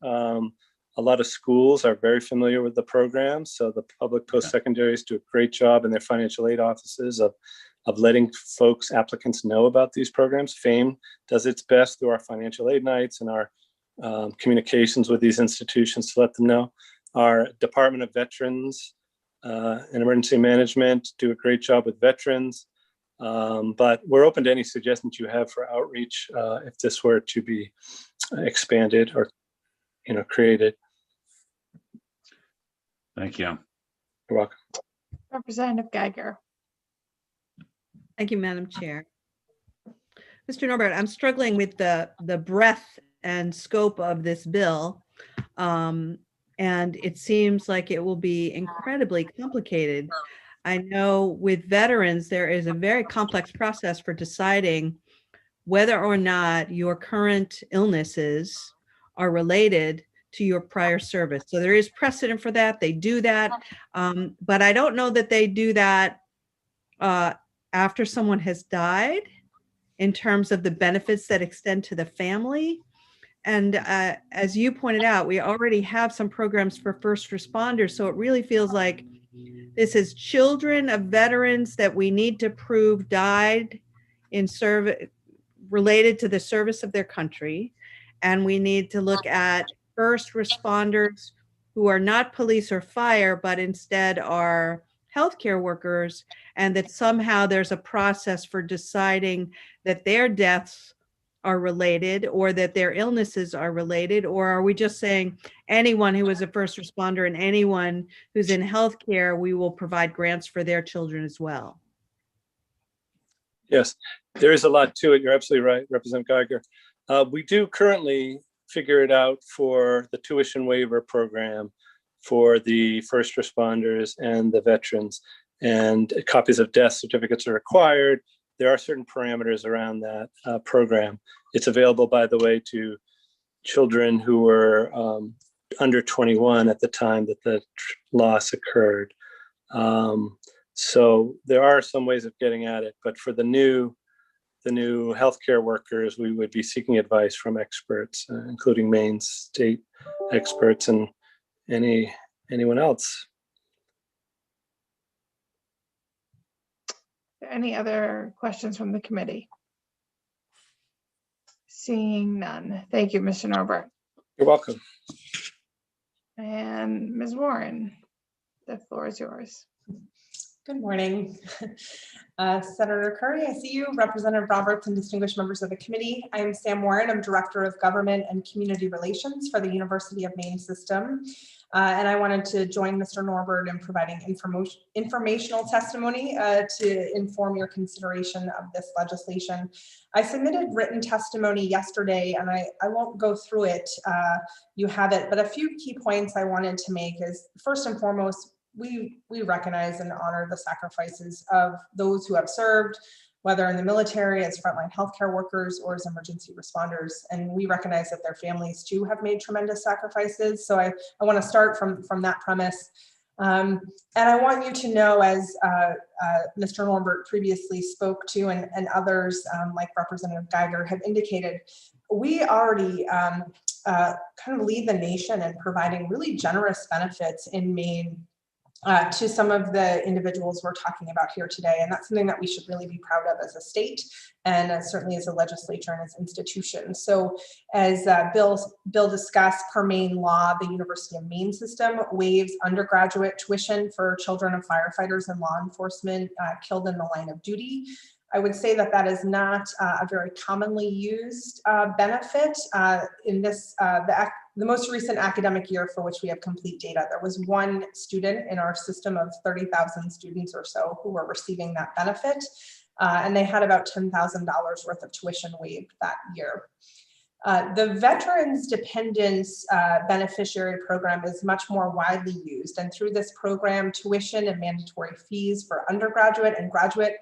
a lot of schools are very familiar with the program. So the public post-secondaries do a great job in their financial aid offices of letting folks, applicants know about these programs. FAME does its best through our financial aid nights and our communications with these institutions to let them know. Our Department of Veterans and Emergency Management do a great job with veterans. But we're open to any suggestions you have for outreach if this were to be expanded or created. Thank you. You're welcome. Representative Geiger. Thank you, Madam Chair. Mr. Norbert, I'm struggling with the breadth and scope of this bill. And it seems like it will be incredibly complicated. I know with veterans, there is a very complex process for deciding whether or not your current illnesses are related to your prior service. So there is precedent for that. They do that. But I don't know that they do that after someone has died in terms of the benefits that extend to the family. And as you pointed out, we already have some programs for first responders. So it really feels like this is children of veterans that we need to prove died in service related to the service of their country. And we need to look at first responders who are not police or fire, but instead are healthcare workers, and that somehow there's a process for deciding that their deaths are related or that their illnesses are related, or are we just saying anyone who is a first responder and anyone who's in healthcare, we will provide grants for their children as well? Yes, there is a lot to it. You're absolutely right, Representative Geiger. We do currently figure it out for the tuition waiver program for the first responders and the veterans. and copies of death certificates are required. There are certain parameters around that program. It's available, by the way, to children who were under 21 at the time that the loss occurred. So there are some ways of getting at it, but for the new healthcare workers, we would be seeking advice from experts, including Maine state experts and anyone else. Any other questions from the committee? Seeing none. Thank you, Mr. Norbert. You're welcome. And Ms. Warren, the floor is yours. Good morning. Senator Curry, I see you, Representative Roberts, and distinguished members of the committee. I am Sam Warren. I'm Director of Government and Community Relations for the University of Maine System. And I wanted to join Mr. Norbert in providing informational testimony to inform your consideration of this legislation. I submitted written testimony yesterday, and I won't go through it. You have it, but a few key points I wanted to make is, first and foremost, we recognize and honor the sacrifices of those who have served, whether in the military as frontline healthcare workers or as emergency responders. And we recognize that their families too have made tremendous sacrifices. So I want to start from that premise. And I want you to know, as Mr. Norbert previously spoke to, and others like Representative Geiger have indicated, we already kind of lead the nation in providing really generous benefits in Maine to some of the individuals we're talking about here today. And that's something that we should really be proud of as a state, and certainly as a legislature and as institutions. So as Bill discussed, per Maine law, the University of Maine System waives undergraduate tuition for children of firefighters and law enforcement killed in the line of duty. I would say that that is not a very commonly used benefit. In this, the most recent academic year for which we have complete data, there was one student in our system of 30,000 students or so who were receiving that benefit, and they had about $10,000 worth of tuition waived that year. The Veterans Dependents Beneficiary Program is much more widely used, and through this program, tuition and mandatory fees for undergraduate and graduate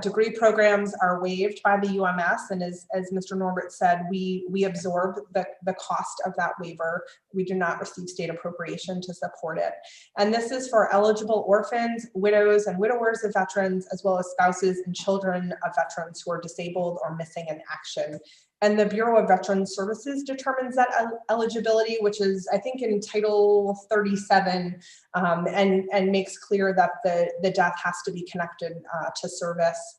degree programs are waived by the UMS, and as Mr. Norbert said, we absorb the cost of that waiver. We do not receive state appropriation to support it. And this is for eligible orphans, widows, and widowers of veterans, as well as spouses and children of veterans who are disabled or missing in action. And the Bureau of Veterans Services determines that eligibility, which is, I think, in Title 37, and makes clear that the death has to be connected to service.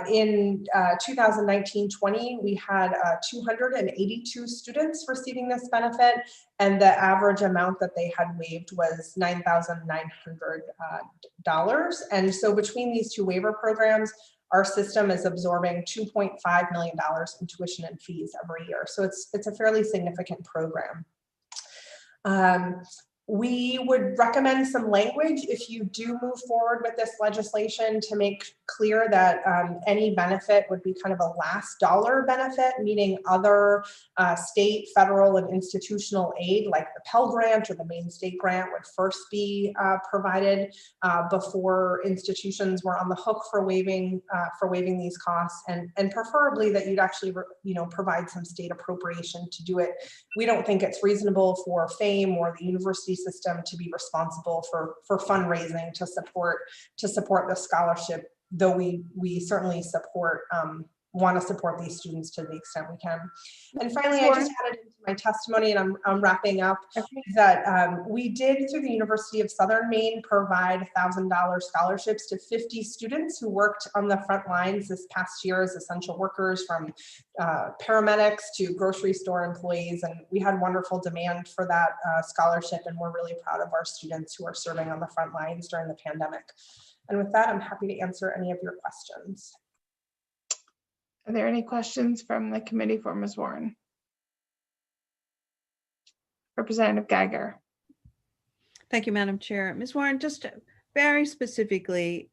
In 2019-20, we had 282 students receiving this benefit, and the average amount that they had waived was $9,900. And so between these two waiver programs, our system is absorbing $2.5 million in tuition and fees every year. So it's a fairly significant program. We would recommend some language if you do move forward with this legislation to make clear that any benefit would be kind of a last dollar benefit, meaning other state, federal, and institutional aid like the Pell Grant or the Maine State Grant would first be provided before institutions were on the hook for waiving these costs, and preferably that you'd actually provide some state appropriation to do it. We don't think it's reasonable for FAME or the university system to be responsible for fundraising to support the scholarship, though we certainly want to support these students to the extent we can. And finally, I just added into my testimony, and I'm wrapping up, that we did, through the University of Southern Maine, provide $1,000 scholarships to 50 students who worked on the front lines this past year as essential workers, from paramedics to grocery store employees. And we had wonderful demand for that scholarship, and we're really proud of our students who are serving on the front lines during the pandemic. And with that, I'm happy to answer any of your questions. Are there any questions from the committee for Ms. Warren? Representative Geiger. Thank you, Madam Chair. Ms. Warren, just very specifically,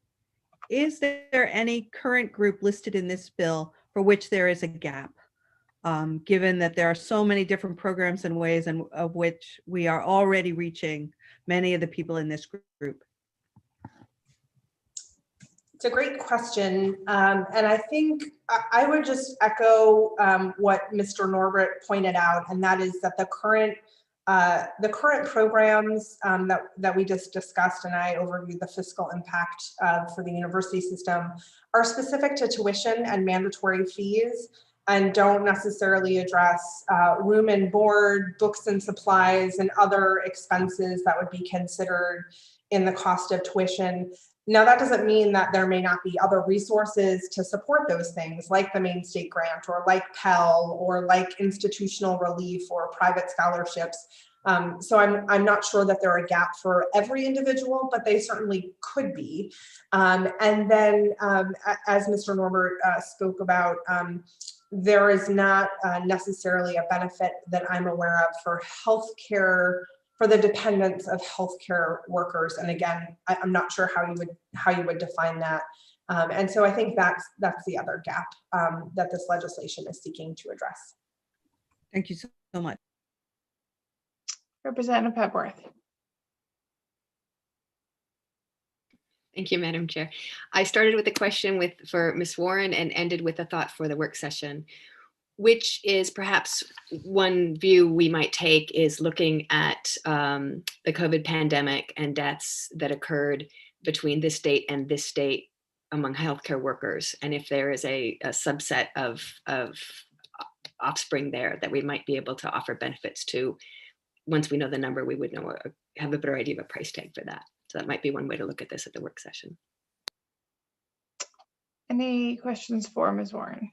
is there any current group listed in this bill for which there is a gap? Given that there are so many different programs and ways of which we are already reaching many of the people in this group. It's a great question. And I think I would just echo what Mr. Norbert pointed out, and that is that the current programs that we just discussed, and I overviewed the fiscal impact for the university system, are specific to tuition and mandatory fees and don't necessarily address room and board, books and supplies, and other expenses that would be considered in the cost of tuition. Now, that doesn't mean that there may not be other resources to support those things, like the Maine State Grant, or like Pell, or like institutional relief or private scholarships. So I'm not sure that they're a gap for every individual, but they certainly could be. And then, as Mr. Norbert spoke about, there is not necessarily a benefit that I'm aware of for healthcare, for the dependents of healthcare workers. And again, I'm not sure how you would define that. And so I think that's the other gap that this legislation is seeking to address. Thank you so much. Representative Pepworth. Thank you, Madam Chair. I started with a question for Ms. Warren and ended with a thought for the work session, which is perhaps one view we might take is looking at the COVID pandemic and deaths that occurred between this date and this date among healthcare workers. And if there is a subset of offspring there that we might be able to offer benefits to. Once we know the number, we would know, have a better idea of a price tag for that. So that might be one way to look at this at the work session. Any questions for Ms. Warren?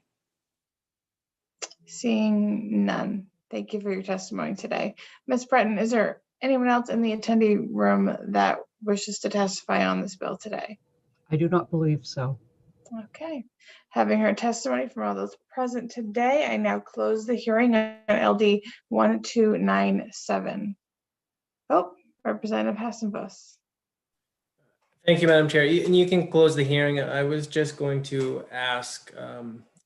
Seeing none. Thank you for your testimony today. Ms. Breton, is there anyone else in the attendee room that wishes to testify on this bill today? I do not believe so. Okay. Having heard testimony from all those present today, I now close the hearing on LD 1297. Oh, Representative Hassenfuss. Thank you, Madam Chair. And you can close the hearing. I was just going to ask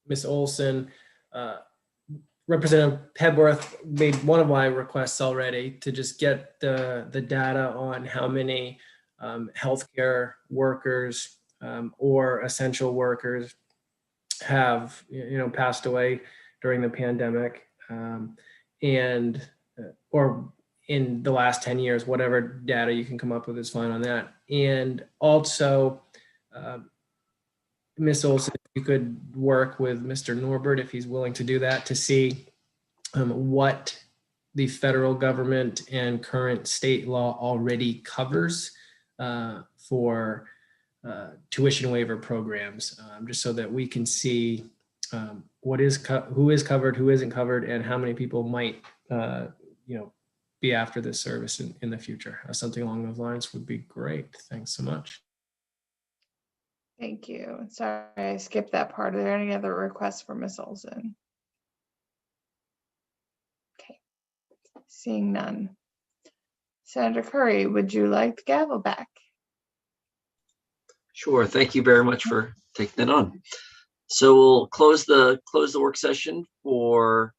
Ms. Olson, Representative Pepworth made one of my requests already to just get the data on how many healthcare workers or essential workers have passed away during the pandemic, and or in the last 10 years, whatever data you can come up with is fine on that. And also, Ms. Olson, if you could work with Mr. Norbert, if he's willing to do that, to see what the federal government and current state law already covers for tuition waiver programs, just so that we can see who is covered, who isn't covered, and how many people might be after this service in the future. Something along those lines would be great. Thanks so much. Thank you. Sorry, I skipped that part. Are there any other requests for Ms. Olson? Okay, seeing none. Senator Curry, would you like the gavel back? Sure. Thank you very much for taking that on. So we'll close the work session for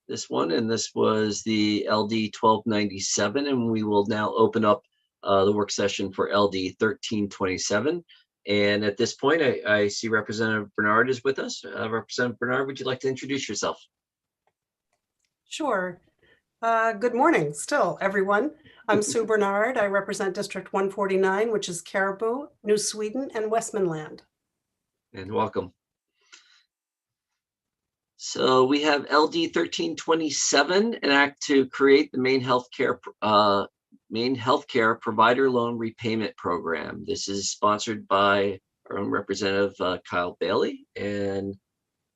this one, and this was the LD 1297, and we will now open up the work session for LD 1327. And at this point, I see Representative Bernard is with us. Representative Bernard, would you like to introduce yourself? Sure. Good morning still, everyone. I'm Sue Bernard. I represent District 149, which is Caribou, New Sweden, and Westmanland. And welcome. So we have LD 1327, an act to create the Maine Healthcare Provider Loan Repayment Program. This is sponsored by our own Representative Kyle Bailey. And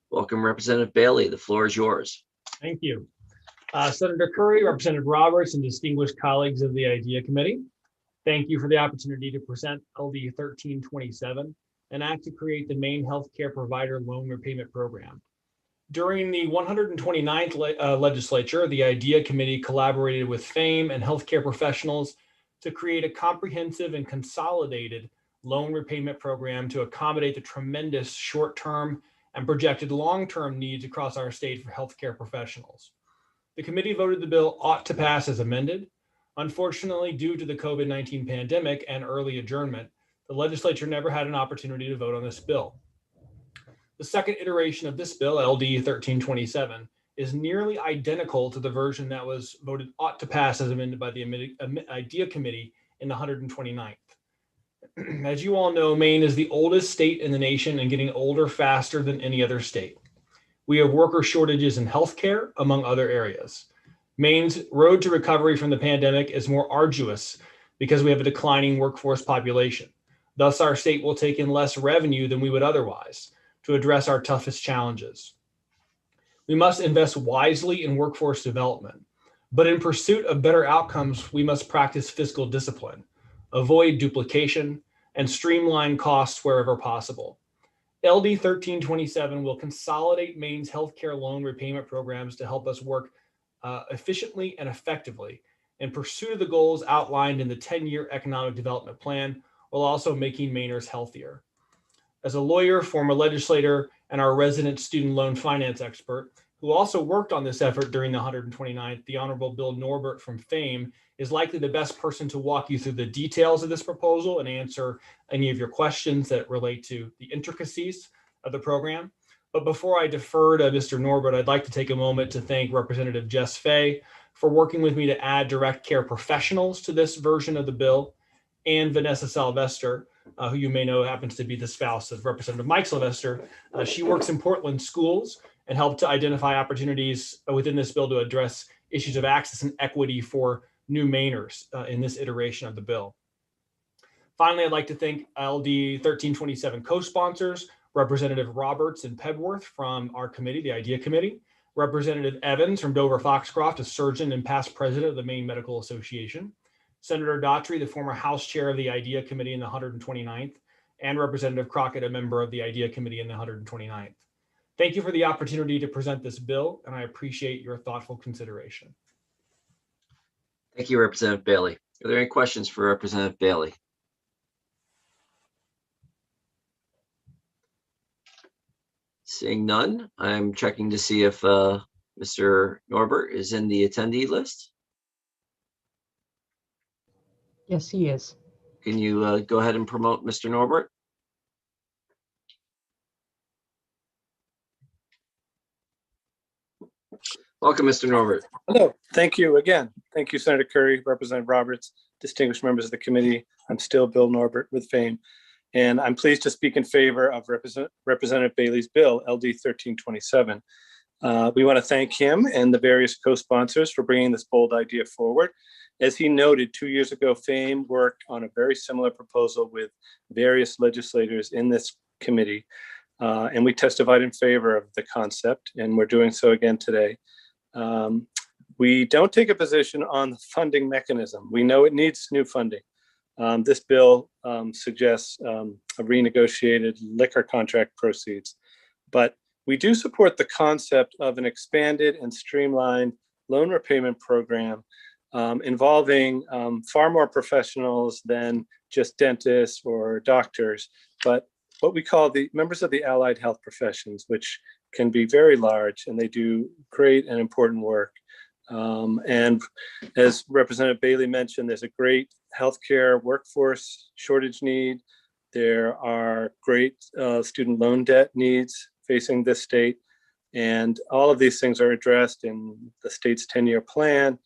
welcome, Representative Bailey. The floor is yours. Thank you. Senator Curry, Representative Roberts, and distinguished colleagues of the IDEA Committee, thank you for the opportunity to present LD 1327, an act to create the Maine Healthcare Provider Loan Repayment Program. During the 129th legislature, the IDEA Committee collaborated with FAME and healthcare professionals to create a comprehensive and consolidated loan repayment program to accommodate the tremendous short-term and projected long-term needs across our state for healthcare professionals. The committee voted the bill ought to pass as amended. Unfortunately, due to the COVID-19 pandemic and early adjournment, the legislature never had an opportunity to vote on this bill. The second iteration of this bill, LD 1327, is nearly identical to the version that was voted ought to pass as amended by the IDEA Committee in the 129th. As you all know, Maine is the oldest state in the nation and getting older faster than any other state. We have worker shortages in healthcare, among other areas. Maine's road to recovery from the pandemic is more arduous because we have a declining workforce population. Thus, our state will take in less revenue than we would otherwise to address our toughest challenges. We must invest wisely in workforce development, but in pursuit of better outcomes, we must practice fiscal discipline, avoid duplication, and streamline costs wherever possible. LD 1327 will consolidate Maine's healthcare loan repayment programs to help us work efficiently and effectively in pursuit of the goals outlined in the 10-year economic development plan, while also making Mainers healthier. As a lawyer, former legislator, and our resident student loan finance expert, who also worked on this effort during the 129th, the Honorable Bill Norbert from FAME is likely the best person to walk you through the details of this proposal and answer any of your questions that relate to the intricacies of the program. But before I defer to Mr. Norbert, I'd like to take a moment to thank Representative Jess Fay for working with me to add direct care professionals to this version of the bill, and Vanessa Sylvester, who you may know happens to be the spouse of Representative Mike Sylvester. She works in Portland schools and helped to identify opportunities within this bill to address issues of access and equity for new Mainers in this iteration of the bill. Finally, I'd like to thank LD 1327 co-sponsors, Representative Roberts and Pedworth from our committee, the IDEA Committee, Representative Evans from Dover-Foxcroft, a surgeon and past president of the Maine Medical Association, Senator Daughtry, the former House chair of the IDEA Committee in the 129th, and Representative Crockett, a member of the IDEA Committee in the 129th. Thank you for the opportunity to present this bill, and I appreciate your thoughtful consideration. Thank you, Representative Bailey. Are there any questions for Representative Bailey? Seeing none, I'm checking to see if Mr. Norbert is in the attendee list. Yes, he is. Can you go ahead and promote Mr. Norbert? Welcome, Mr. Norbert. Hello, thank you again. Thank you, Senator Curry, Representative Roberts, distinguished members of the committee. I'm still Bill Norbert with FAME, and I'm pleased to speak in favor of Representative Bailey's bill, LD 1327. We want to thank him and the various co-sponsors for bringing this bold idea forward. As he noted, 2 years ago, FAME worked on a very similar proposal with various legislators in this committee, and we testified in favor of the concept, and we're doing so again today. We don't take a position on the funding mechanism. We know it needs new funding. This bill suggests a renegotiated liquor contract proceeds, but we do support the concept of an expanded and streamlined loan repayment program involving far more professionals than just dentists or doctors, but what we call the members of the allied health professions, which can be very large, and they do great and important work. And as Representative Bailey mentioned, there's a great healthcare workforce shortage need. There are great student loan debt needs facing this state. And all of these things are addressed in the state's 10-year plan.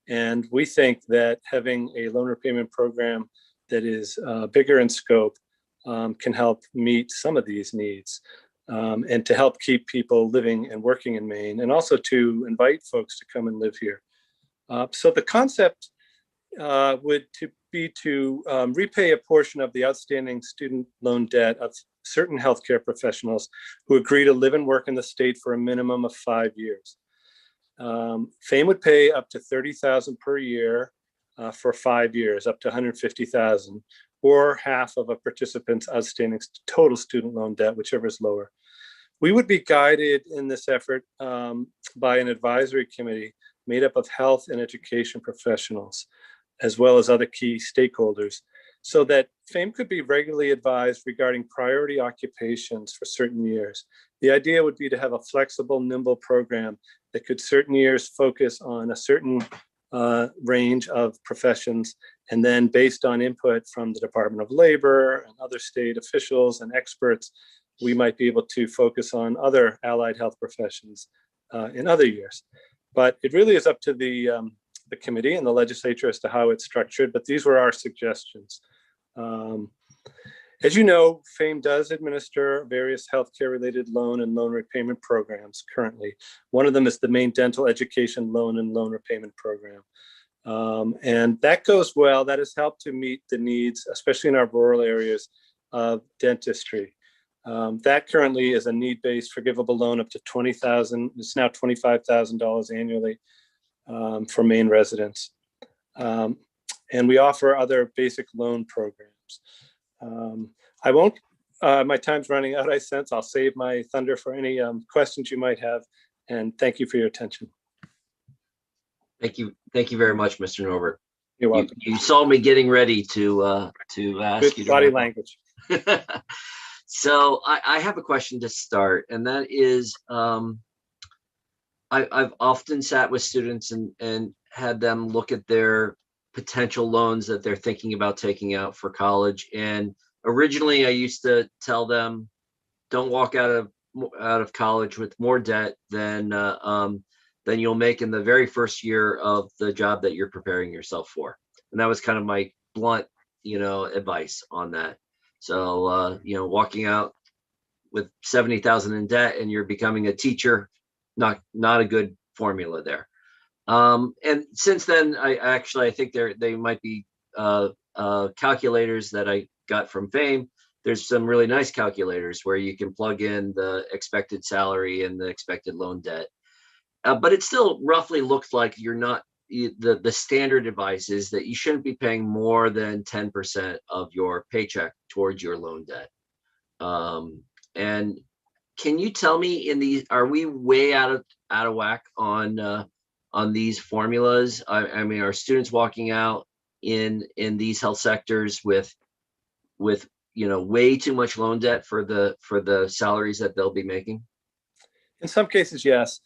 And we think that having a loan repayment program that is bigger in scope can help meet some of these needs. And to help keep people living and working in Maine, and also to invite folks to come and live here. So the concept would be to repay a portion of the outstanding student loan debt of certain healthcare professionals who agree to live and work in the state for a minimum of 5 years. FAME would pay up to $30,000 per year for 5 years, up to $150,000. Or half of a participant's outstanding total student loan debt, whichever is lower. We would be guided in this effort by an advisory committee made up of health and education professionals, as well as other key stakeholders, so that FAME could be regularly advised regarding priority occupations for certain years. The idea would be to have a flexible, nimble program that could certain years focus on a certain range of professions. And then based on input from the Department of Labor and other state officials and experts, we might be able to focus on other allied health professions in other years. But it really is up to the committee and the legislature as to how it's structured, but these were our suggestions. As you know, FAME does administer various healthcare related loan and loan repayment programs currently. One of them is the Maine Dental Education Loan and Loan Repayment Program. And that goes well. That has helped to meet the needs, especially in our rural areas, of dentistry. That currently is a need-based forgivable loan up to $20,000. It's now $25,000 annually for Maine residents. And we offer other basic loan programs. I won't, my time's running out, I sense. I'll save my thunder for any questions you might have. And thank you for your attention. Thank you. Thank you very much, Mr. Norbert. You're welcome. You saw me getting ready to ask Good you. body language. So I have a question to start, and that is, I've often sat with students and had them look at their potential loans that they're thinking about taking out for college. And originally I used to tell them, don't walk out of college with more debt than you'll make in the very first year of the job that you're preparing yourself for. And that was kind of my blunt, advice on that. So, walking out with 70,000 in debt and you're becoming a teacher, not a good formula there. And since then, I think they might be calculators that I got from FAME. There's some really nice calculators where you can plug in the expected salary and the expected loan debt. But it still roughly looks like you're not, the standard advice is that you shouldn't be paying more than 10% of your paycheck towards your loan debt. And can you tell me are we way out of whack on these formulas? I mean, are students walking out in these health sectors with way too much loan debt for the salaries that they'll be making? In some cases, yes.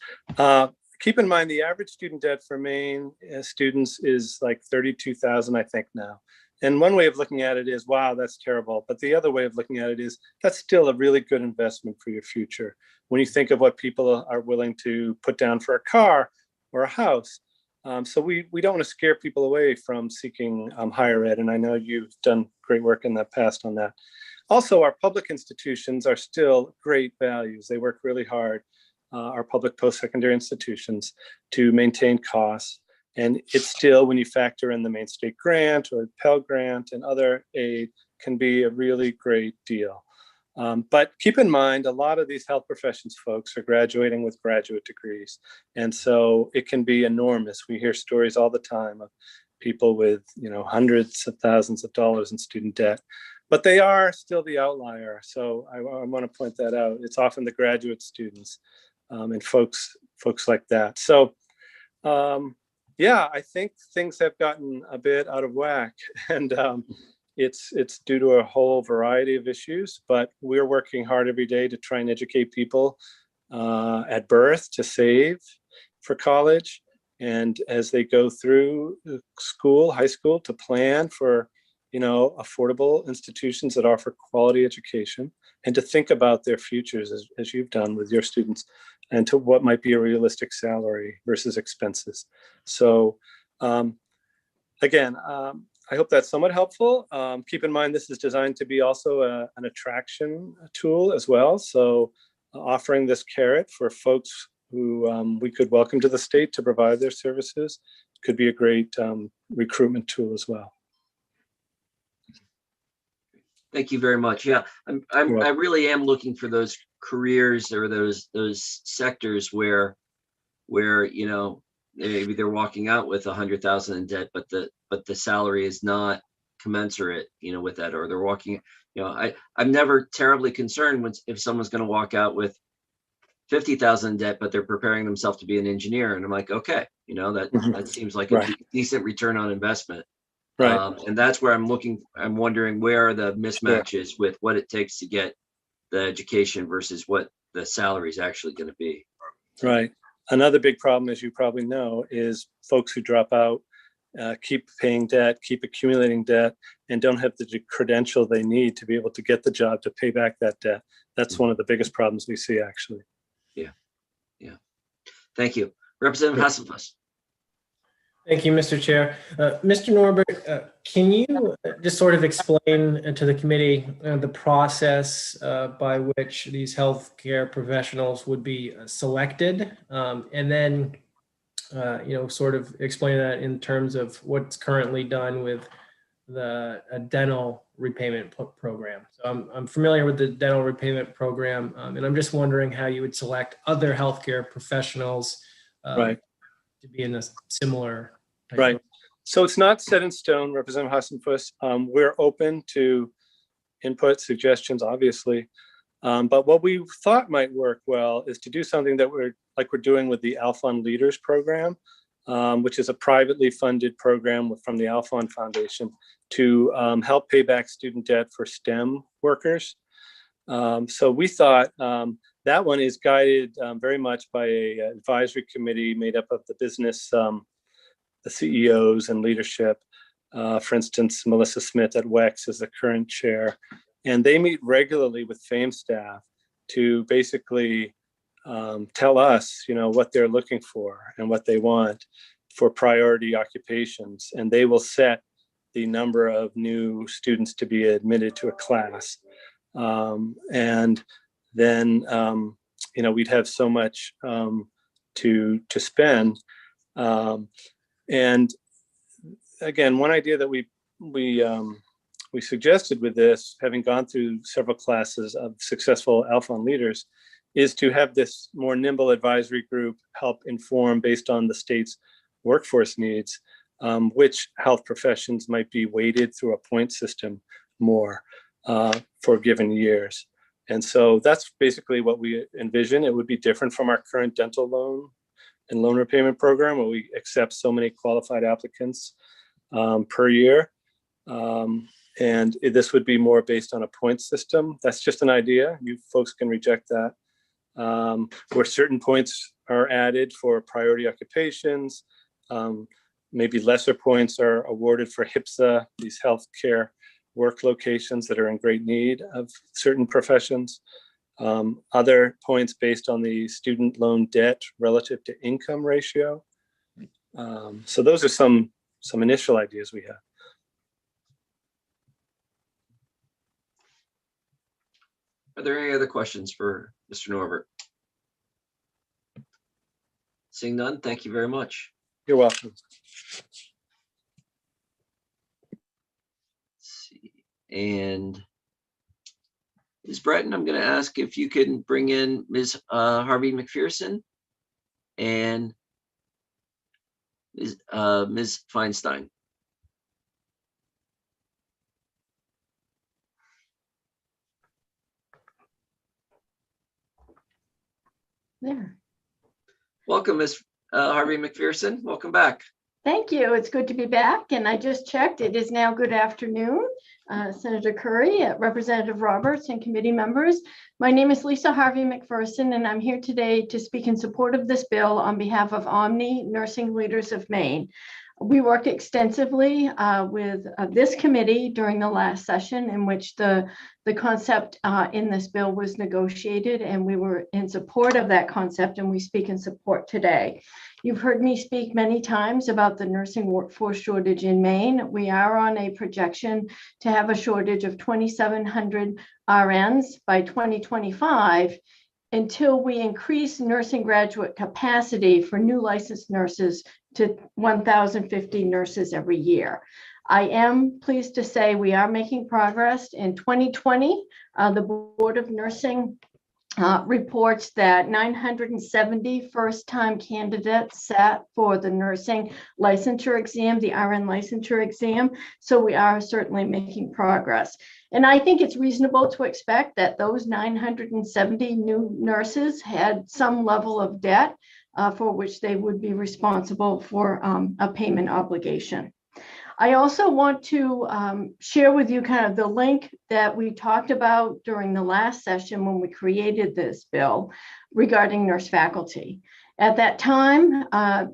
Keep in mind the average student debt for Maine students is like $32,000, I think now. And one way of looking at it is, wow, that's terrible. But the other way of looking at it is that's still a really good investment for your future. When you think of what people are willing to put down for a car or a house. So we don't want to scare people away from seeking higher ed. And I know you've done great work in the past on that. Also, our public institutions are still great values. They work really hard, our public post-secondary institutions, to maintain costs. And it's still, when you factor in the Maine State Grant or Pell Grant and other aid, can be a really great deal. But keep in mind, a lot of these health professions folks are graduating with graduate degrees. And so it can be enormous. We hear stories all the time of people with, hundreds of thousands of dollars in student debt, but they are still the outlier. So I want to point that out. It's often the graduate students and folks like that. So yeah, I think things have gotten a bit out of whack, and it's due to a whole variety of issues, but we're working hard every day to try and educate people at birth to save for college, and as they go through school, high school, to plan for, affordable institutions that offer quality education, and to think about their futures as you've done with your students, and to what might be a realistic salary versus expenses. So again, I hope that's somewhat helpful. Keep in mind, this is designed to be also an attraction tool as well. So offering this carrot for folks who we could welcome to the state to provide their services could be a great recruitment tool as well. Thank you very much. Yeah, I really am looking for those careers or those sectors where maybe they're walking out with 100,000 in debt, but the salary is not commensurate, with that, or they're walking. I'm never terribly concerned if someone's going to walk out with 50,000 in debt, but they're preparing themselves to be an engineer, and I'm like, okay, that seems like a decent return on investment. Right. And that's where I'm wondering where are the mismatches with what it takes to get the education versus what the salary is actually going to be. Right. Another big problem, as you probably know, is folks who drop out, keep paying debt, keep accumulating debt, and don't have the credential they need to be able to get the job to pay back that debt. That's one of the biggest problems we see, actually. Yeah. Thank you. Representative Hasselfuss. Thank you, Mr. Chair. Mr. Norbert, can you just sort of explain to the committee the process by which these healthcare professionals would be selected? And then, sort of explain that in terms of what's currently done with the dental repayment program. So I'm familiar with the dental repayment program, and I'm just wondering how you would select other healthcare professionals Right. to be in a similar type Right. of- So it's not set in stone, Representative Hasselfuss. We're open to input, suggestions, obviously. But what we thought might work well is to do something that we're doing with the Alphon Leaders Program, which is a privately funded program from the Alphon Foundation to help pay back student debt for STEM workers. So we thought that one is guided very much by an advisory committee made up of the business, the CEOs and leadership. For instance, Melissa Smith at WEX is the current chair, and they meet regularly with FAME staff to basically tell us, what they're looking for and what they want for priority occupations, and they will set the number of new students to be admitted to a class. And then, we'd have so much to spend. And again, one idea that we suggested with this, having gone through several classes of successful Alphon leaders, is to have this more nimble advisory group help inform based on the state's workforce needs, which health professions might be weighted through a point system more for given years. And so that's basically what we envision. It would be different from our current dental loan and loan repayment program, where we accept so many qualified applicants per year. And this would be more based on a point system. That's just an idea. You folks can reject that. Where certain points are added for priority occupations, maybe lesser points are awarded for HIPSA, these healthcare work locations that are in great need of certain professions. Other points based on the student loan debt relative to income ratio. So those are some initial ideas we have. Are there any other questions for Mr. Norbert? Seeing none, thank you very much. You're welcome. Let's see. And Ms. Breton, I'm going to ask if you can bring in Ms. Harvey McPherson and Ms. Feinstein. There. Welcome, Ms. Harvey McPherson. Welcome back. Thank you. It's good to be back. And I just checked. It is now good afternoon. Senator Curry, Representative Roberts, and committee members. My name is Lisa Harvey McPherson, and I'm here today to speak in support of this bill on behalf of Omni Nursing Leaders of Maine. We worked extensively with this committee during the last session in which the concept in this bill was negotiated, and we were in support of that concept, and we speak in support today. You've heard me speak many times about the nursing workforce shortage in Maine. We are on a projection to have a shortage of 2,700 RNs by 2025 until we increase nursing graduate capacity for new licensed nurses to 1,050 nurses every year. I am pleased to say we are making progress. In 2020, the Board of Nursing reports that 970 first-time candidates sat for the nursing licensure exam, the RN licensure exam. So we are certainly making progress. And I think it's reasonable to expect that those 970 new nurses had some level of debt for which they would be responsible for a payment obligation. I also want to share with you kind of the link that we talked about during the last session when we created this bill regarding nurse faculty. At that time,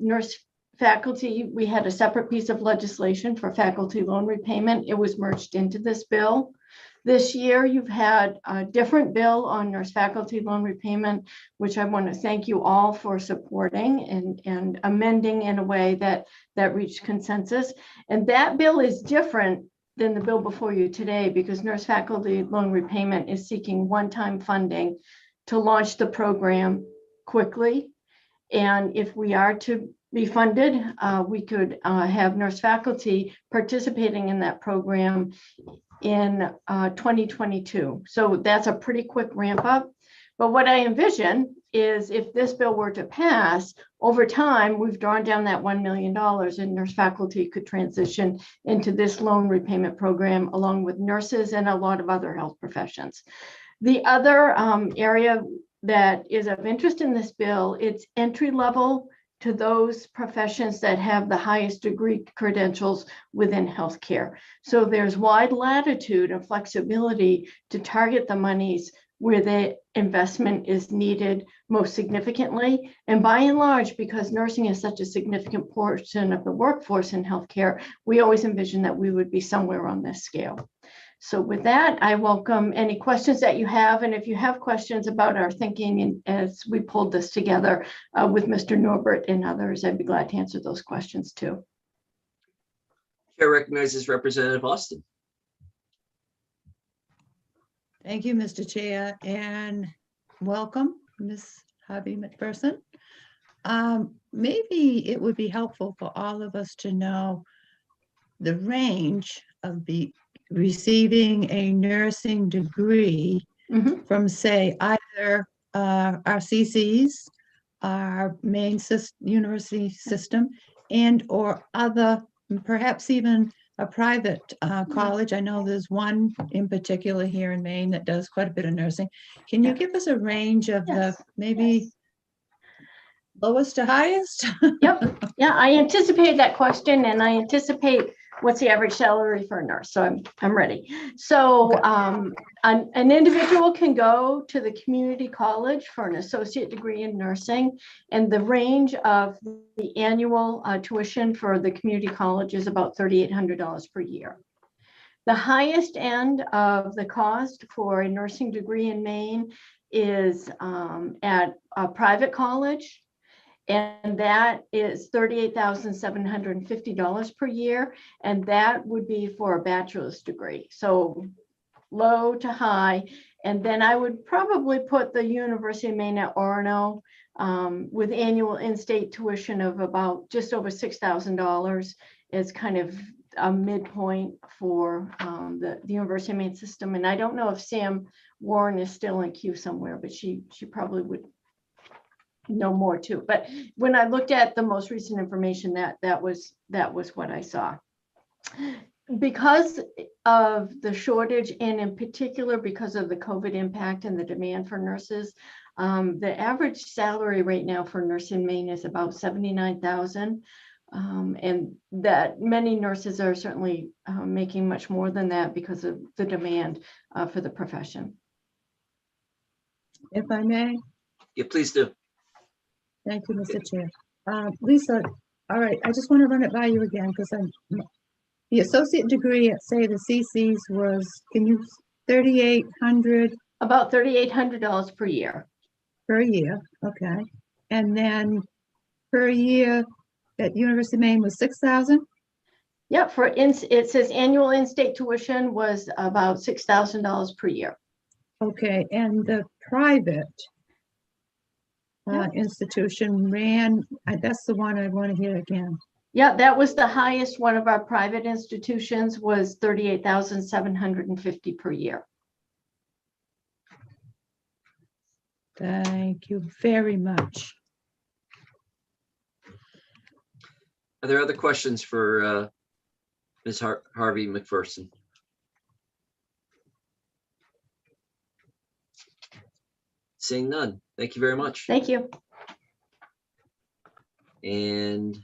nurse faculty, we had a separate piece of legislation for faculty loan repayment. It was merged into this bill. This year, you've had a different bill on nurse faculty loan repayment, which I want to thank you all for supporting and amending in a way that reached consensus. And that bill is different than the bill before you today because nurse faculty loan repayment is seeking one-time funding to launch the program quickly. And if we are to be funded, we could have nurse faculty participating in that program in 2022. So that's a pretty quick ramp up. But what I envision is if this bill were to pass, over time, we've drawn down that $1 million and nurse faculty could transition into this loan repayment program along with nurses and a lot of other health professions. The other area that is of interest in this bill, it's entry level to those professions that have the highest degree credentials within healthcare. So there's wide latitude and flexibility to target the monies where the investment is needed most significantly. And by and large, because nursing is such a significant portion of the workforce in healthcare, we always envision that we would be somewhere on this scale. So with that, I welcome any questions that you have. And if you have questions about our thinking as we pulled this together with Mr. Norbert and others, I'd be glad to answer those questions too. Chair recognizes Representative Austin. Thank you, Mr. Chair, and welcome, Ms. Harvey McPherson. Maybe it would be helpful for all of us to know the range of receiving a nursing degree from, say, either our CCs, our main university system, and or other, perhaps even a private college. I know there's one in particular here in Maine that does quite a bit of nursing. Can you give us a range of the maybe lowest to highest? Yep. Yeah, I anticipated that question and I anticipate what's the average salary for a nurse. So I'm ready. So an individual can go to the community college for an associate degree in nursing, and the range of the annual tuition for the community college is about $3,800 per year. The highest end of the cost for a nursing degree in Maine is at a private college. And that is $38,750 per year. And that would be for a bachelor's degree. So low to high. And then I would probably put the University of Maine at Orono with annual in-state tuition of about just over $6,000 as kind of a midpoint for the University of Maine system. And I don't know if Sam Warren is still in queue somewhere, but she probably would know more too. But when I looked at the most recent information, that was what I saw. Because of the shortage, and in particular because of the COVID impact and the demand for nurses, the average salary right now for a nurse in Maine is about $79,000. And that many nurses are certainly making much more than that because of the demand for the profession. If I may. Yeah, please do. Thank you, Mr. Chair. Lisa, all right, I just want to run it by you again because the associate degree at, say, the CC's was, can you, $3,800? About $3,800 per year. Per year, okay. And then per year at University of Maine was $6,000? Yeah, it says annual in-state tuition was about $6,000 per year. Okay, and the private institution ran, that's the one I want to hear again. Yeah, that was the highest one of our private institutions, was $38,750 per year. Thank you very much. Are there other questions for Ms. Harvey McPherson? Seeing none. Thank you very much. Thank you. And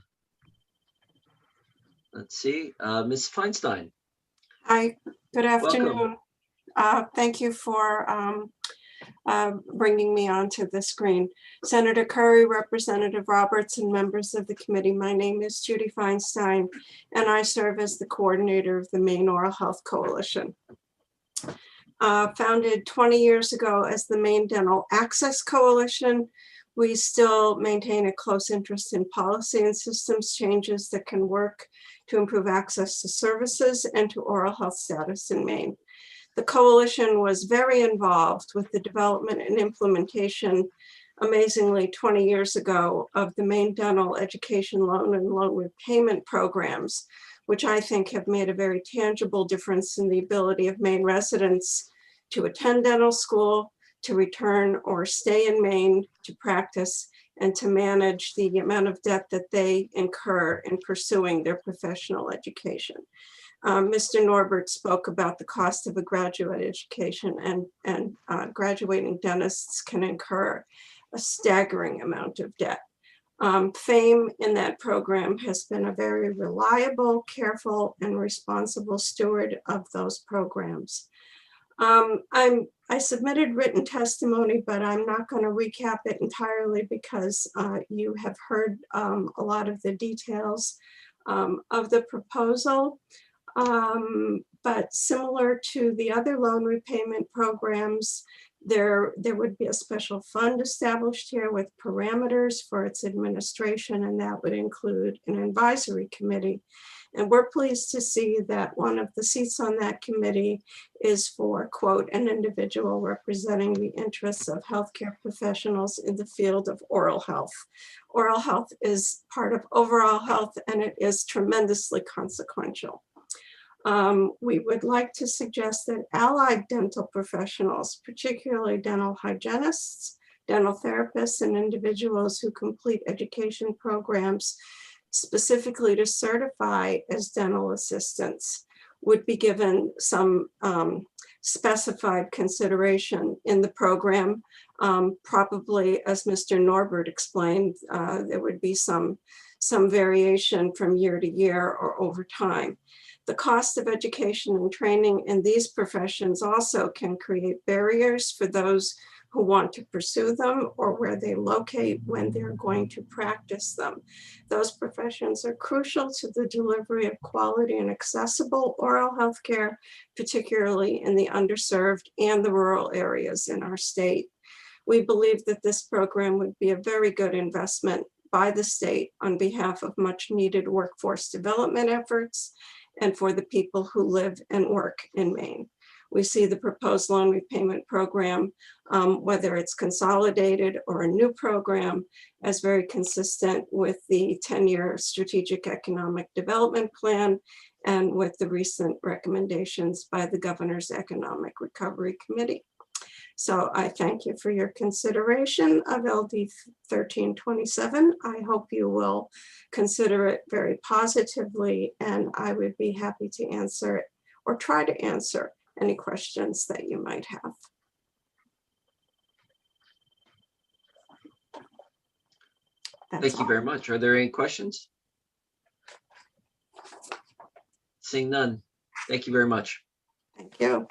Let's see, Ms. Feinstein. Hi, good Welcome. afternoon. Thank you for bringing me onto the screen. Senator Curry, Representative Roberts, and members of the committee. My name is Judy Feinstein, and I serve as the coordinator of the Maine Oral Health Coalition. Founded 20 years ago as the Maine Dental Access Coalition, we still maintain a close interest in policy and systems changes that can work to improve access to services and to oral health status in Maine. The coalition was very involved with the development and implementation, amazingly 20 years ago, of the Maine Dental Education Loan and Loan Repayment programs, which I think have made a very tangible difference in the ability of Maine residents to attend dental school, to return or stay in Maine to practice, and to manage the amount of debt that they incur in pursuing their professional education. Mr. Norbert spoke about the cost of a graduate education, and graduating dentists can incur a staggering amount of debt. FAME in that program has been a very reliable, careful, and responsible steward of those programs. I submitted written testimony, but I'm not going to recap it entirely because you have heard a lot of the details of the proposal. But similar to the other loan repayment programs, there would be a special fund established here with parameters for its administration, and that would include an advisory committee. And we're pleased to see that one of the seats on that committee is for, quote, an individual representing the interests of healthcare professionals in the field of oral health. Oral health is part of overall health, and it is tremendously consequential. We would like to suggest that allied dental professionals, particularly dental hygienists, dental therapists, and individuals who complete education programs specifically to certify as dental assistants, would be given some specified consideration in the program. Probably, as Mr. Norbert explained, there would be some variation from year to year or over time. The cost of education and training in these professions also can create barriers for those who want to pursue them or where they locate when they're going to practice them. Those professions are crucial to the delivery of quality and accessible oral health care, particularly in the underserved and the rural areas in our state. We believe that this program would be a very good investment by the state on behalf of much needed workforce development efforts and for the people who live and work in Maine. We see the proposed loan repayment program, whether it's consolidated or a new program, as very consistent with the 10-year strategic economic development plan and with the recent recommendations by the Governor's Economic Recovery Committee. So I thank you for your consideration of LD 1327. I hope you will consider it very positively, and I would be happy to answer it or try to answer any questions that you might have. Thank you very much. Are there any questions? Seeing none. Thank you very much. Thank you.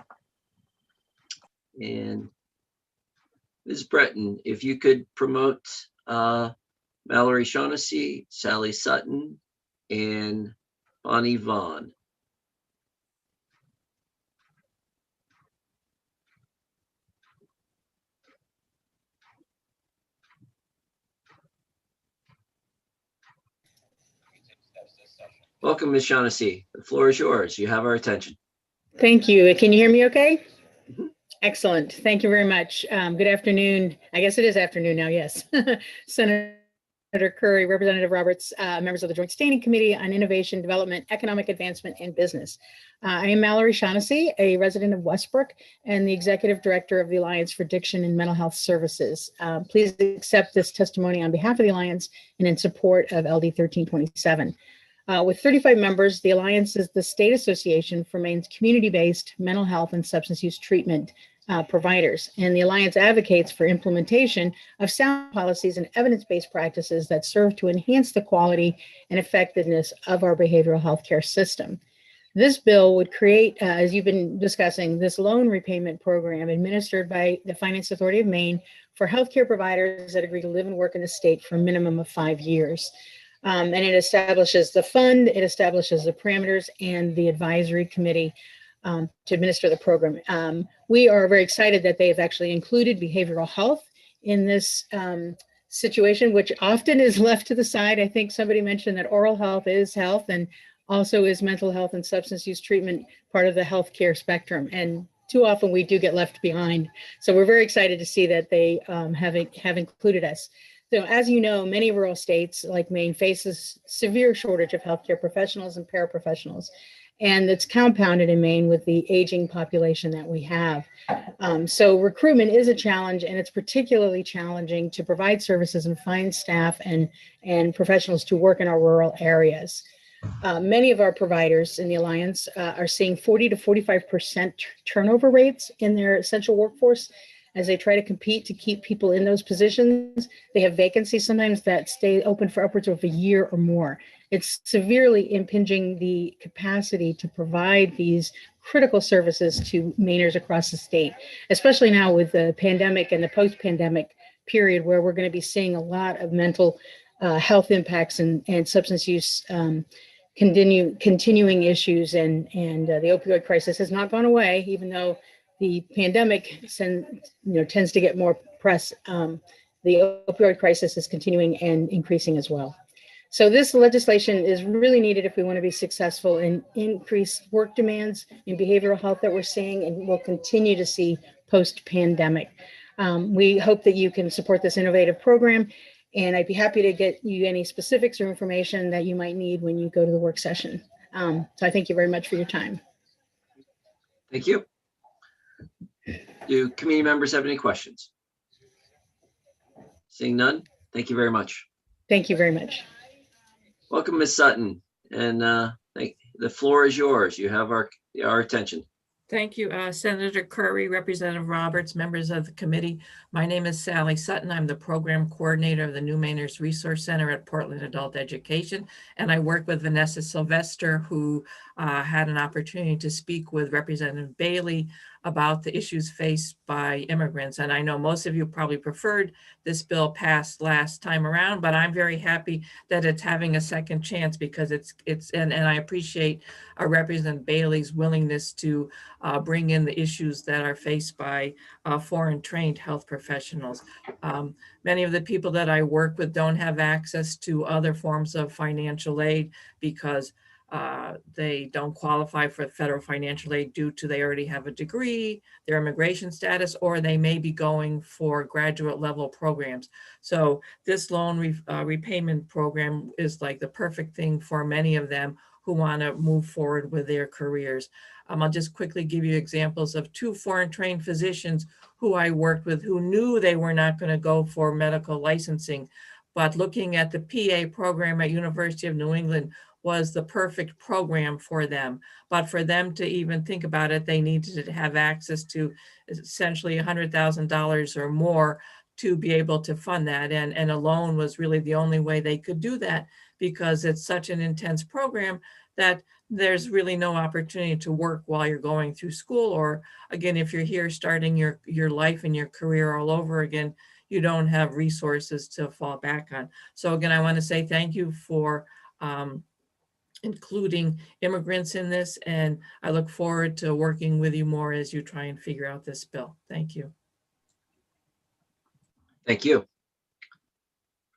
And Ms. Breton, if you could promote Mallory Shaughnessy, Sally Sutton, and Bonnie Vaughn. Welcome, Ms. Shaughnessy. The floor is yours. You have our attention. Thank you. Can you hear me okay? Excellent. Thank you very much. Good afternoon. I guess it is afternoon now, yes. Senator Curry, Representative Roberts, members of the Joint Standing Committee on Innovation, Development, Economic Advancement, and Business. I am Mallory Shaughnessy, a resident of Westbrook and the Executive Director of the Alliance for Addiction and Mental Health Services. Please accept this testimony on behalf of the Alliance and in support of LD 1327. With 35 members, the Alliance is the state association for Maine's community-based mental health and substance use treatment providers. And the Alliance advocates for implementation of sound policies and evidence-based practices that serve to enhance the quality and effectiveness of our behavioral health care system. This bill would create, as you've been discussing, this loan repayment program administered by the Finance Authority of Maine for healthcare providers that agree to live and work in the state for a minimum of 5 years. And it establishes the fund, it establishes the parameters and the advisory committee to administer the program. We are very excited that they have actually included behavioral health in this situation, which often is left to the side. I think somebody mentioned that oral health is health, and also is mental health and substance use treatment part of the healthcare spectrum. And too often we do get left behind. So we're very excited to see that they have included us. So as you know, many rural states like Maine faces severe shortage of healthcare professionals and paraprofessionals. And it's compounded in Maine with the aging population that we have. So recruitment is a challenge, and it's particularly challenging to provide services and find staff and professionals to work in our rural areas. Many of our providers in the Alliance are seeing 40 to 45% turnover rates in their essential workforce as they try to compete to keep people in those positions. They have vacancies sometimes that stay open for upwards of a year or more. It's severely impinging the capacity to provide these critical services to Mainers across the state, especially now with the pandemic and the post-pandemic period where we're going to be seeing a lot of mental health impacts and substance use continuing issues, and the opioid crisis has not gone away, even though the pandemic tends to get more press. The opioid crisis is continuing and increasing as well. So this legislation is really needed if we want to be successful in increased work demands in behavioral health that we're seeing and will continue to see post-pandemic. We hope that you can support this innovative program, and I'd be happy to get you any specifics or information that you might need when you go to the work session. So I thank you very much for your time. Thank you. Do committee members have any questions? Seeing none, thank you very much. Thank you very much. Welcome, Ms. Sutton, and the floor is yours. You have our attention. Thank you, Senator Curry, Representative Roberts, members of the committee. My name is Sally Sutton. I'm the program coordinator of the New Mainers Resource Center at Portland Adult Education, and I work with Vanessa Sylvester, who had an opportunity to speak with Representative Bailey about the issues faced by immigrants. And I know most of you probably preferred this bill passed last time around, but I'm very happy that it's having a second chance because and I appreciate Representative Bailey's willingness to bring in the issues that are faced by foreign trained health professionals. Many of the people that I work with don't have access to other forms of financial aid because they don't qualify for federal financial aid due to they already have a degree, their immigration status, or they may be going for graduate level programs. So this loan repayment program is like the perfect thing for many of them who want to move forward with their careers. I'll just quickly give you examples of 2 foreign trained physicians who I worked with who knew they were not going to go for medical licensing, but looking at the PA program at University of New England was the perfect program for them. But for them to even think about it, they needed to have access to essentially $100,000 or more to be able to fund that. And a loan was really the only way they could do that because it's such an intense program that there's really no opportunity to work while you're going through school. Or again, if you're here starting your life and your career all over again, you don't have resources to fall back on. So again, I want to say thank you for including immigrants in this, and I look forward to working with you more as you try and figure out this bill. Thank you. Thank you.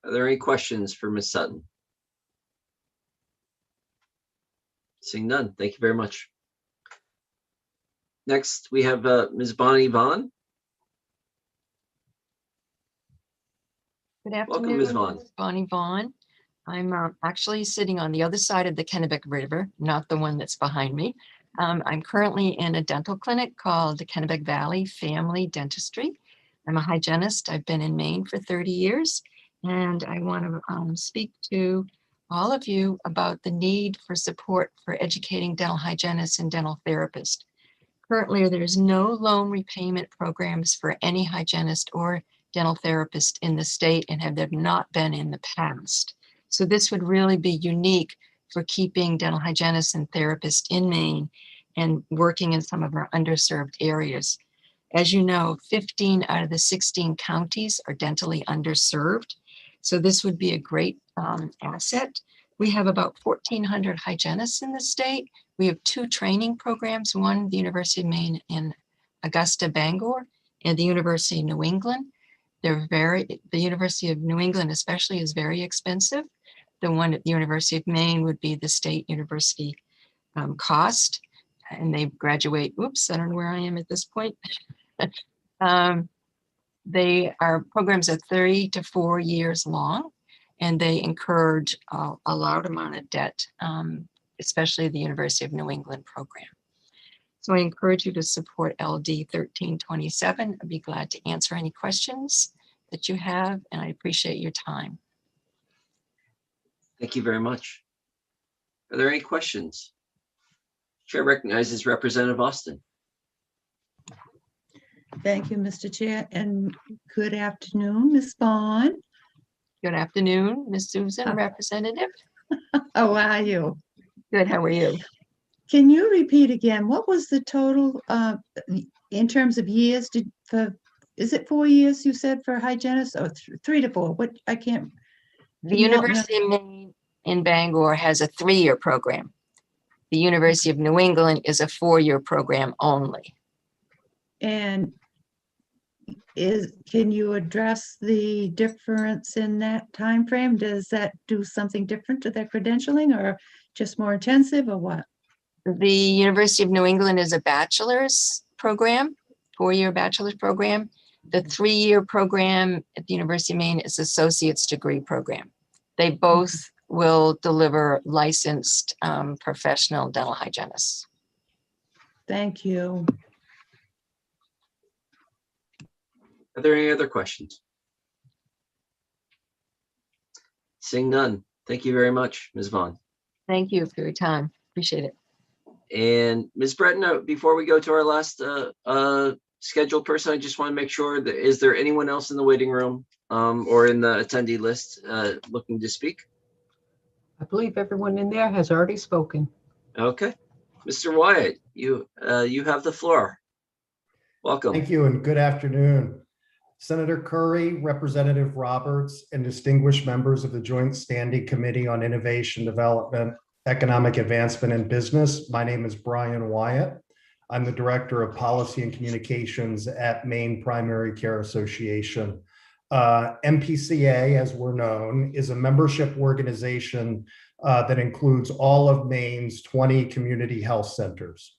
Are there any questions for Ms. Sutton? Seeing none, thank you very much. Next, we have Ms. Bonnie Vaughn. Good afternoon. Welcome, Ms. Vaughn. Bonnie Vaughn. I'm actually sitting on the other side of the Kennebec River, not the one that's behind me. I'm currently in a dental clinic called the Kennebec Valley Family Dentistry. I'm a hygienist. I've been in Maine for 30 years, and I want to speak to all of you about the need for support for educating dental hygienists and dental therapists. Currently, there's no loan repayment programs for any hygienist or dental therapist in the state and have not been in the past. So this would really be unique for keeping dental hygienists and therapists in Maine and working in some of our underserved areas. As you know, 15 out of the 16 counties are dentally underserved. So this would be a great asset. We have about 1,400 hygienists in the state. We have 2 training programs, one, the University of Maine in Augusta, Bangor, and the University of New England. The University of New England especially is very expensive. The one at the University of Maine would be the state university cost, and they graduate, oops, I don't know where I am at this point. They are programs are 3 to 4 years long, and they encourage a large amount of debt, especially the University of New England program. So I encourage you to support LD 1327. I'd be glad to answer any questions that you have, and I appreciate your time. Thank you very much. Are there any questions? Chair recognizes Representative Austin. Thank you, Mr. Chair, and good afternoon, Ms. Vaughn. Good afternoon, Ms. Susan, Representative. How are you? Good, how are you? Can you repeat again, what was the total in terms of years? Is it 4 years you said for hygienists, or 3 to 4? What, I can't. The University of Maine in Bangor has a 3-year program. The University of New England is a 4-year program only. And can you address the difference in that time frame? Does that do something different to their credentialing, or just more intensive, or what? The University of New England is a bachelor's program, 4-year bachelor's program. The 3-year program at the University of Maine is associate's degree program. They both will deliver licensed professional dental hygienists. Thank you. Are there any other questions? Seeing none. Thank you very much, Ms. Vaughn. Thank you for your time. Appreciate it. And Ms. Breton, before we go to our last scheduled person, I just want to make sure that, is there anyone else in the waiting room or in the attendee list looking to speak? I believe everyone in there has already spoken. Okay. Mr. Wyatt, you have the floor. Welcome. Thank you and good afternoon. Senator Curry, Representative Roberts, and distinguished members of the Joint Standing Committee on Innovation, Development, Economic Advancement, and Business. My name is Brian Wyatt. I'm the Director of Policy and Communications at Maine Primary Care Association. MPCA, as we're known, is a membership organization that includes all of Maine's 20 community health centers.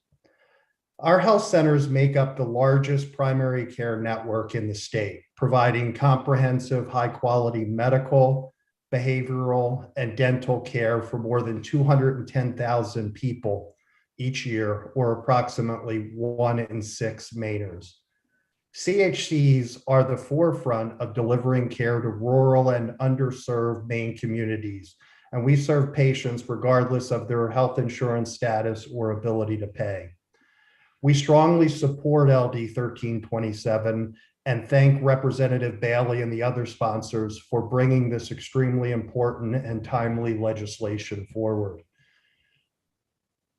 Our health centers make up the largest primary care network in the state, providing comprehensive, high-quality medical, behavioral, and dental care for more than 210,000 people each year, or approximately 1 in 6 Mainers. CHCs are the forefront of delivering care to rural and underserved Maine communities, and we serve patients regardless of their health insurance status or ability to pay. We strongly support LD 1327 and thank Representative Bailey and the other sponsors for bringing this extremely important and timely legislation forward.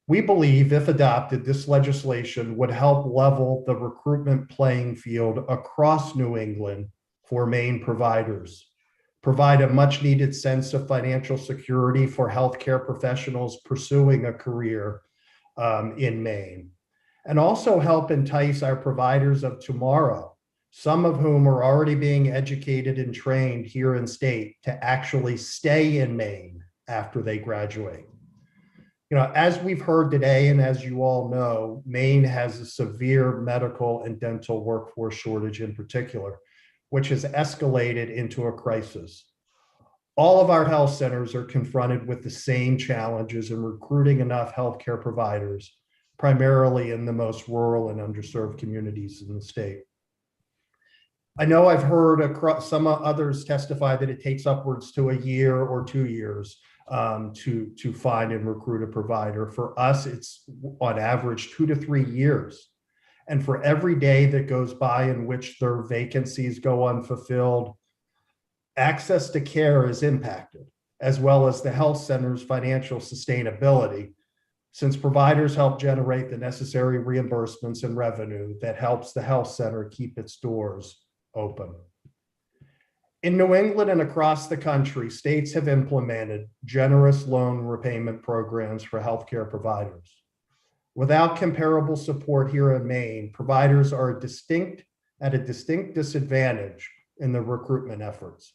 We believe, if adopted, this legislation would help level the recruitment playing field across New England for Maine providers, provide a much needed sense of financial security for healthcare professionals pursuing a career in Maine, and also help entice our providers of tomorrow, some of whom are already being educated and trained here in state, to actually stay in Maine after they graduate. You know, as we've heard today, and as you all know, Maine has a severe medical and dental workforce shortage in particular, which has escalated into a crisis. All of our health centers are confronted with the same challenges in recruiting enough healthcare providers, primarily in the most rural and underserved communities in the state. I know I've heard some others testify that it takes upwards to a year or 2 years to find and recruit a provider. For us, it's on average 2 to 3 years And for every day that goes by in which their vacancies go unfulfilled, access to care is impacted, as well as the health center's financial sustainability, since providers help generate the necessary reimbursements and revenue that helps the health center keep its doors open. In New England and across the country, states have implemented generous loan repayment programs for healthcare providers. Without comparable support here in Maine, providers are at a distinct disadvantage in the recruitment efforts.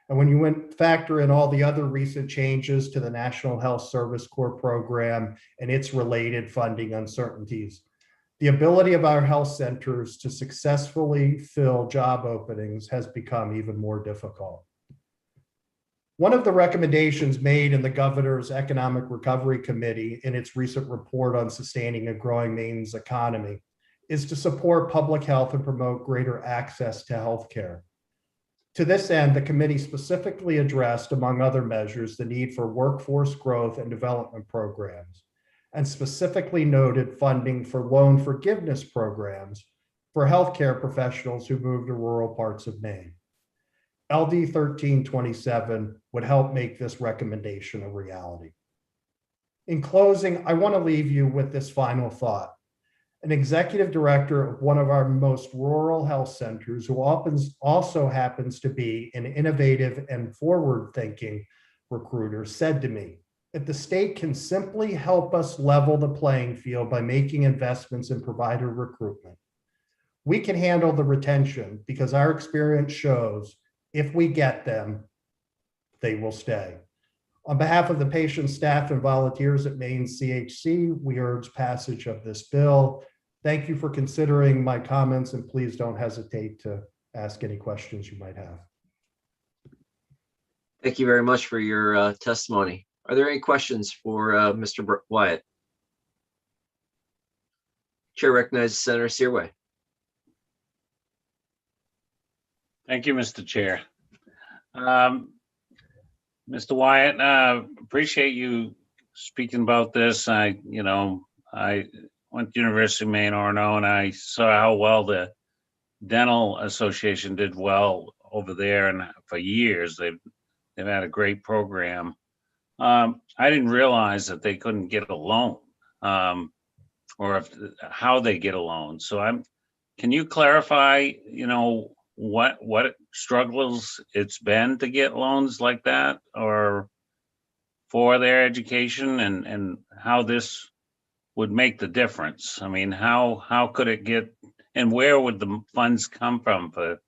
And when you factor in all the other recent changes to the National Health Service Corps program and its related funding uncertainties, the ability of our health centers to successfully fill job openings has become even more difficult. One of the recommendations made in the Governor's Economic Recovery Committee in its recent report on sustaining and growing Maine's economy is to support public health and promote greater access to healthcare. To this end, the committee specifically addressed, among other measures, the need for workforce growth and development programs, and specifically noted funding for loan forgiveness programs for healthcare professionals who move to rural parts of Maine. LD 1327 would help make this recommendation a reality. In closing, I want to leave you with this final thought. An executive director of one of our most rural health centers, who also happens to be an innovative and forward-thinking recruiter, said to me, if the state can simply help us level the playing field by making investments in provider recruitment, we can handle the retention, because our experience shows if we get them, they will stay. On behalf of the patients, staff, and volunteers at Maine CHC, we urge passage of this bill. Thank you for considering my comments, and please don't hesitate to ask any questions you might have. Thank you very much for your testimony. Are there any questions for Mr. Wyatt? Chair recognizes Senator Searway. Thank you, Mr. Chair. Mr. Wyatt, appreciate you speaking about this. I went to University of Maine, Orono, and I saw how well the Dental Association did well over there, and for years they've had a great program. I didn't realize that they couldn't get a loan, or how they get a loan. So can you clarify, what struggles it's been to get loans like that, or for their education, and how this would make the difference? I mean, how could it get, and where would the funds come from for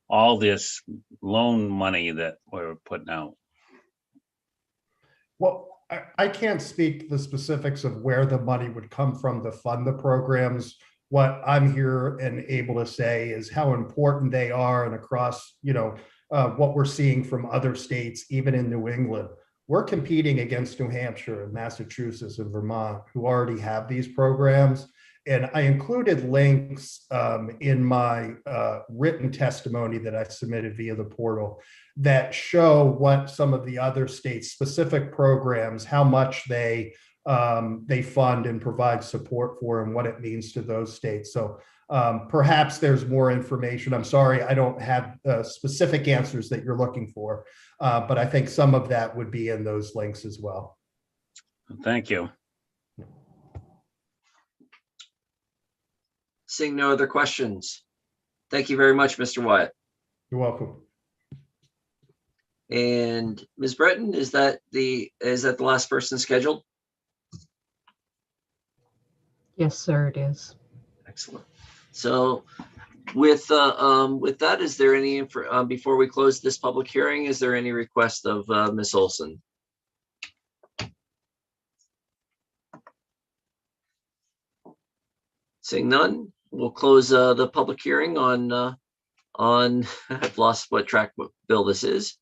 all this loan money that we're putting out? Well, I can't speak the specifics of where the money would come from to fund the programs. What I'm here and able to say is how important they are, and across, what we're seeing from other states, even in New England. We're competing against New Hampshire and Massachusetts and Vermont, who already have these programs. And I included links in my written testimony that I submitted via the portal that show what some of the other states' specific programs, how much they fund and provide support for, and what it means to those states. So perhaps there's more information. I'm sorry, I don't have specific answers that you're looking for, but I think some of that would be in those links as well. Thank you. Seeing no other questions. Thank you very much, Mr. Wyatt. You're welcome. And Ms. Breton, is that the last person scheduled? Yes, sir, it is. Excellent. So with that, is there any, before we close this public hearing, is there any request of Ms. Olson? Seeing none, we'll close the public hearing on I've lost what track bill this is.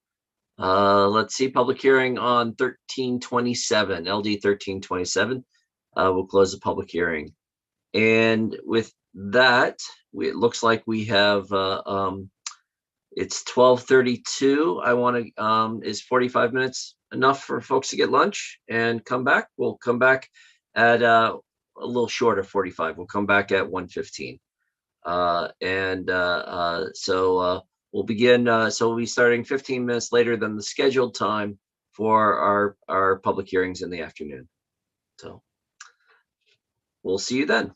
Let's see, public hearing on 1327, LD 1327. We'll close the public hearing. And with that, it looks like we have, it's 12:32. I want to, is 45 minutes enough for folks to get lunch and come back? We'll come back at a little short of 45. We'll come back at 1:15. So we'll begin. So we'll be starting 15 minutes later than the scheduled time for our public hearings in the afternoon. So we'll see you then.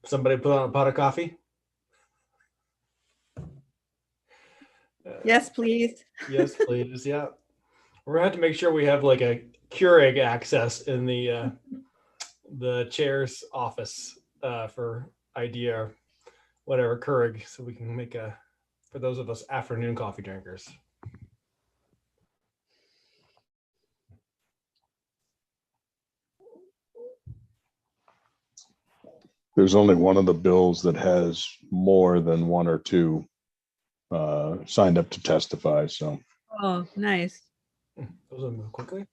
Somebody put on a pot of coffee? Yes, please. Yes, please. Yeah. We're gonna have to make sure we have like a Keurig access in the chair's office for idea or whatever Keurig, so we can make for those of us afternoon coffee drinkers. There's only one of the bills that has more than one or two signed up to testify. So Oh, nice. Those will move quickly.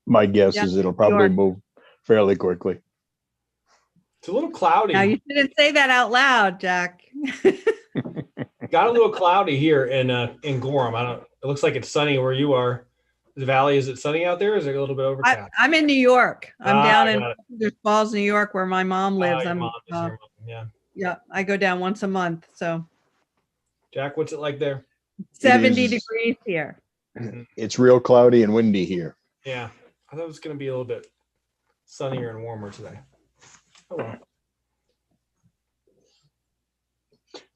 my guess Yeah, is it'll probably York. move fairly quickly. It's a little cloudy. Now you shouldn't say that out loud, Jack. Got a little cloudy here in Gorham. It looks like it's sunny where you are. The valley, is it sunny out there? Or is it a little bit overcast? I'm in New York. I'm Ah, down I in got it. Cedar Falls, New York, where my mom lives. Your I'm mom is your mom, yeah. yeah, I go down once a month. So Jack, what's it like there? 70 is- degrees here. It's real cloudy and windy here. Yeah, I thought it was going to be a little bit sunnier and warmer today. Oh well.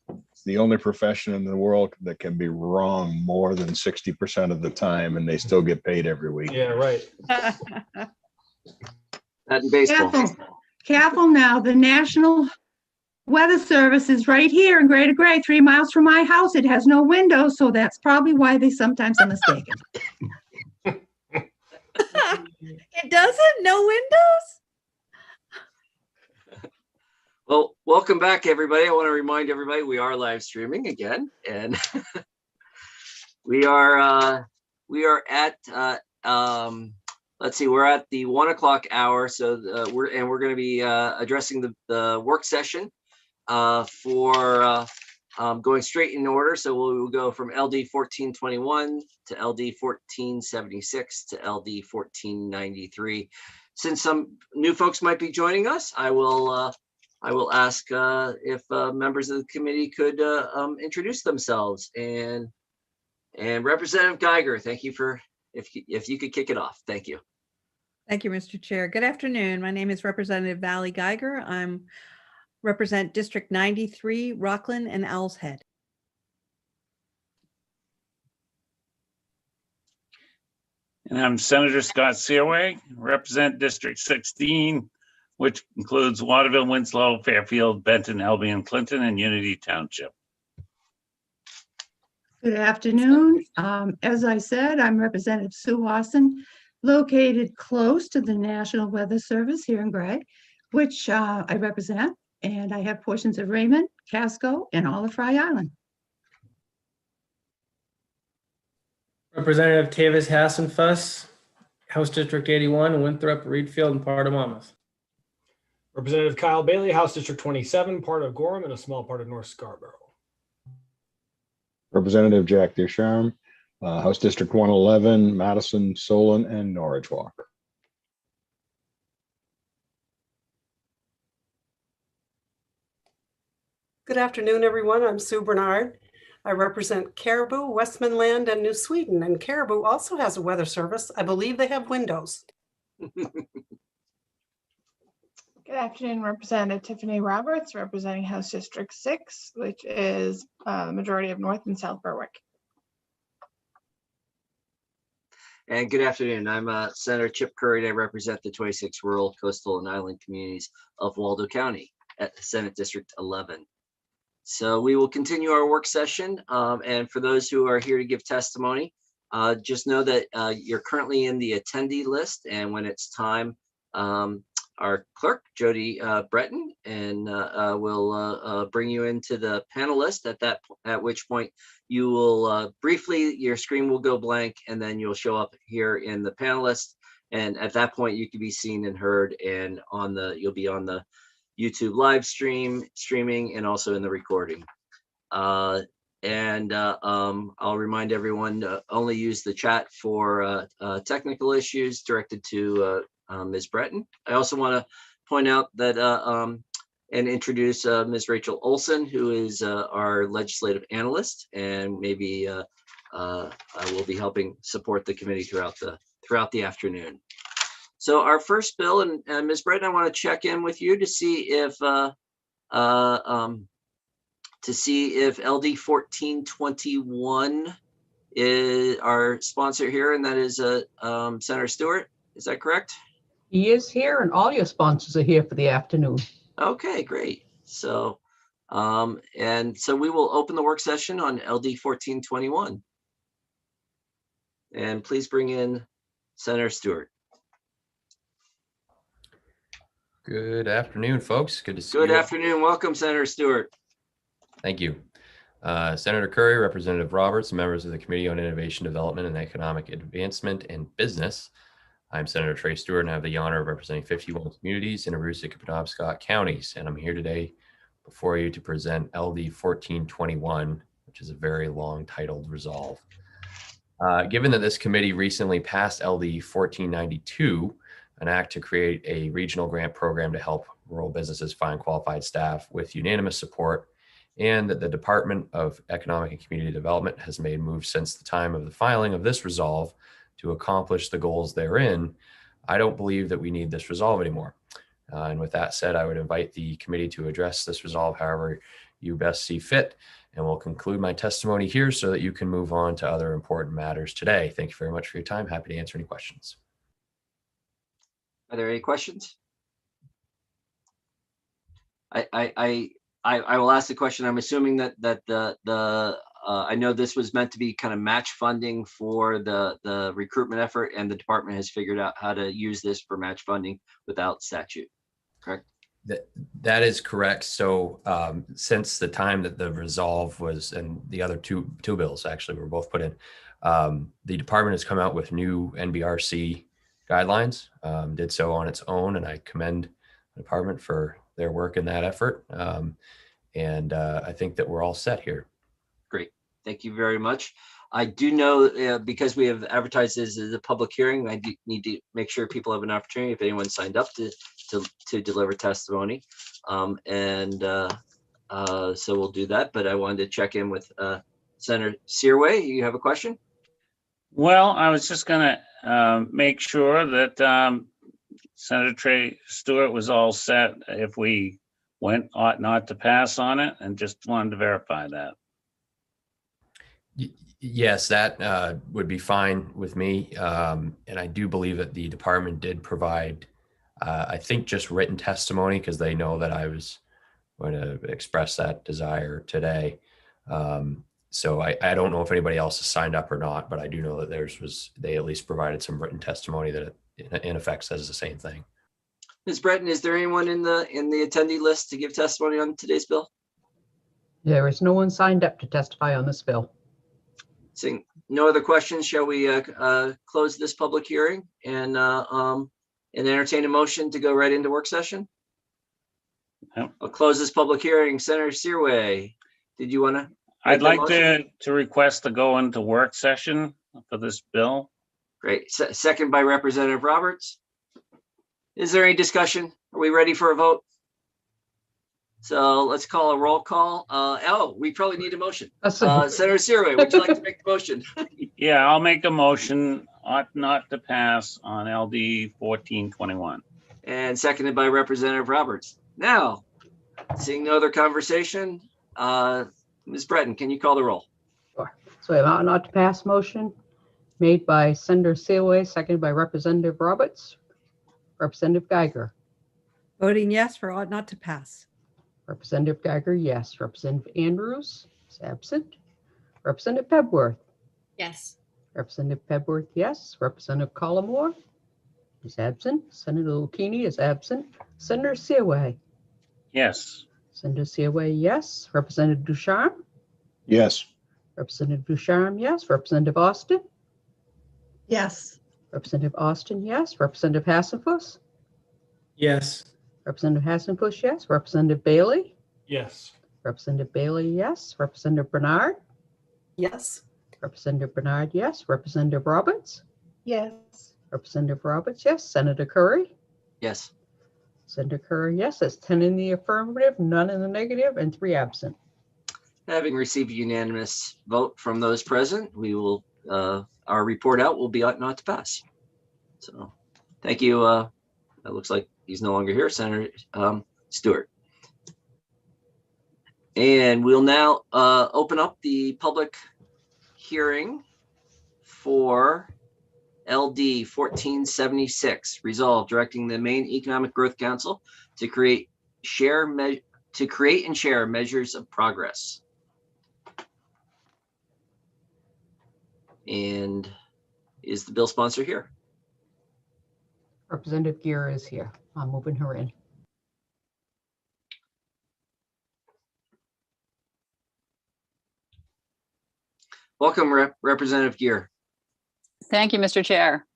It's the only profession in the world that can be wrong more than 60% of the time, and they still get paid every week. Yeah, right. That in baseball. Careful now, the National Weather Service is right here in Greater Gray, 3 miles from my house. It has no windows, so that's probably why they sometimes are mistaken. It doesn't? No windows? Well, welcome back, everybody. I want to remind everybody we are live streaming again, and we are at let's see, we're at the 1 o'clock hour. So we're going to be addressing the work session for going straight in order. So we'll go from LD 1421 to LD 1476 to LD 1493. Since some new folks might be joining us, I will ask if members of the committee could introduce themselves. And Representative Geiger, thank you for, if you could kick it off. Thank you. Thank you, Mr. Chair. Good afternoon. My name is Representative Valley Geiger. I'm represent District 93, Rockland and Owl's Head. And I'm Senator Scott Searway, represent District 16, which includes Waterville, Winslow, Fairfield, Benton, Albion, Clinton, and Unity Township. Good afternoon. As I said, I'm Representative Sue Lawson, located close to the National Weather Service here in Gray, which I represent, and I have portions of Raymond, Casco, and all of Fry Island. Representative Tavis Hassenfuss, House District 81, Winthrop, Reedfield, and part of Monmouth. Representative Kyle Bailey, House District 27, part of Gorham, and a small part of North Scarborough. Representative Jack Descharme, House District 111, Madison, Solon, and Norwich Walk. Good afternoon, everyone. I'm Sue Bernard. I represent Caribou, Westmanland, and New Sweden, and Caribou also has a weather service. I believe they have windows. Good afternoon, Representative Tiffany Roberts, representing House District 6, which is the majority of North and South Berwick. And good afternoon. I'm Senator Chip Curry, and I represent the 26 rural, coastal, and island communities of Waldo County at Senate District 11. So we will continue our work session. And for those who are here to give testimony, just know that you're currently in the attendee list. And when it's time, our clerk, Jody Breton, and will bring you into the panelist at which point you will briefly, your screen will go blank, and then you'll show up here in the panelist. And at that point, you can be seen and heard, and you'll be on the YouTube live streaming, and also in the recording. I'll remind everyone, only use the chat for technical issues directed to Ms. Breton. I also want to point out that and introduce Ms. Rachel Olson, who is our legislative analyst, and maybe will be helping support the committee throughout the afternoon. So our first bill, and Ms. Bretton, I want to check in with you to see if LD 1421 is our sponsor here, and that is Senator Stewart. Is that correct? He is here and all your sponsors are here for the afternoon. Okay, great. So, and so we will open the work session on LD 1421. And please bring in Senator Stewart. Good afternoon, folks. Good to see you. Good afternoon. Welcome, Senator Stewart. Thank you. Senator Curry, Representative Roberts, and members of the Committee on Innovation, Development, and Economic Advancement and Business. I'm Senator Trey Stewart, and I have the honor of representing 51 communities in Aroostook and Penobscot counties. And I'm here today before you to present LD 1421, which is a very long titled resolve. Given that this committee recently passed LD 1492, an act to create a regional grant program to help rural businesses find qualified staff with unanimous support, and that the Department of Economic and Community Development has made moves since the time of the filing of this resolve to accomplish the goals therein, I don't believe that we need this resolve anymore. And with that said, I would invite the committee to address this resolve however you best see fit, and we'll conclude my testimony here so that you can move on to other important matters today. Thank you very much for your time. Happy to answer any questions. Are there any questions? I will ask the question. I'm assuming that I know this was meant to be kind of match funding for the recruitment effort, and the department has figured out how to use this for match funding without statute, correct? That is correct. So since the time that the resolve was, and the other two bills actually were both put in, the department has come out with new NBRC guidelines, did so on its own, and I commend the department for their work in that effort. And I think that we're all set here. Great. Thank you very much. I do know because we have advertised this as a public hearing, I need to make sure people have an opportunity if anyone signed up to deliver testimony. So we'll do that, but I wanted to check in with Senator Searway. You have a question? Well, I was just gonna make sure that Senator Trey Stewart was all set if we ought not to pass on it, and just wanted to verify that. Yes, that would be fine with me. And I do believe that the department did provide, I think, just written testimony, because they know that I was going to express that desire today. So I don't know if anybody else has signed up or not, but I do know that they at least provided some written testimony that in effect says the same thing. Ms. Bretton, is there anyone in the attendee list to give testimony on today's bill? There is no one signed up to testify on this bill. Seeing no other questions, shall we close this public hearing and entertain a motion to go right into work session? Yep. I'll close this public hearing. Senator Searway, did you want to? I'd like to request to go into work session for this bill. Great. Second by Representative Roberts. Is there any discussion? Are we ready for a vote? So let's call a roll call. We probably need a motion. Senator Searway, would you like to make the motion? Yeah, I'll make a motion ought not to pass on LD 1421. And seconded by Representative Roberts. Now, seeing no other conversation, Ms. Bretton, can you call the roll? Sure. So an ought not to pass motion made by Senator Searway, seconded by Representative Roberts. Representative Geiger. Voting yes for ought not to pass. Representative Geiger, yes. Representative Andrews is absent. Representative Pebworth. Yes. Representative Pebworth, yes. Representative Collmore is absent. Senator Lucchini is absent. Senator Searway. Yes. Senator Searway, yes. Representative Ducharme. Yes. Representative Ducharme, yes. Representative Austin. Yes. Representative Austin, yes. Representative Hassenfuss. Yes. Representative Hassenfuss, yes. Representative Bailey. Yes. Representative Bailey, yes. Representative Bernard. Yes. Representative Bernard, yes. Representative Roberts. Yes. Representative Roberts, yes. Senator Curry. Yes. Senator Curry, yes. That's 10 in the affirmative, none in the negative, and 3 absent. Having received a unanimous vote from those present, we will, our report out will be ought not to pass. So Thank you. It looks like he's no longer here, Senator Stewart. And we'll now open up the public hearing for LD 1476, resolve directing the Maine Economic Growth Council to create and share measures of progress. And is the bill sponsor here? Representative Gear is here. I'm moving her in. Welcome, Representative Gear. Thank you, Mr. Chair.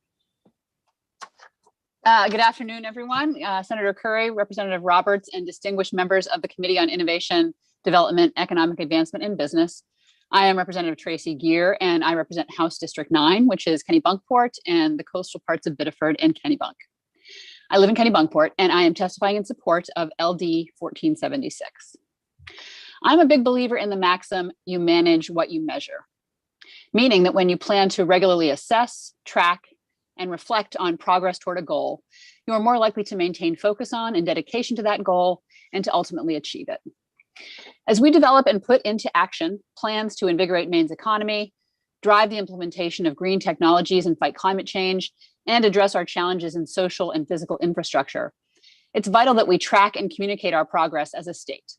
Good afternoon, everyone. Senator Curry, Representative Roberts, and distinguished members of the Committee on Innovation, Development, Economic Advancement, and Business. I am Representative Tracy Gear, and I represent House District 9, which is Kennebunkport and the coastal parts of Biddeford and Kennebunk. I live in Kennebunkport, and I am testifying in support of LD 1476. I'm a big believer in the maxim, you manage what you measure, meaning that when you plan to regularly assess, track, and reflect on progress toward a goal, you are more likely to maintain focus on and dedication to that goal and to ultimately achieve it. As we develop and put into action plans to invigorate Maine's economy, drive the implementation of green technologies and fight climate change, and address our challenges in social and physical infrastructure, it's vital that we track and communicate our progress as a state.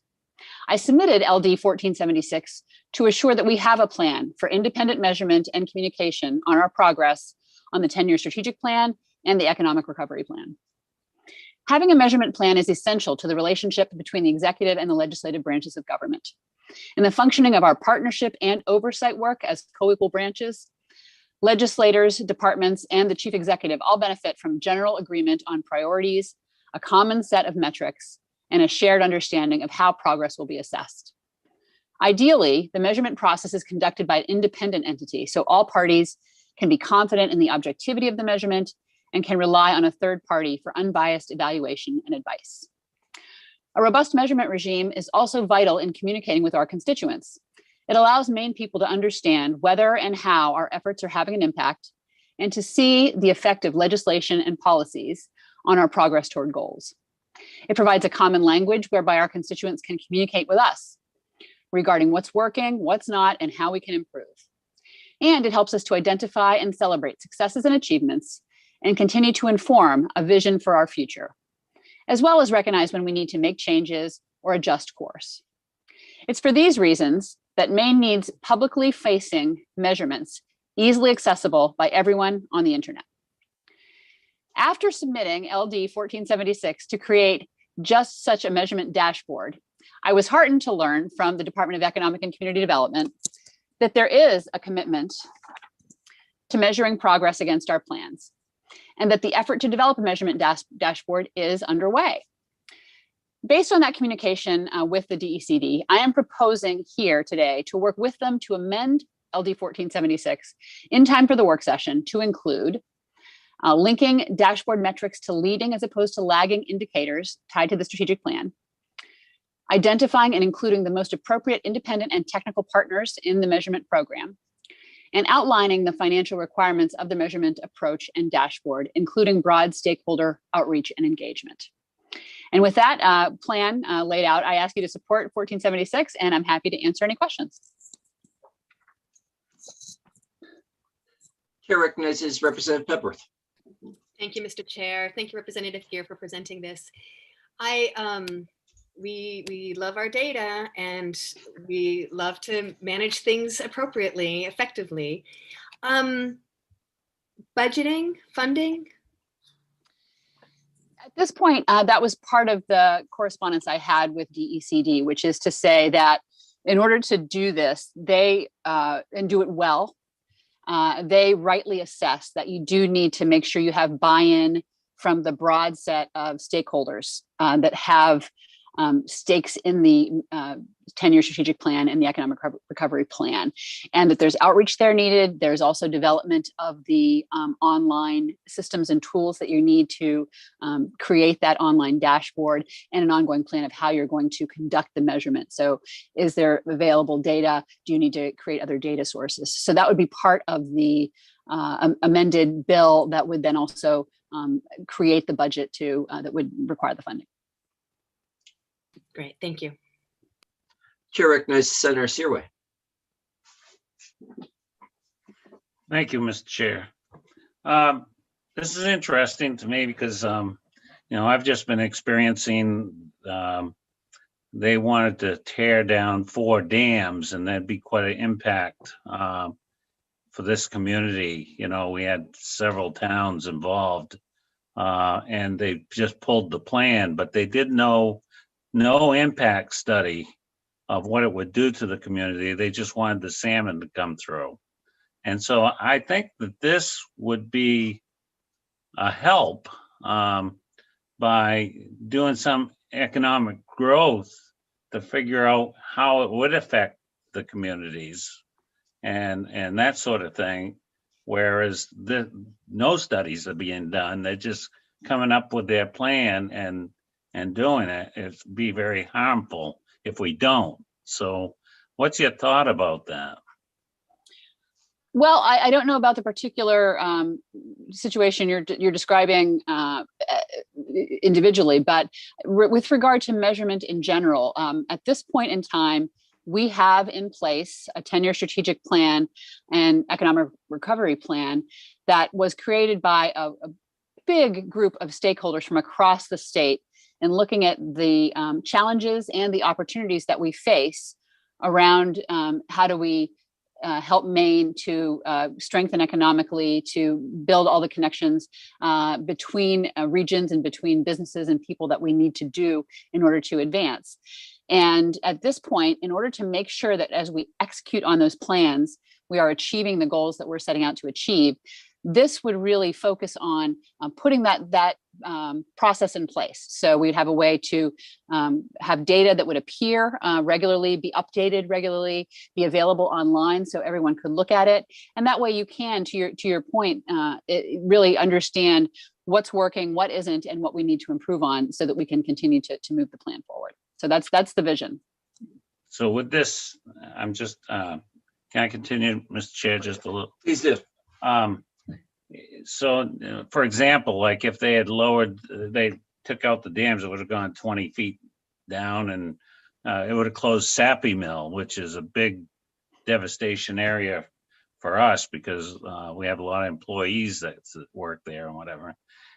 I submitted LD 1476 to assure that we have a plan for independent measurement and communication on our progress on the 10-year strategic plan and the economic recovery plan. Having a measurement plan is essential to the relationship between the executive and the legislative branches of government. In the functioning of our partnership and oversight work as co-equal branches, legislators, departments, and the chief executive all benefit from general agreement on priorities, a common set of metrics, and a shared understanding of how progress will be assessed. Ideally, the measurement process is conducted by an independent entity, so all parties can be confident in the objectivity of the measurement and can rely on a third party for unbiased evaluation and advice. A robust measurement regime is also vital in communicating with our constituents. It allows Maine people to understand whether and how our efforts are having an impact and to see the effect of legislation and policies on our progress toward goals. It provides a common language whereby our constituents can communicate with us regarding what's working, what's not, and how we can improve. And it helps us to identify and celebrate successes and achievements and continue to inform a vision for our future, as well as recognize when we need to make changes or adjust course. It's for these reasons that Maine needs publicly facing measurements easily accessible by everyone on the internet. After submitting LD 1476 to create just such a measurement dashboard, I was heartened to learn from the Department of Economic and Community Development that there is a commitment to measuring progress against our plans, and that the effort to develop a measurement dashboard is underway. Based on that communication with the DECD, I am proposing here today to work with them to amend LD 1476 in time for the work session to include linking dashboard metrics to leading as opposed to lagging indicators tied to the strategic plan, identifying and including the most appropriate independent and technical partners in the measurement program, and outlining the financial requirements of the measurement approach and dashboard, including broad stakeholder outreach and engagement. And with that plan laid out, I ask you to support 1476, and I'm happy to answer any questions. Chair recognizes Representative Pepworth. Thank you, Mr. Chair. Thank you, Representative Gear, for presenting this. We love our data and we love to manage things appropriately, effectively. Budgeting, funding? At this point, that was part of the correspondence I had with DECD, which is to say that in order to do this, they, and do it well, they rightly assess that you do need to make sure you have buy-in from the broad set of stakeholders that have stakes in the 10-year strategic plan and the economic recovery plan, and that there's outreach there needed. There's also development of the online systems and tools that you need to create that online dashboard, and an ongoing plan of how you're going to conduct the measurement. So is there available data? Do you need to create other data sources? So that would be part of the amended bill that would then also create the budget to that would require the funding. Great, thank you. Chair recognizes Senator Searway. Thank you, Mr. Chair. This is interesting to me because, I've just been experiencing, they wanted to tear down 4 dams, and that'd be quite an impact for this community. We had several towns involved, and they just pulled the plan, but they did no impact study of what it would do to the community. They just wanted the salmon to come through. And so I think that this would be a help by doing some economic growth to figure out how it would affect the communities and that sort of thing. Whereas no studies are being done. They're just coming up with their plan and doing it. It'd be very harmful if we don't. So what's your thought about that? Well, I don't know about the particular situation you're describing individually, but with regard to measurement in general, at this point in time, we have in place a 10-year strategic plan and economic recovery plan that was created by a big group of stakeholders from across the state, and looking at the challenges and the opportunities that we face around how do we help Maine to strengthen economically, to build all the connections between regions and between businesses and people that we need to do in order to advance. And at this point, in order to make sure that as we execute on those plans, we are achieving the goals that we're setting out to achieve, this would really focus on putting that process in place. So we'd have a way to have data that would appear regularly, be updated regularly, be available online so everyone could look at it. And that way you can, to your point, really understand what's working, what isn't, and what we need to improve on so that we can continue to move the plan forward. So that's the vision. So with this, I'm just, can I continue, Mr. Chair, just a little? Please do. So, for example, like if they had they took out the dams, it would have gone 20 feet down, and it would have closed Sappy Mill, which is a big devastation area for us because we have a lot of employees that work there and whatever.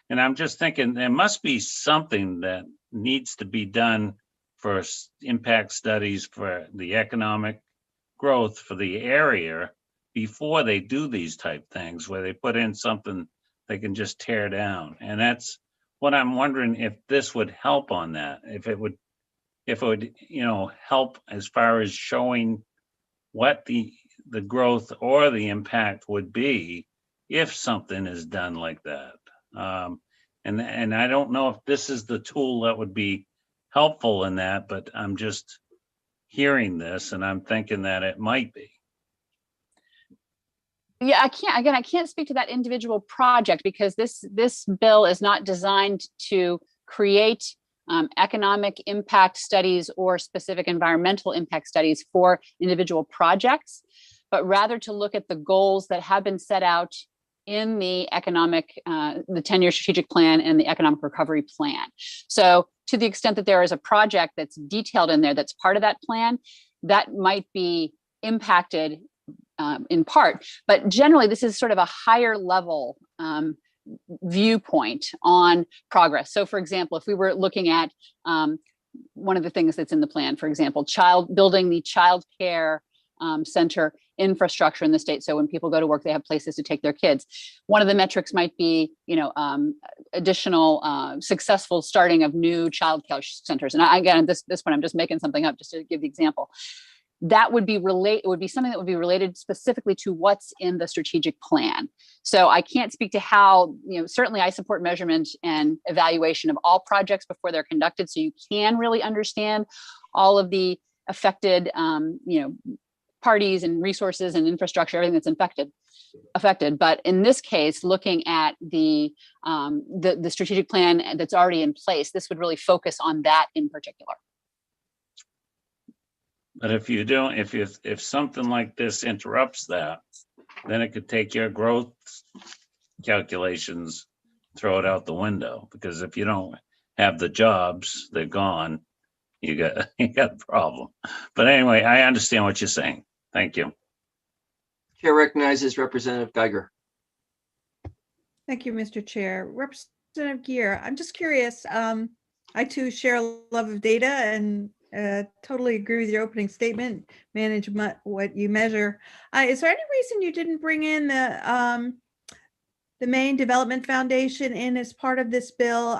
And I'm just thinking there must be something that needs to be done for impact studies for the economic growth for the area before they do these type things, where they put in something they can just tear down. And that's what I'm wondering, if this would help on that, if it would, help as far as showing what the growth or the impact would be if something is done like that. And I don't know if this is the tool that would be helpful in that, but I'm just hearing this and I'm thinking that it might be. Yeah, I can't speak to that individual project because this bill is not designed to create economic impact studies or specific environmental impact studies for individual projects, but rather to look at the goals that have been set out in the the 10-year strategic plan and the economic recovery plan. So to the extent that there is a project that's detailed in there that's part of that plan, that might be impacted in part, but generally this is sort of a higher level viewpoint on progress. So for example, if we were looking at one of the things that's in the plan, for example, building the child care center infrastructure in the state. So when people go to work, they have places to take their kids. One of the metrics might be, additional successful starting of new child care centers. And again, at this point, I'm just making something up just to give the example. That would be something that would be related specifically to what's in the strategic plan. So I can't speak to how, certainly I support measurement and evaluation of all projects before they're conducted, so you can really understand all of the affected, parties and resources and infrastructure, everything that's affected. But in this case, looking at the strategic plan that's already in place, this would really focus on that in particular. But if something like this interrupts that, then it could take your growth calculations throw it out the window, because if you don't have the jobs, they're gone. You got a problem. But anyway, I understand what you're saying. Thank you. Chair recognizes Representative Geiger. Thank you, Mr. Chair. Representative Gear, I'm just curious. I too share a love of data and totally agree with your opening statement. Manage what you measure. Is there any reason you didn't bring in the Maine Development Foundation in as part of this bill?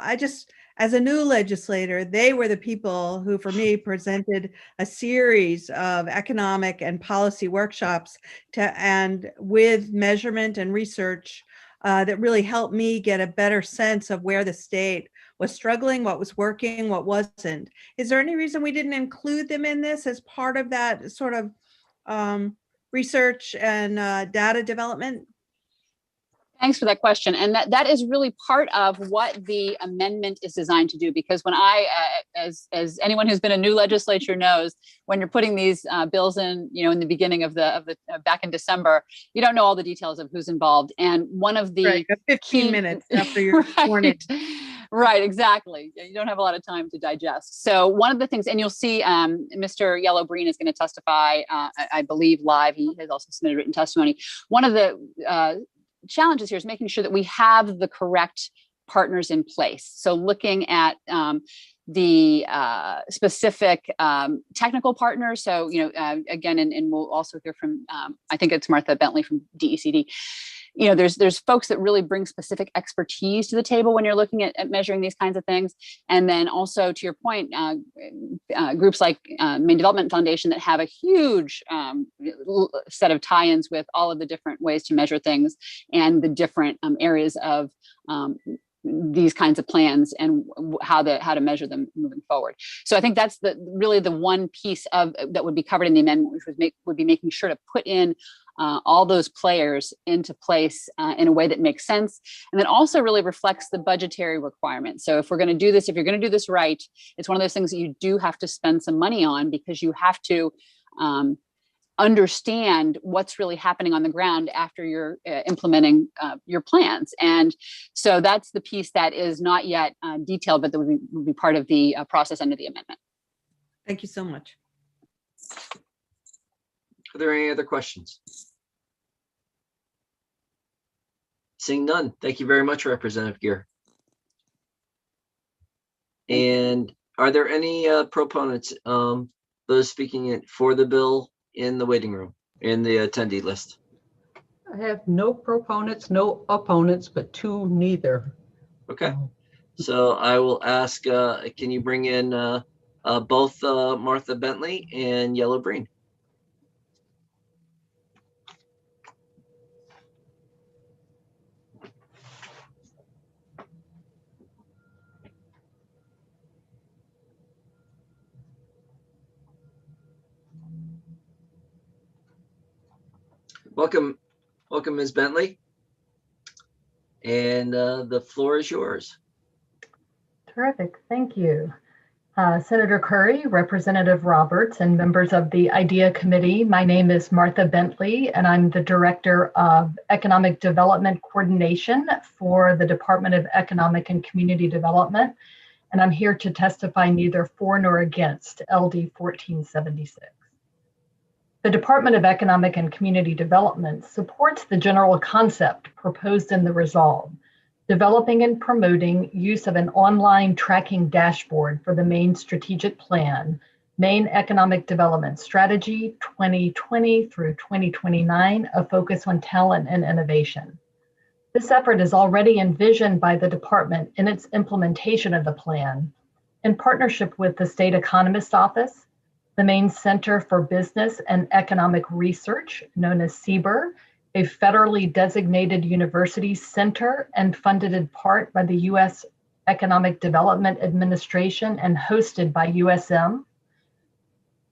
As a new legislator, they were the people who, for me, presented a series of economic and policy workshops and with measurement and research that really helped me get a better sense of where the state was struggling, what was working, what wasn't. Is there any reason we didn't include them in this as part of that sort of research and data development? Thanks for that question. And that is really part of what the amendment is designed to do, because when as anyone who's been a new legislature knows, when you're putting these bills in, in the beginning of the back in December, you don't know all the details of who's involved. And one of the right, 15 minutes after you're sworn in. Right, exactly. You don't have a lot of time to digest. So one of the things, and you'll see Mr. Yellow Breen is going to testify, I believe live. He has also submitted written testimony. One of the challenges here is making sure that we have the correct partners in place. So looking at the specific technical partners. So, again, and we'll also hear from, I think it's Martha Bentley from DECD. There's folks that really bring specific expertise to the table when you're looking at measuring these kinds of things. And then also, to your point, groups like Maine Development Foundation that have a huge set of tie-ins with all of the different ways to measure things and the different areas of these kinds of plans and how to measure them moving forward. So I think that's really the one piece of that would be covered in the amendment, which would be making sure to put in all those players into place in a way that makes sense, and then also really reflects the budgetary requirements. So if we're going to do this, if you're going to do this right, it's one of those things that you do have to spend some money on, because you have to understand what's really happening on the ground after you're implementing your plans. And so that's the piece that is not yet detailed, but that would be part of the process under the amendment. Thank you so much. Are there any other questions? Seeing none. Thank you very much, Representative Gear. And are there any proponents, those speaking for the bill in the waiting room, in the attendee list? I have no proponents, no opponents, but two neither. Okay. So I will ask, can you bring in both Martha Bentley and Yellow Breen? Welcome, Ms. Bentley. And the floor is yours. Terrific, thank you. Senator Curry, Representative Roberts, and members of the IDEA Committee, my name is Martha Bentley, and I'm the Director of Economic Development Coordination for the Department of Economic and Community Development, and I'm here to testify neither for nor against LD 1476. The Department of Economic and Community Development supports the general concept proposed in the resolve, developing and promoting use of an online tracking dashboard for the Maine Strategic Plan, Maine Economic Development Strategy 2020 through 2029, a focus on talent and innovation. This effort is already envisioned by the department in its implementation of the plan, in partnership with the State Economist's Office, the Maine Center for Business and Economic Research, known as CBER, a federally designated university center and funded in part by the U.S. Economic Development Administration and hosted by USM,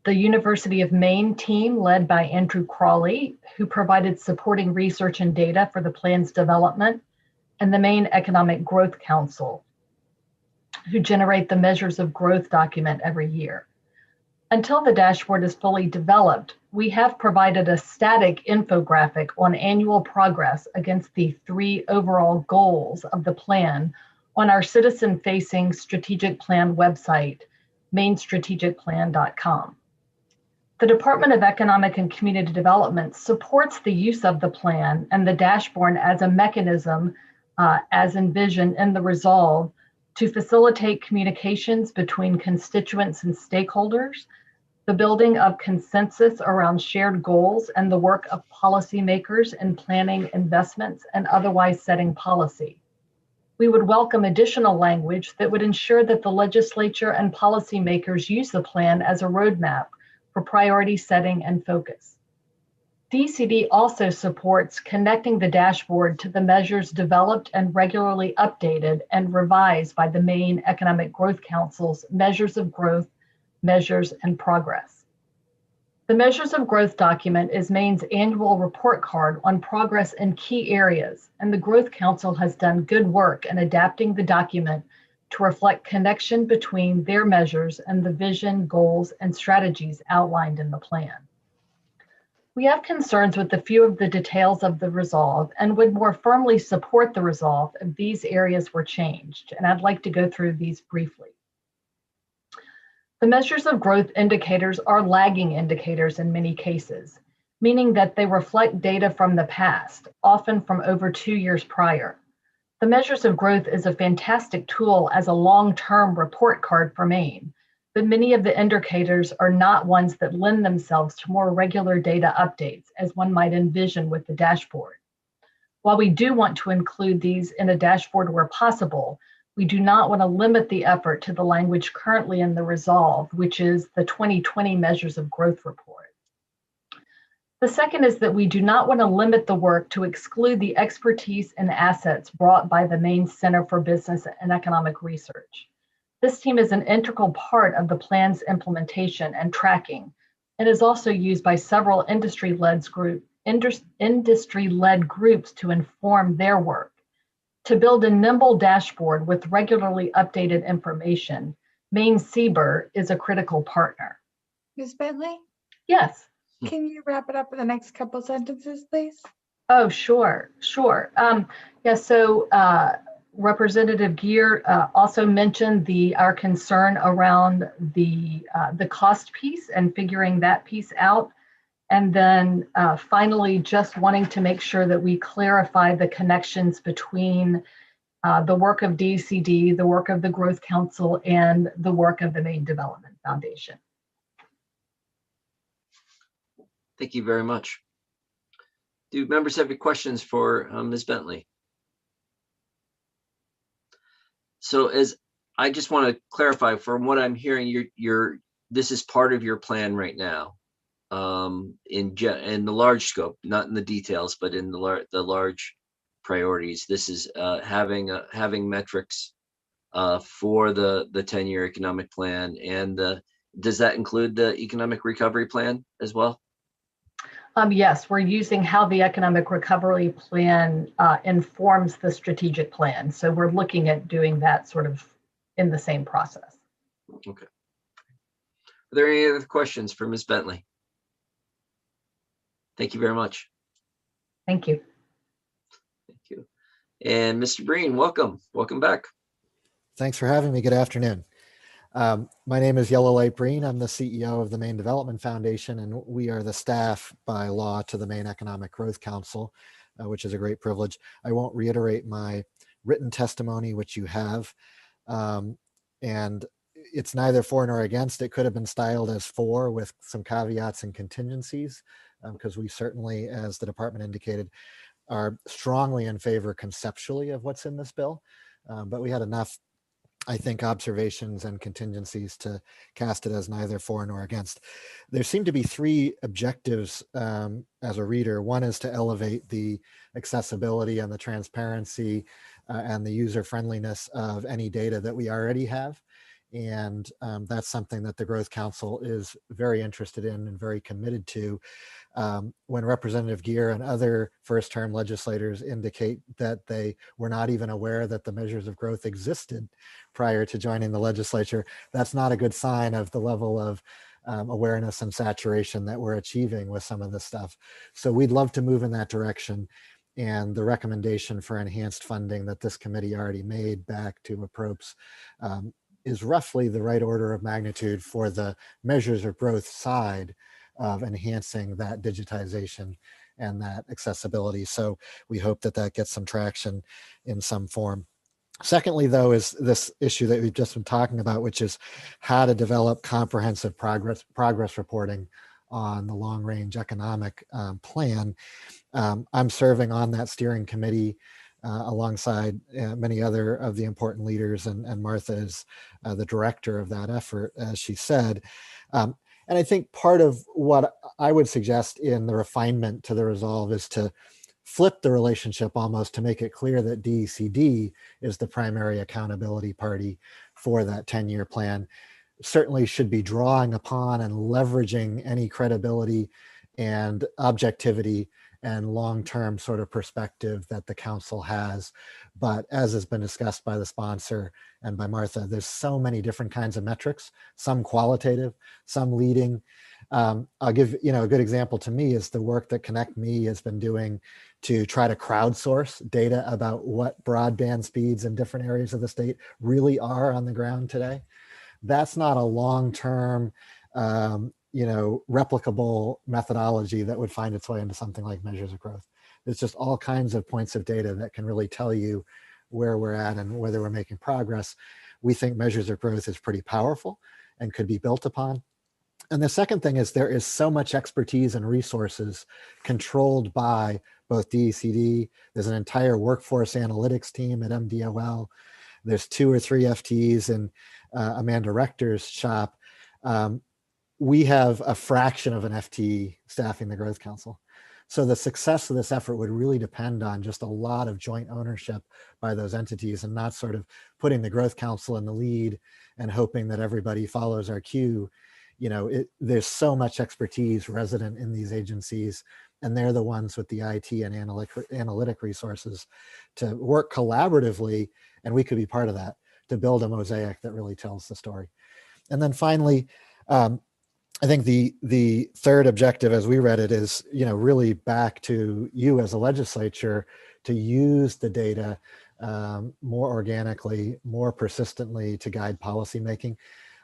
the University of Maine team led by Andrew Crawley, who provided supporting research and data for the plan's development, and the Maine Economic Growth Council, who generate the Measures of Growth document every year. Until the dashboard is fully developed, we have provided a static infographic on annual progress against the 3 overall goals of the plan on our citizen-facing strategic plan website, mainstrategicplan.com. The Department of Economic and Community Development supports the use of the plan and the dashboard as a mechanism, as envisioned in the resolve, to facilitate communications between constituents and stakeholders, the building of consensus around shared goals, and the work of policymakers in planning investments and otherwise setting policy. We would welcome additional language that would ensure that the legislature and policymakers use the plan as a roadmap for priority setting and focus. DCD also supports connecting the dashboard to the measures developed and regularly updated and revised by the Maine Economic Growth Council's Measures of Growth, Measures, and Progress. The Measures of Growth document is Maine's annual report card on progress in key areas, and the Growth Council has done good work in adapting the document to reflect connection between their measures and the vision, goals, and strategies outlined in the plan. We have concerns with a few of the details of the resolve and would more firmly support the resolve if these areas were changed, and I'd like to go through these briefly. The measures of growth indicators are lagging indicators in many cases, meaning that they reflect data from the past, often from over 2 years prior. The measures of growth is a fantastic tool as a long-term report card for Maine, but many of the indicators are not ones that lend themselves to more regular data updates, as one might envision with the dashboard. While we do want to include these in a dashboard where possible, we do not want to limit the effort to the language currently in the resolve, which is the 2020 Measures of Growth report. The second is that we do not want to limit the work to exclude the expertise and assets brought by the Maine Center for Business and Economic Research. This team is an integral part of the plan's implementation and tracking, and is also used by several industry-led groups to inform their work. To build a nimble dashboard with regularly updated information, Maine CBER is a critical partner. Ms. Bentley? Yes. Can you wrap it up in the next couple sentences, please? Oh, sure. Representative Geer also mentioned our concern around the cost piece and figuring that piece out. And then finally, just wanting to make sure that we clarify the connections between the work of DCD, the work of the Growth Council, and the work of the Maine Development Foundation. Thank you very much. Do members have any questions for Ms. Bentley? So as I just want to clarify, from what I'm hearing, this is part of your plan right now, in the large scope, not in the details, but in the large priorities. This is having metrics for the 10-year economic plan, and does that include the economic recovery plan as well? Yes, we're using how the economic recovery plan informs the strategic plan. So we're looking at doing that sort of in the same process. Okay. Are there any other questions for Ms. Bentley? Thank you very much. Thank you. Thank you. And Mr. Breen, welcome. Welcome back. Thanks for having me. Good afternoon. My name is Yellow Light Breen. I'm the CEO of the Maine Development Foundation, and we are the staff by law to the Maine Economic Growth Council, which is a great privilege. I won't reiterate my written testimony, which you have, and it's neither for nor against. It could have been styled as for, with some caveats and contingencies, because we certainly, as the department indicated, are strongly in favor conceptually of what's in this bill, but we had enough, I think, observations and contingencies to cast it as neither for nor against. There seem to be three objectives as a reader. One is to elevate the accessibility and the transparency and the user friendliness of any data that we already have. And that's something that the Growth Council is very interested in and very committed to. When Representative Geer and other first-term legislators indicate that they were not even aware that the measures of growth existed prior to joining the legislature, that's not a good sign of the level of awareness and saturation that we're achieving with some of this stuff. So we'd love to move in that direction. And the recommendation for enhanced funding that this committee already made back to APROPS is roughly the right order of magnitude for the measures of growth side of enhancing that digitization and that accessibility. So we hope that that gets some traction in some form. Secondly, though, is this issue that we've just been talking about, which is how to develop comprehensive progress reporting on the long-range economic plan. I'm serving on that steering committee alongside many other of the important leaders, and Martha is the director of that effort, as she said. And I think part of what I would suggest in the refinement to the resolve is to flip the relationship almost to make it clear that DECD is the primary accountability party for that 10-year plan. Certainly should be drawing upon and leveraging any credibility and objectivity and long-term sort of perspective that the council has. But as has been discussed by the sponsor and by Martha, there's so many different kinds of metrics, some qualitative, some leading. I'll give, a good example to me is the work that Connect Me has been doing to try to crowdsource data about what broadband speeds in different areas of the state really are on the ground today. That's not a long-term, replicable methodology that would find its way into something like measures of growth. There's just all kinds of points of data that can really tell you where we're at and whether we're making progress. We think measures of growth is pretty powerful and could be built upon. And the second thing is there is so much expertise and resources controlled by both DECD. There's an entire workforce analytics team at MDOL. There's 2 or 3 FTEs in Amanda Rector's shop. We have a fraction of an FTE staffing the Growth Council. So the success of this effort would really depend on just a lot of joint ownership by those entities and not sort of putting the Growth Council in the lead and hoping that everybody follows our cue. There's so much expertise resident in these agencies, and they're the ones with the IT and analytic resources to work collaboratively, and we could be part of that, to build a mosaic that really tells the story. And then finally, I think the third objective as we read it is, really back to you as a legislature to use the data more organically, more persistently to guide policymaking.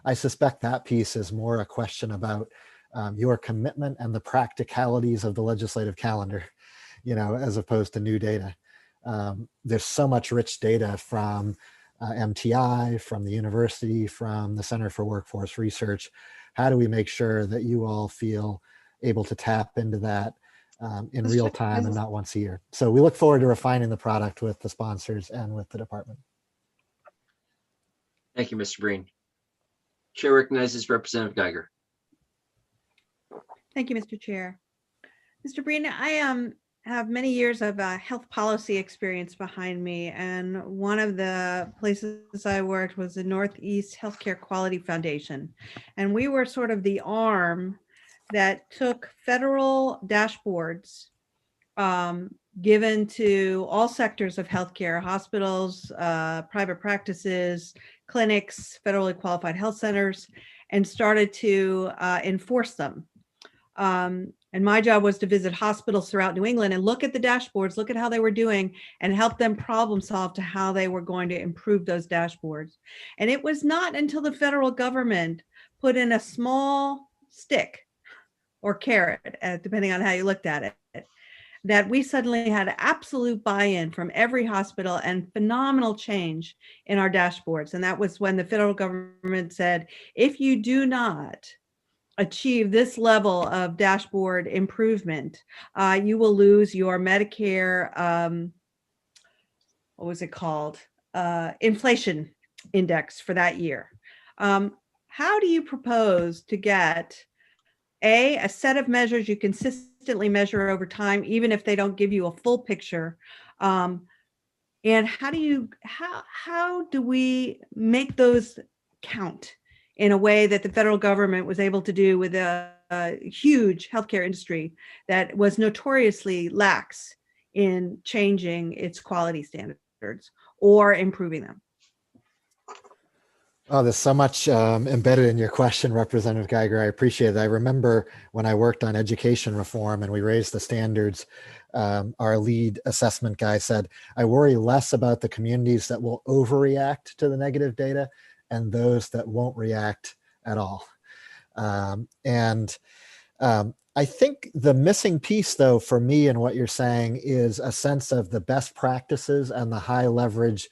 I suspect that piece is more a question about your commitment and the practicalities of the legislative calendar, as opposed to new data. There's so much rich data from MTI, from the university, from the Center for Workforce Research. How do we make sure that you all feel able to tap into that in real time and not once a year? So we look forward to refining the product with the sponsors and with the department. Thank you, Mr. Breen. Chair recognizes Representative Geiger. Thank you, Mr. Chair. Mr. Breen, I have many years of health policy experience behind me, and one of the places I worked was the Northeast Healthcare Quality Foundation, and we were sort of the arm that took federal dashboards given to all sectors of healthcare, hospitals, private practices, clinics, federally qualified health centers, and started to enforce them. And my job was to visit hospitals throughout New England and look at the dashboards, look at how they were doing, and help them problem solve to how they were going to improve those dashboards. And it was not until the federal government put in a small stick or carrot, depending on how you looked at it, that we suddenly had absolute buy-in from every hospital and phenomenal change in our dashboards. And that was when the federal government said, if you do not achieve this level of dashboard improvement, you will lose your Medicare, what was it called? Inflation index for that year. How do you propose to get a set of measures you consistently measure over time, even if they don't give you a full picture? And how do we make those count in a way that the federal government was able to do with a huge healthcare industry that was notoriously lax in changing its quality standards or improving them? Oh, there's so much embedded in your question, Representative Geiger. I appreciate it. I remember when I worked on education reform and we raised the standards, our lead assessment guy said, I worry less about the communities that will overreact to the negative data and those that won't react at all. I think the missing piece, though, for me and what you're saying is a sense of the best practices and the high leverage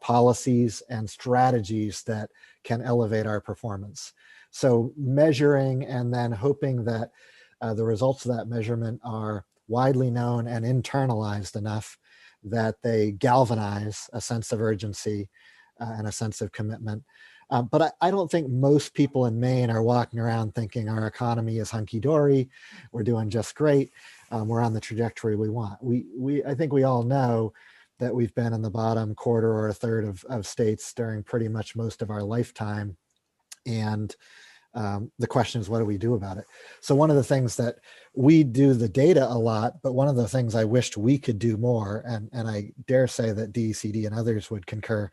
policies and strategies that can elevate our performance. So measuring and then hoping that the results of that measurement are widely known and internalized enough that they galvanize a sense of urgency and a sense of commitment. But I don't think most people in Maine are walking around thinking our economy is hunky-dory, we're doing just great, we're on the trajectory we want. I think we all know that we've been in the bottom quarter or a third of states during pretty much most of our lifetime. And the question is, what do we do about it? So one of the things that we do the data a lot, but one of the things I wished we could do more, and I dare say that DECD and others would concur,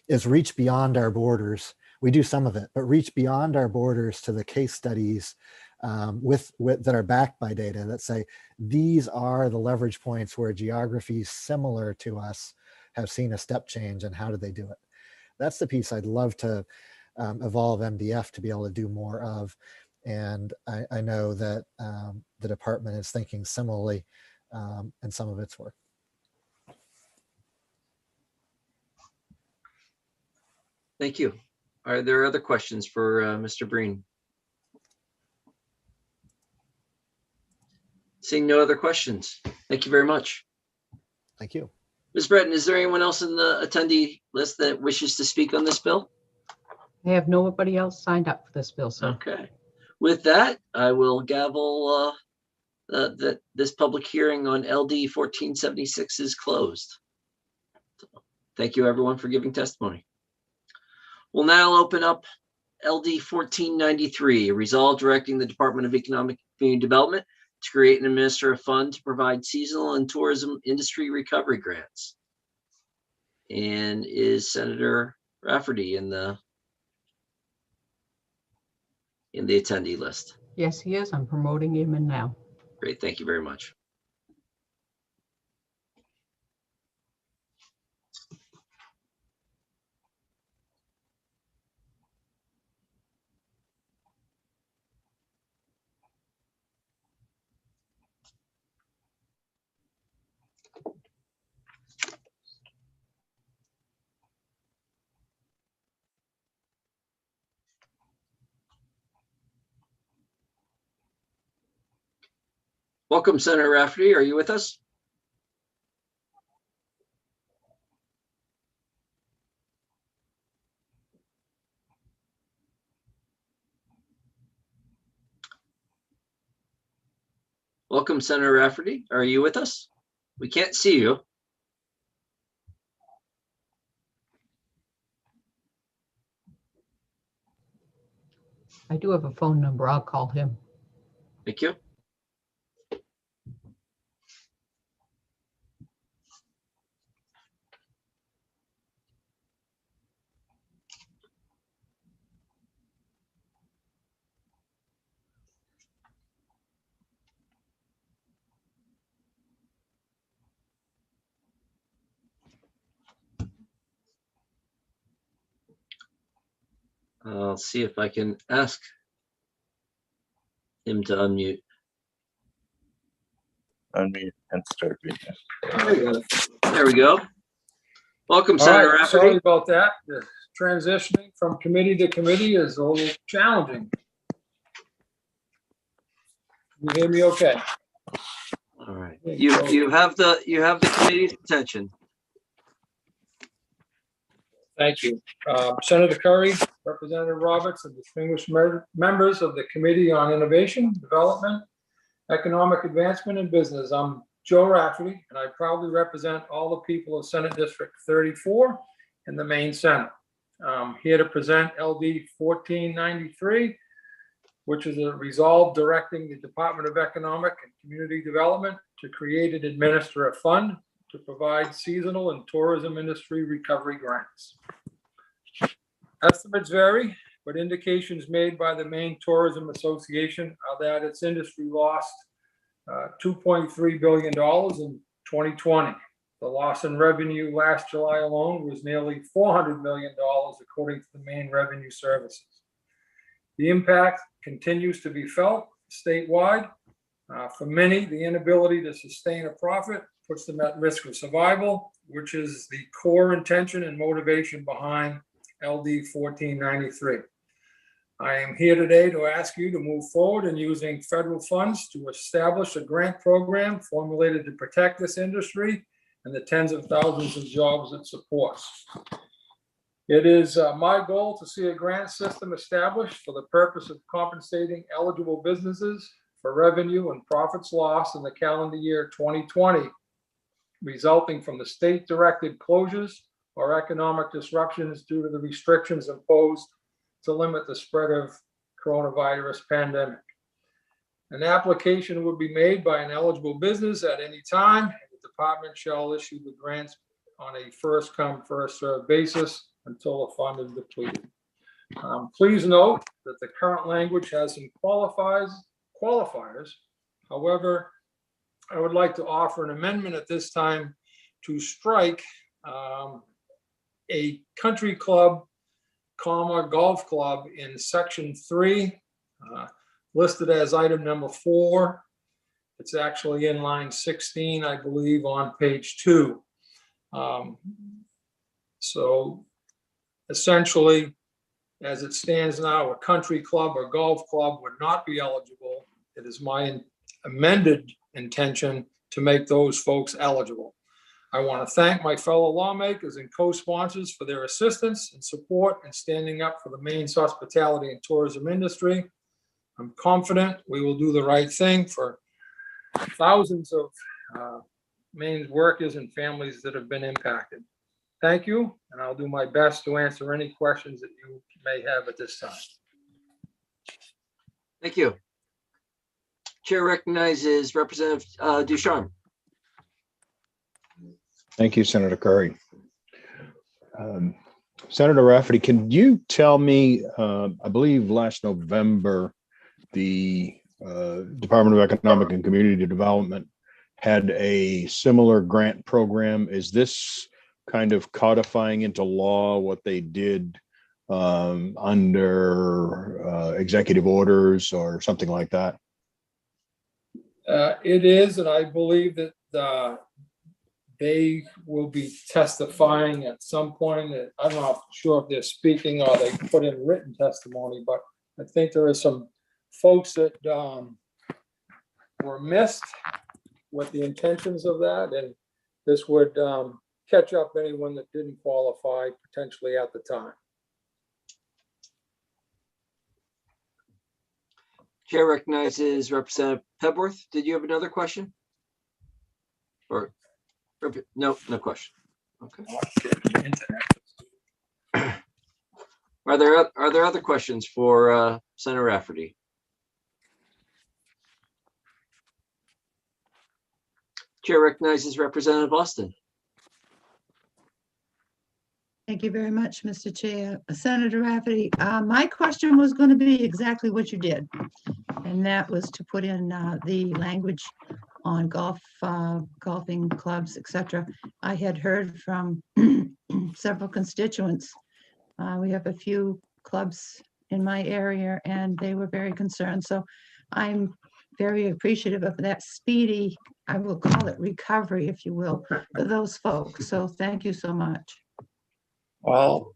is reach beyond our borders. We do some of it, but reach beyond our borders to the case studies that are backed by data that say, these are the leverage points where geographies similar to us have seen a step change, and how do they do it? That's the piece I'd love to evolve MDF to be able to do more of. And I know that the department is thinking similarly in some of its work. Thank you. Are there other questions for Mr. Breen? Seeing no other questions. Thank you very much. Thank you. Ms. Breton, is there anyone else in the attendee list that wishes to speak on this bill? I have nobody else signed up for this bill, sir. Okay. With that, I will gavel that this public hearing on LD 1476 is closed. So, thank you everyone for giving testimony. We'll now open up LD 1493, a resolve directing the Department of Economic and Community Development to create and administer a fund to provide seasonal and tourism industry recovery grants. And is Senator Rafferty in the attendee list? Yes, he is. I'm promoting him in now. Great, thank you very much. Welcome, Senator Rafferty. Are you with us? Welcome, Senator Rafferty. Are you with us? We can't see you. I do have a phone number. I'll call him. Thank you. I'll see if I can ask him to unmute. Unmute and start There video. we go. Welcome, All Senator right, Rafferty. sorry about that. The transitioning from committee to committee is a little challenging. You hear me okay? All right. You have the committee's attention. Thank you. Senator Curry, Representative Roberts, and distinguished members of the Committee on Innovation, Development, Economic Advancement, and Business. I'm Joe Rafferty, and I proudly represent all the people of Senate District 34 in the Maine Senate. I'm here to present LD 1493, which is a resolve directing the Department of Economic and Community Development to create and administer a fund to provide seasonal and tourism industry recovery grants. Estimates vary, but indications made by the Maine Tourism Association are that its industry lost $2.3 billion in 2020. The loss in revenue last July alone was nearly $400 million, according to the Maine Revenue Services. The impact continues to be felt statewide. For many, the inability to sustain a profit puts them at risk of survival, which is the core intention and motivation behind LD 1493. I am here today to ask you to move forward in using federal funds to establish a grant program formulated to protect this industry and the tens of thousands of jobs it supports. It is my goal to see a grant system established for the purpose of compensating eligible businesses for revenue and profits lost in the calendar year 2020, resulting from the state-directed closures or economic disruptions due to the restrictions imposed to limit the spread of coronavirus pandemic. An application would be made by an eligible business at any time. The department shall issue the grants on a first come, first served basis until the fund is depleted. Please note that the current language has some qualifiers. However, I would like to offer an amendment at this time to strike a country club, golf club in section 3, listed as item number 4. It's actually in line 16, I believe, on page 2. So essentially, as it stands now, a country club or golf club would not be eligible. It is my amended intention to make those folks eligible. I want to thank my fellow lawmakers and co-sponsors for their assistance and support in standing up for the Maine's hospitality and tourism industry. I'm confident we will do the right thing for thousands of Maine's workers and families that have been impacted. Thank you, and I'll do my best to answer any questions that you may have at this time. Thank you. Chair recognizes Representative Ducharme. Thank you, Senator Curry. Senator Rafferty, can you tell me, I believe last November, the Department of Economic and Community Development had a similar grant program. Is this kind of codifying into law what they did under executive orders or something like that? It is, and I believe that they will be testifying at some point. I'm not sure if they're speaking or they put in written testimony, but I think there are some folks that were missed with the intentions of that, and this would catch up anyone that didn't qualify potentially at the time. Chair recognizes Representative Pebworth. Did you have another question? Or no question. Okay. Are there other questions for Senator Rafferty? Chair recognizes Representative Austin. Thank you very much, Mr. Chair. Senator Rafferty, my question was going to be exactly what you did, and that was to put in the language on golfing clubs, etc. I had heard from several constituents. We have a few clubs in my area, and they were very concerned. So I'm very appreciative of that speedy, I will call it recovery, if you will, for those folks. So thank you so much. Well,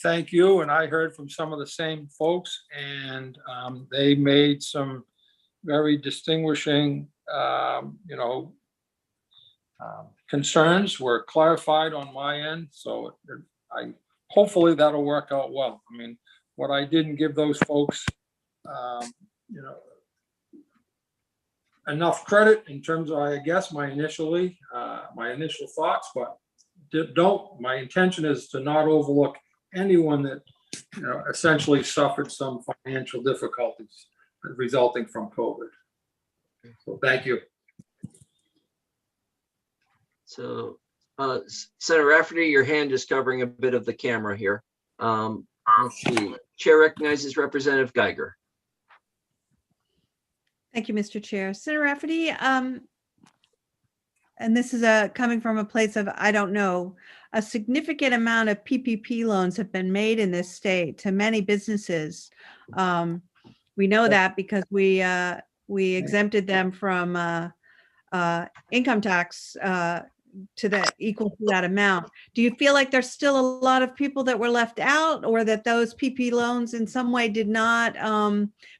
thank you. And I heard from some of the same folks, and they made some very distinguishing, concerns were clarified on my end. So hopefully that'll work out well. I mean, what I didn't give those folks, enough credit in terms of, I guess, my initial thoughts, but my intention is to not overlook anyone that essentially suffered some financial difficulties resulting from COVID. So thank you. So Senator Rafferty, your hand is covering a bit of the camera here. Let's see. Chair recognizes Representative Geiger. Thank you, Mr. Chair. Senator Rafferty, and this is coming from a place of, I don't know, a significant amount of PPP loans have been made in this state to many businesses. We know that because we exempted them from income tax to that equal to that amount. Do you feel like there's still a lot of people that were left out, or that those PP loans in some way did not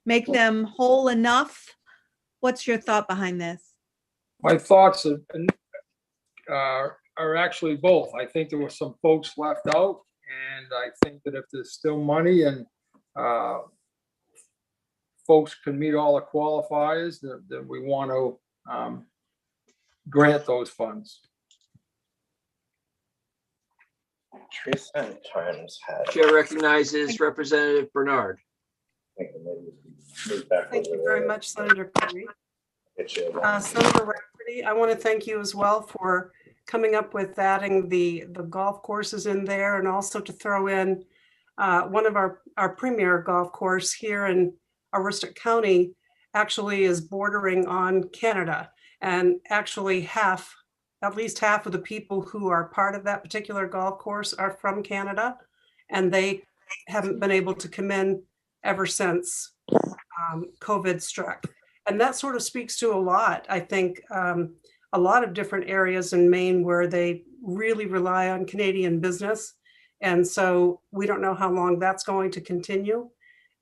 make them whole enough? What's your thought behind this? My thoughts are actually both. I think there were some folks left out, and I think that if there's still money and folks can meet all the qualifiers, then we want to grant those funds. Chair recognizes Representative Bernard. Thank you very much, Senator Curry. Senator Rafferty, I want to thank you as well for coming up with adding the golf courses in there, and also to throw in one of our premier golf course here in Aroostook County actually is bordering on Canada, and actually at least half of the people who are part of that particular golf course are from Canada, and they haven't been able to come in ever since COVID struck. And that sort of speaks to a lot, I think, a lot of different areas in Maine where they really rely on Canadian business. And so we don't know how long that's going to continue.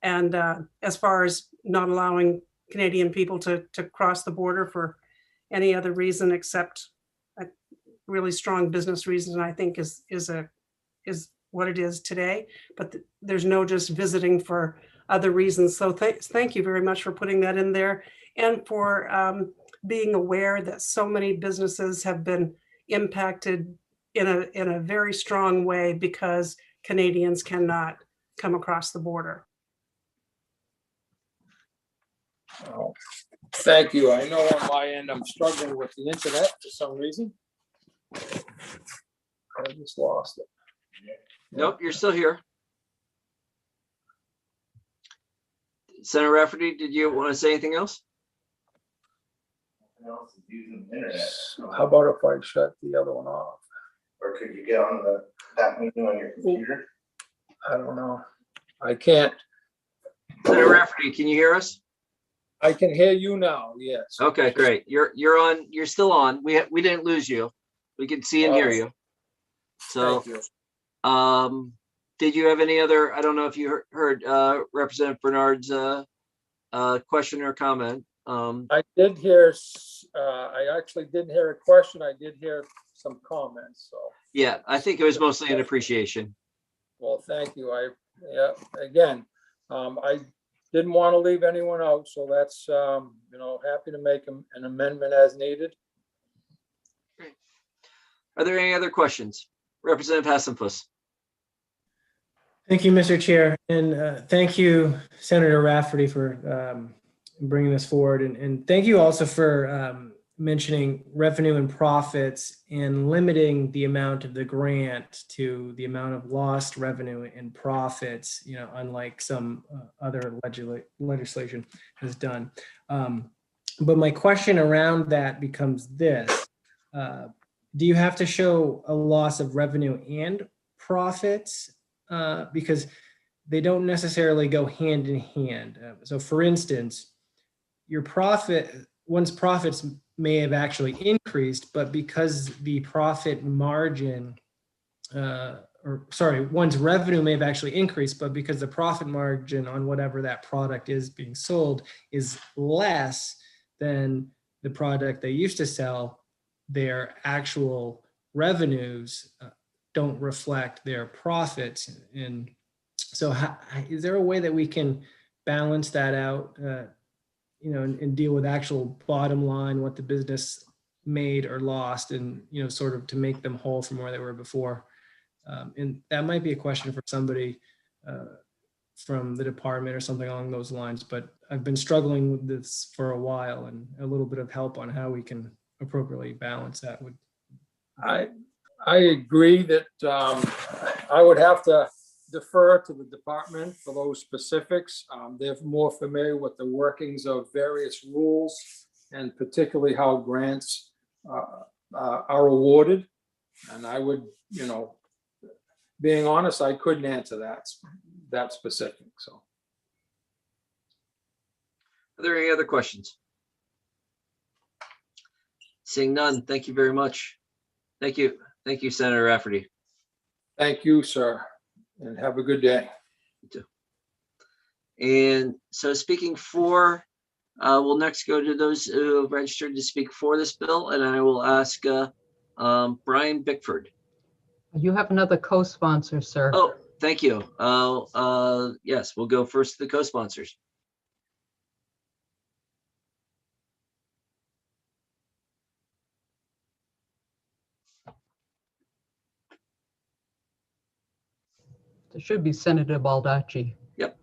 And as far as not allowing Canadian people to cross the border for any other reason except a really strong business reason, I think is what it is today. But there's no just visiting for other reasons. So thank you very much for putting that in there, and for being aware that so many businesses have been impacted in a very strong way because Canadians cannot come across the border. Oh, thank you. I know on my end, I'm struggling with the internet for some reason. I just lost it. Nope, you're still here. Senator Rafferty, did you want to say anything else? So how about if I shut the other one off? Or could you get on that meeting on your computer? I don't know. I can't. Senator Rafferty, can you hear us? I can hear you now, yes. Okay, great. You're on. You're still on. We didn't lose you. We can see and hear you. So, Thank you. did you have any other? I don't know if you heard Representative Bernard's question or comment. I did hear. I actually didn't hear a question. I did hear some comments. So. Yeah, I think it was mostly an appreciation. Well, thank you. Again, I didn't want to leave anyone out, so that's happy to make an amendment as needed. Are there any other questions? Representative Hassenfuss. Thank you, Mr. Chair, and thank you, Senator Rafferty, for bringing this forward, and thank you also for mentioning revenue and profits and limiting the amount of the grant to the amount of lost revenue and profits, unlike some other legislation has done. But my question around that becomes this. Do you have to show a loss of revenue and profits? Because they don't necessarily go hand in hand. So for instance, one's profits may have actually increased, but because the profit margin, one's revenue may have actually increased, but because the profit margin on whatever that product is being sold is less than the product they used to sell, their actual revenues don't reflect their profits. And so is there a way that we can balance that out, and deal with actual bottom line, what the business made or lost, and, sort of to make them whole from where they were before? And that might be a question for somebody from the department or something along those lines, but I've been struggling with this for a while, and a little bit of help on how we can appropriately balance that would. I agree that I would have to defer to the department for those specifics. They're more familiar with the workings of various rules and particularly how grants are awarded. And I would, being honest, I couldn't answer that specific, so. Are there any other questions? Seeing none, thank you very much. Thank you. Thank you, Senator Rafferty. Thank you, sir, and have a good day. You too. And so speaking for, we'll next go to those who have registered to speak for this bill, and I will ask Brian Bickford. You have another co-sponsor, sir. Oh, thank you. Yes, we'll go first to the co-sponsors. It should be Senator Baldacci. Yep.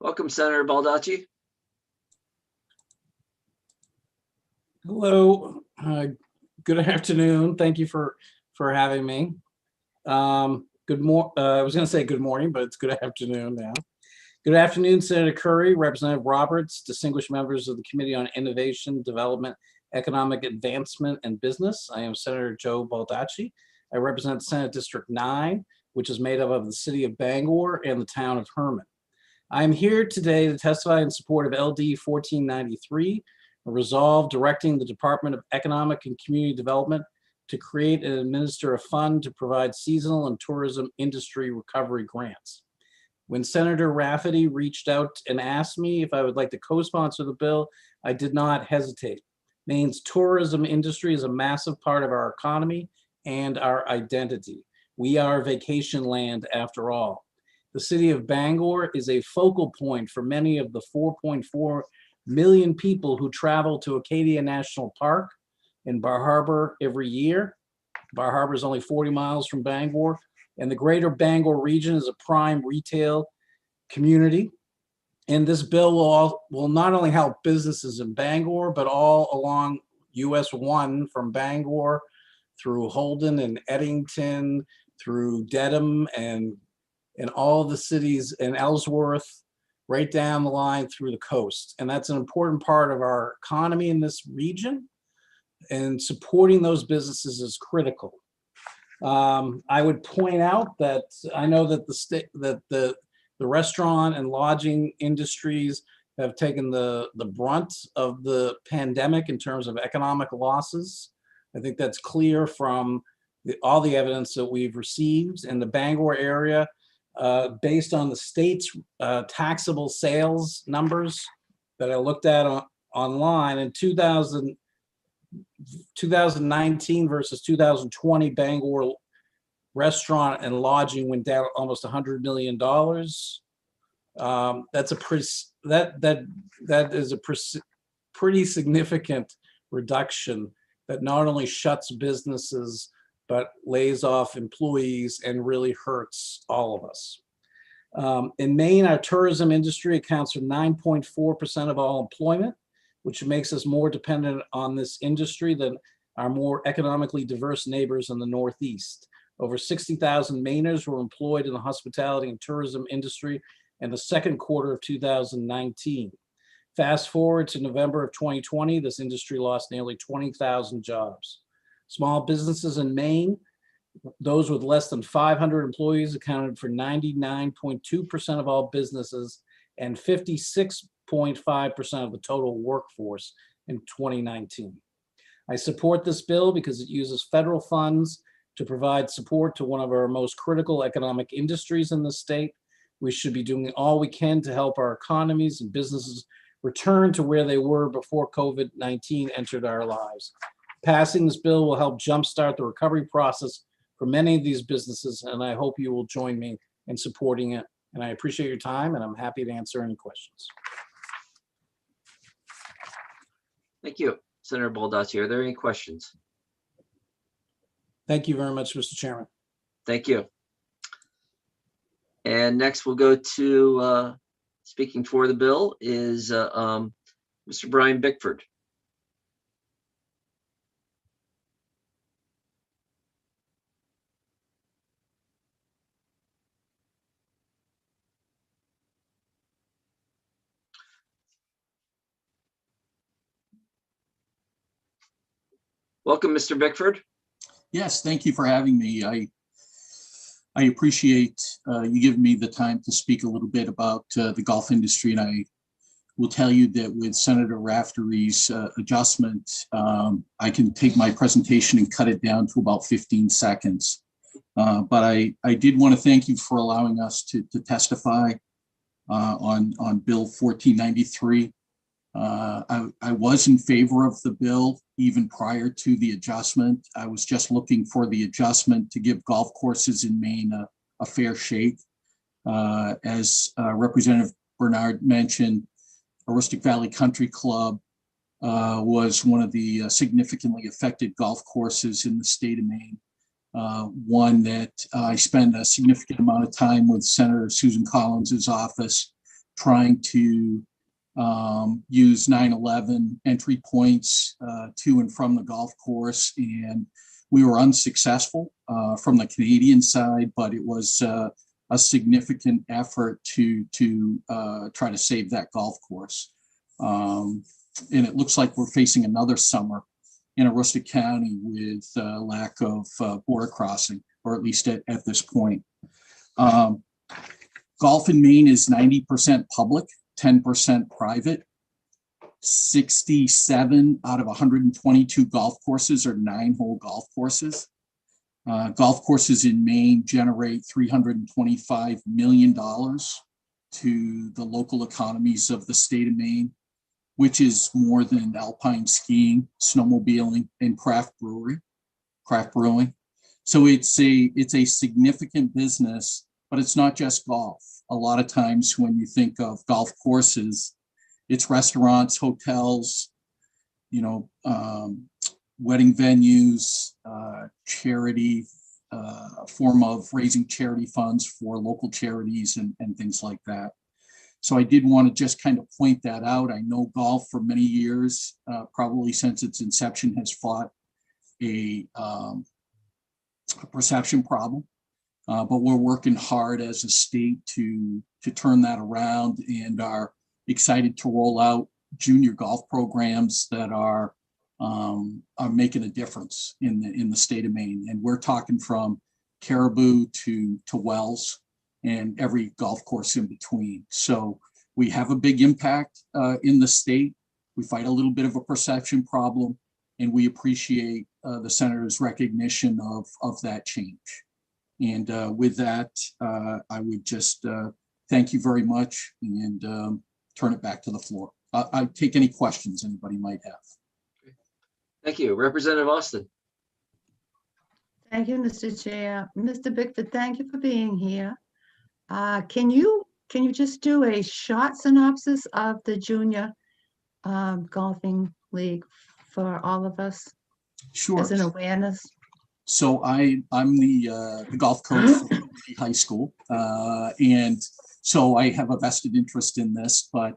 Welcome, Senator Baldacci. Hello. Good afternoon. Thank you for having me. I was going to say good morning, but it's good afternoon now. Good afternoon, Senator Curry, Representative Roberts, distinguished members of the Committee on Innovation, Development, Economic Advancement, and Business. I am Senator Joe Baldacci. I represent Senate District 9, which is made up of the city of Bangor and the town of Herman. I am here today to testify in support of LD 1493, a resolve directing the Department of Economic and Community Development to create and administer a fund to provide seasonal and tourism industry recovery grants. When Senator Rafferty reached out and asked me if I would like to co-sponsor the bill, I did not hesitate. Maine's tourism industry is a massive part of our economy and our identity. We are vacation land after all. The city of Bangor is a focal point for many of the 4.4 million people who travel to Acadia National Park in Bar Harbor every year. Bar Harbor is only 40 miles from Bangor, and the greater Bangor region is a prime retail community. And this bill will not only help businesses in Bangor, but all along US 1 from Bangor through Holden and Eddington, through Dedham and all the cities in Ellsworth, right down the line through the coast. And that's an important part of our economy in this region, and supporting those businesses is critical. I would point out that I know that the restaurant and lodging industries have taken the brunt of the pandemic in terms of economic losses. I think that's clear from all the evidence that we've received in the Bangor area, based on the state's taxable sales numbers that I looked at online. In 2019 versus 2020, Bangor restaurant and lodging went down almost $100 million. That's a pretty significant reduction that not only shuts businesses, but lays off employees and really hurts all of us. In Maine, our tourism industry accounts for 9.4% of all employment, which makes us more dependent on this industry than our more economically diverse neighbors in the Northeast. Over 60,000 Mainers were employed in the hospitality and tourism industry in the second quarter of 2019. Fast forward to November of 2020, this industry lost nearly 20,000 jobs. Small businesses in Maine, those with less than 500 employees, accounted for 99.2% of all businesses and 56.5% of the total workforce in 2019. I support this bill because it uses federal funds to provide support to one of our most critical economic industries in the state. We should be doing all we can to help our economies and businesses return to where they were before COVID-19 entered our lives. Passing this bill will help jumpstart the recovery process for many of these businesses, and I hope you will join me in supporting it. And I appreciate your time, and I'm happy to answer any questions. Thank you, Senator Baldacci. Are there any questions? Thank you very much, Mr. Chairman. Thank you. And next we'll go to speaking for the bill is Mr. Brian Bickford. Welcome, Mr. Bickford. Yes, thank you for having me. I appreciate you giving me the time to speak a little bit about the golf industry, and I will tell you that with Senator Raftery's adjustment, I can take my presentation and cut it down to about 15 seconds. But I did want to thank you for allowing us to testify on Bill 1493. I was in favor of the bill even prior to the adjustment. I was just looking for the adjustment to give golf courses in Maine a fair shake. As Representative Bernard mentioned, Aroostook Valley Country Club was one of the significantly affected golf courses in the state of Maine. One that I spent a significant amount of time with Senator Susan Collins's office trying to use 9/11 entry points to and from the golf course, and we were unsuccessful from the Canadian side, but it was a significant effort to try to save that golf course. And it looks like we're facing another summer in Aroostook County with lack of border crossing, or at least at this point. Golf in Maine is 90% public, 10% private. 67 out of 122 golf courses are 9-hole golf courses. Golf courses in Maine generate $325 million to the local economies of the state of Maine, which is more than alpine skiing, snowmobiling, and craft brewing. So it's a significant business, but it's not just golf. A lot of times when you think of golf courses, it's restaurants, hotels, wedding venues, charity, a form of raising charity funds for local charities and things like that. So I did want to just kind of point that out. I know golf for many years, probably since its inception, has fought a perception problem, but we're working hard as a state to turn that around, and are excited to roll out junior golf programs that are making a difference in the state of Maine. And we're talking from Caribou to Wells and every golf course in between. So we have a big impact in the state. We fight a little bit of a perception problem, and we appreciate the senator's recognition of that change. And with that, I would just thank you very much and turn it back to the floor. I'll take any questions anybody might have. Thank you. Representative Austin. Thank you, Mr. Chair. Mr. Bickford, thank you for being here. Can you just do a short synopsis of the junior golfing league for all of us? Sure. As an awareness. So I'm the golf coach for Liberty High School, and so I have a vested interest in this. But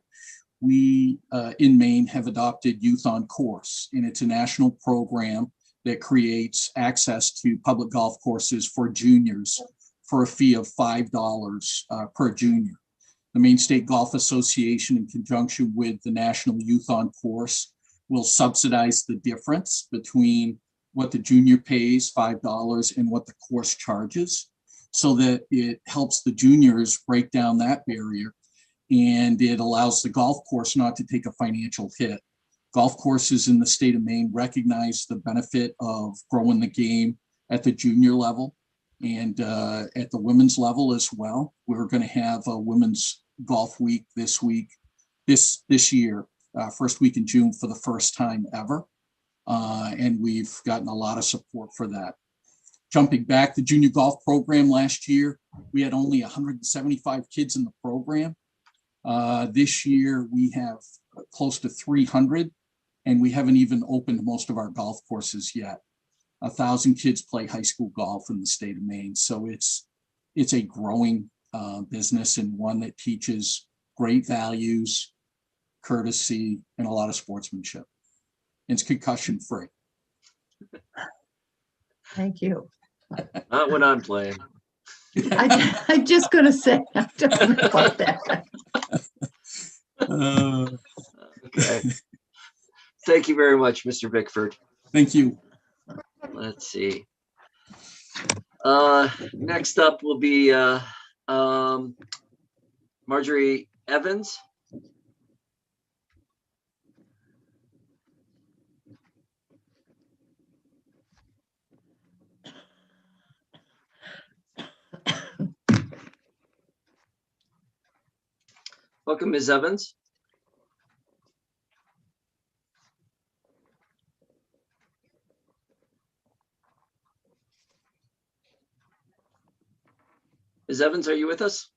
we in Maine have adopted Youth on Course, and it's a national program that creates access to public golf courses for juniors for a fee of $5 per junior. The Maine State Golf Association, in conjunction with the National Youth on Course, will subsidize the difference between what the junior pays, $5, and what the course charges, so that it helps the juniors break down that barrier, and it allows the golf course not to take a financial hit. Golf courses in the state of Maine recognize the benefit of growing the game at the junior level and at the women's level as well. We're going to have a women's golf week this year, first week in June, for the first time ever. And we've gotten a lot of support for that. Jumping back, the junior golf program last year, we had only 175 kids in the program. This year we have close to 300, and we haven't even opened most of our golf courses yet. 1,000 kids play high school golf in the state of Maine. So it's a growing business, and one that teaches great values, courtesy, and a lot of sportsmanship. It's concussion free. Thank you. Not when I'm playing. I'm just going to say, I don't know about that. Okay. Thank you very much, Mr. Bickford. Thank you. let's see. Next up will be Marjorie Evans. Welcome, Ms. Evans. Ms. Evans, are you with us?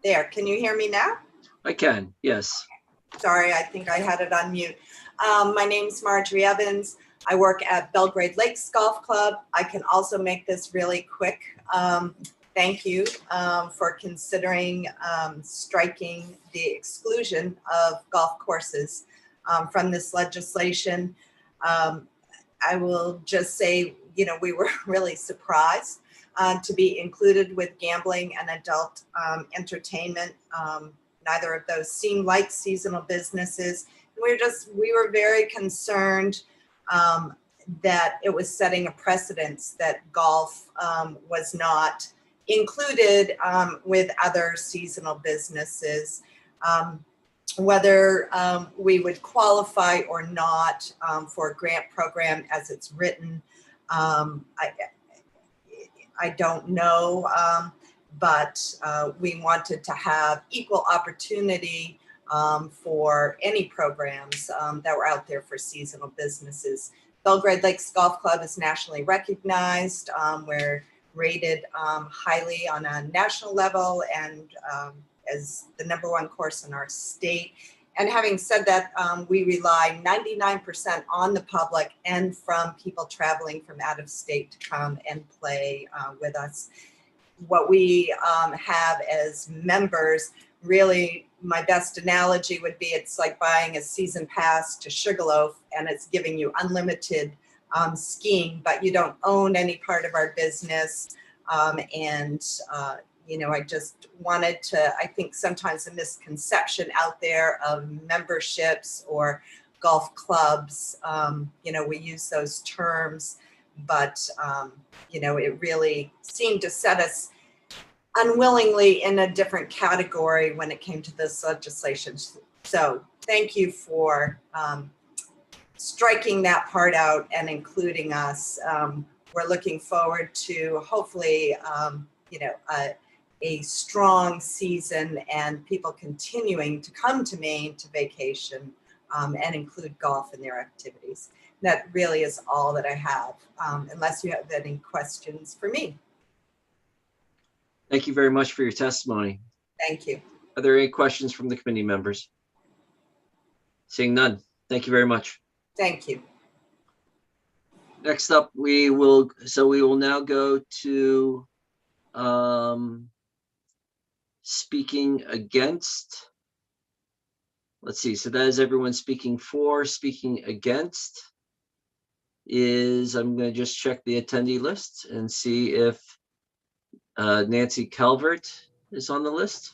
There, can you hear me now? I can, yes. Sorry, I think I had it on mute. My name's Marjorie Evans. I work at Belgrade Lakes Golf Club. I can also make this really quick. Thank you for considering striking the exclusion of golf courses from this legislation. I will just say, you know, we were really surprised to be included with gambling and adult entertainment. Neither of those seemed like seasonal businesses. We were very concerned that it was setting a precedence that golf was not included with other seasonal businesses. Whether we would qualify or not for a grant program as it's written, I don't know, but we wanted to have equal opportunity for any programs that were out there for seasonal businesses. Belgrade Lakes Golf Club is nationally recognized. We're rated highly on a national level and as the #1 course in our state. And having said that, we rely 99% on the public and from people traveling from out of state to come and play with us. What we have as members, really my best analogy would be it's like buying a season pass to Sugarloaf and it's giving you unlimited skiing, but you don't own any part of our business. You know, I just wanted to, I think sometimes a misconception out there of memberships or golf clubs, you know, we use those terms, but, you know, it really seemed to set us unwillingly in a different category when it came to this legislation. So thank you for striking that part out and including us. We're looking forward to hopefully, you know, a strong season and people continuing to come to Maine to vacation and include golf in their activities. That really is all that I have, unless you have any questions for me. Thank you very much for your testimony. Thank you. Are there any questions from the committee members? Seeing none. Thank you very much. Thank you. Next up, we will now go to speaking against. Let's see, so that is everyone speaking for. Speaking against is, I'm going to just check the attendee list and see if Nancy Calvert is on the list.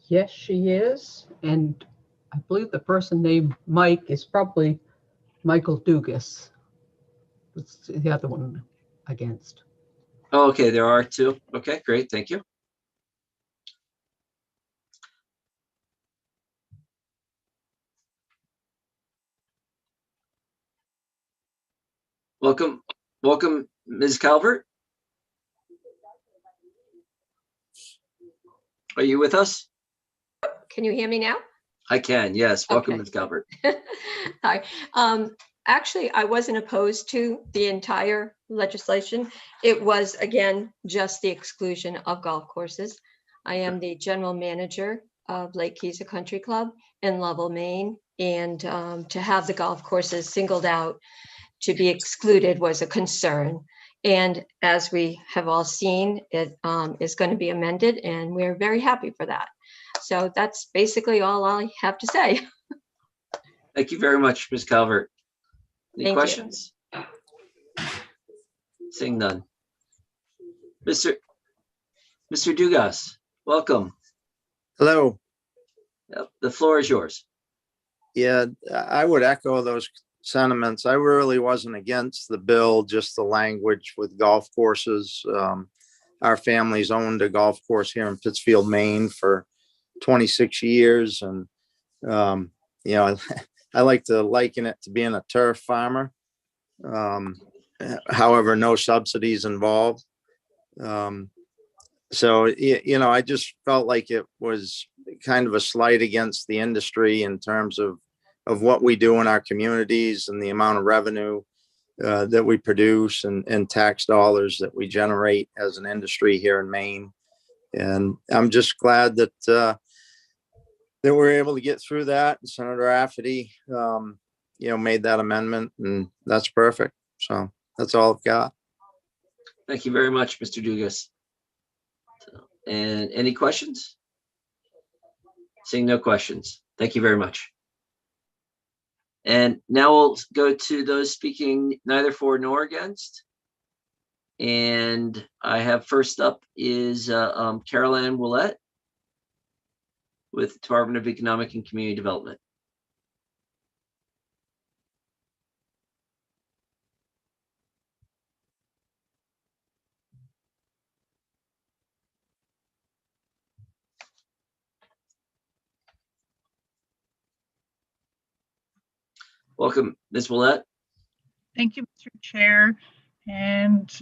Yes, she is. And I believe the person named Mike is probably Michael Dugas. It's the other one against. Oh, okay, there are two. Okay, great, thank you. Welcome, Ms. Calvert. Are you with us? Can you hear me now? I can, yes. Welcome, Okay. Ms. Calvert. Hi. Actually, I wasn't opposed to the entire legislation. It was, again, just the exclusion of golf courses. I am the general manager of Lake Keys Country Club in Lovell, Maine, and to have the golf courses singled out to be excluded was a concern. And as we have all seen, it is going to be amended, and we're very happy for that. So that's basically all I have to say. Thank you very much, Ms. Calvert. Any Thank you. questions? Seeing none. Mr. Dugas, welcome. Hello. Yep, the floor is yours. Yeah, I would echo those sentiments. I really wasn't against the bill, just the language with golf courses. Our family's owned a golf course here in Pittsfield, Maine for 26 years. And, you know, I like to liken it to being a turf farmer. However, no subsidies involved. So, you know, I just felt like it was kind of a slight against the industry in terms of what we do in our communities and the amount of revenue that we produce and tax dollars that we generate as an industry here in Maine. And I'm just glad that that we're able to get through that. Senator Rafferty, you know, made that amendment, and that's perfect. So that's all I've got. Thank you very much, Mr. Dugas. And any questions? Seeing no questions. Thank you very much. And now we'll go to those speaking neither for nor against. And I have first up is Carol Ann Willett with Department of Economic and Community Development. Welcome, Ms. Willett. Thank you, Mr. Chair. And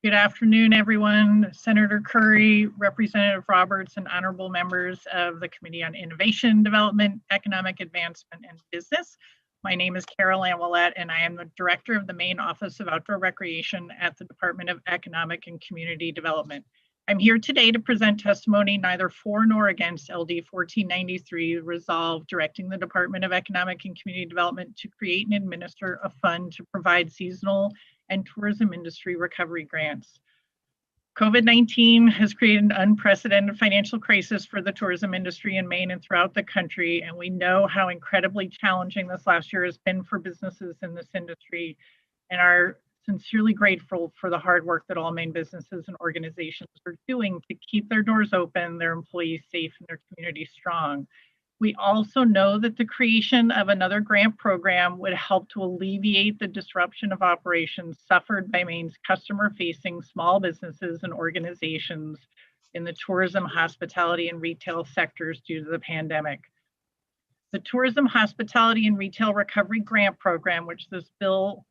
good afternoon, everyone. Senator Curry, Representative Roberts, and honorable members of the Committee on Innovation, Development, Economic Advancement, and Business. My name is Carol Ann Willett, and I am the Director of the Maine Office of Outdoor Recreation at the Department of Economic and Community Development. I'm here today to present testimony neither for nor against LD 1493 resolve directing the Department of Economic and Community Development to create and administer a fund to provide seasonal and tourism industry recovery grants. COVID-19 has created an unprecedented financial crisis for the tourism industry in Maine and throughout the country, and we know how incredibly challenging this last year has been for businesses in this industry, and are sincerely grateful for the hard work that all Maine businesses and organizations are doing to keep their doors open, their employees safe, and their community strong. We also know that the creation of another grant program would help to alleviate the disruption of operations suffered by Maine's customer-facing small businesses and organizations in the tourism, hospitality, and retail sectors due to the pandemic. The Tourism, Hospitality, and Retail Recovery Grant Program, which this bill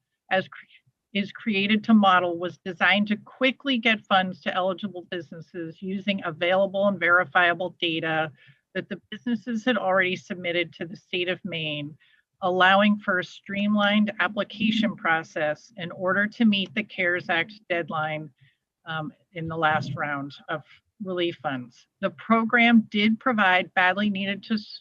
is created to model, was designed to quickly get funds to eligible businesses using available and verifiable data that the businesses had already submitted to the state of Maine, allowing for a streamlined application process in order to meet the CARES Act deadline in the last round of relief funds. The program did provide badly needed support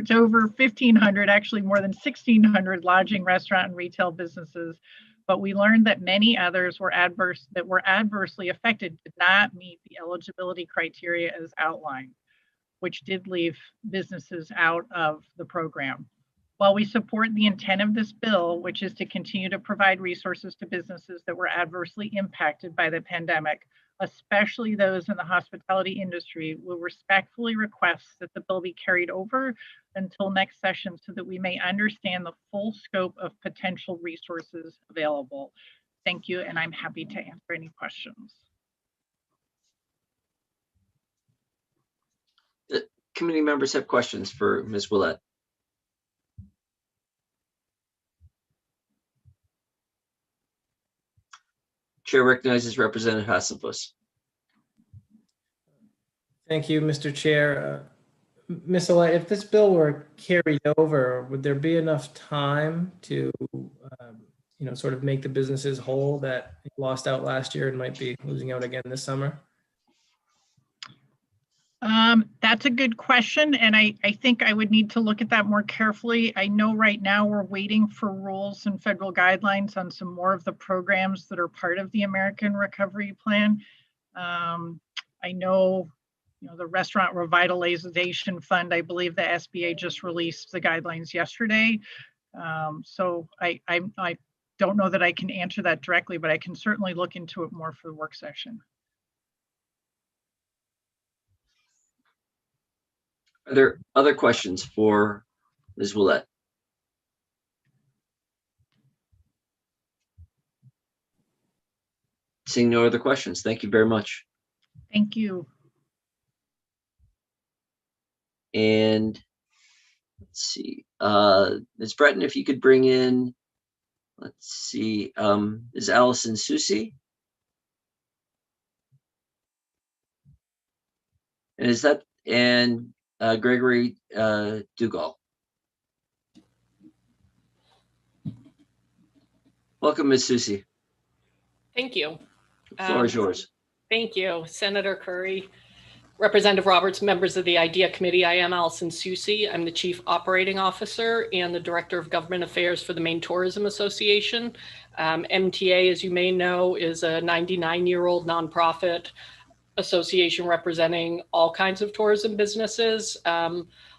to over 1,500, actually more than 1,600 lodging, restaurant, and retail businesses. But we learned that many others were adversely affected did not meet the eligibility criteria as outlined, which did leave businesses out of the program. While we support the intent of this bill, which is to continue to provide resources to businesses that were adversely impacted by the pandemic, especially those in the hospitality industry, will respectfully request that the bill be carried over until next session so that we may understand the full scope of potential resources available. Thank you, and I'm happy to answer any questions. The committee members have questions for Ms. Willett. Chair recognizes Representative Hasselfuss. Thank you, Mr. Chair. Ms. Willett, if this bill were carried over, would there be enough time to, sort of make the businesses whole that lost out last year and might be losing out again this summer? That's a good question, and I think I would need to look at that more carefully. I know right now we're waiting for rules and federal guidelines on some more of the programs that are part of the American Recovery Plan. I know, the Restaurant Revitalization Fund, I believe the SBA just released the guidelines yesterday. So I don't know that I can answer that directly, but I can certainly look into it more for the work session. Are there other questions for Ms. Willett? Seeing no other questions, thank you very much. Thank you. And let's see, Ms. Breton, if you could bring in, let's see, is Allison Susi? And is that, and Gregory Dugal? Welcome, Ms. Susi. Thank you. The floor is yours. Thank you, Senator Curry, Representative Roberts, members of the IDEA Committee. I am Allison Susi. I'm the Chief Operating Officer and the Director of Government Affairs for the Maine Tourism Association. MTA, as you may know, is a 99-year-old nonprofit association representing all kinds of tourism businesses,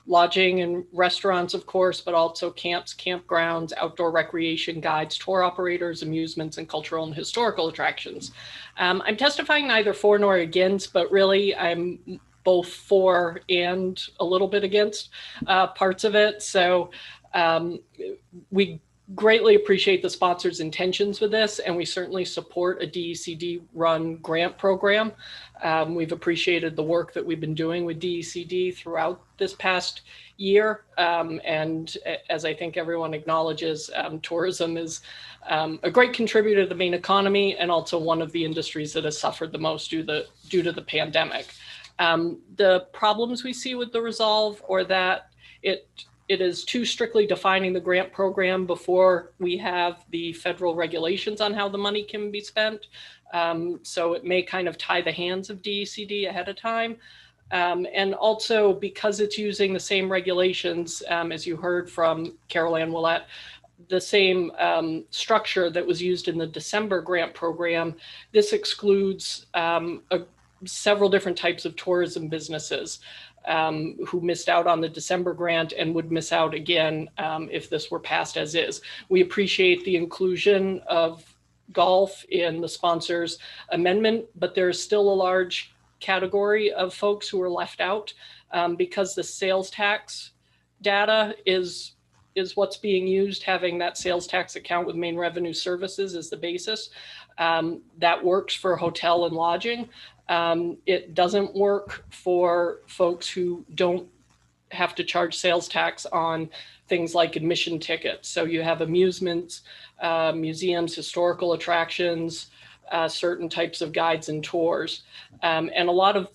lodging and restaurants, of course, but also camps, campgrounds, outdoor recreation guides, tour operators, amusements, and cultural and historical attractions. I'm testifying neither for nor against, but really I'm both for and a little bit against parts of it. So we greatly appreciate the sponsor's intentions with this, and we certainly support a DECD-run grant program. We've appreciated the work that we've been doing with DECD throughout this past year. And as I think everyone acknowledges, tourism is a great contributor to the Maine economy and also one of the industries that has suffered the most due to the pandemic. The problems we see with the resolve are that it is too strictly defining the grant program before we have the federal regulations on how the money can be spent. So it may kind of tie the hands of DECD ahead of time. And also because it's using the same regulations, as you heard from Carol Ann Willett, the same structure that was used in the December grant program, this excludes several different types of tourism businesses who missed out on the December grant and would miss out again if this were passed as is. We appreciate the inclusion of golf in the sponsor's amendment, but there's still a large category of folks who are left out because the sales tax data is what's being used. Having that sales tax account with Maine Revenue Services is the basis. That works for hotel and lodging. It doesn't work for folks who don't have to charge sales tax on things like admission tickets. So you have amusements, museums, historical attractions, certain types of guides and tours. And a lot of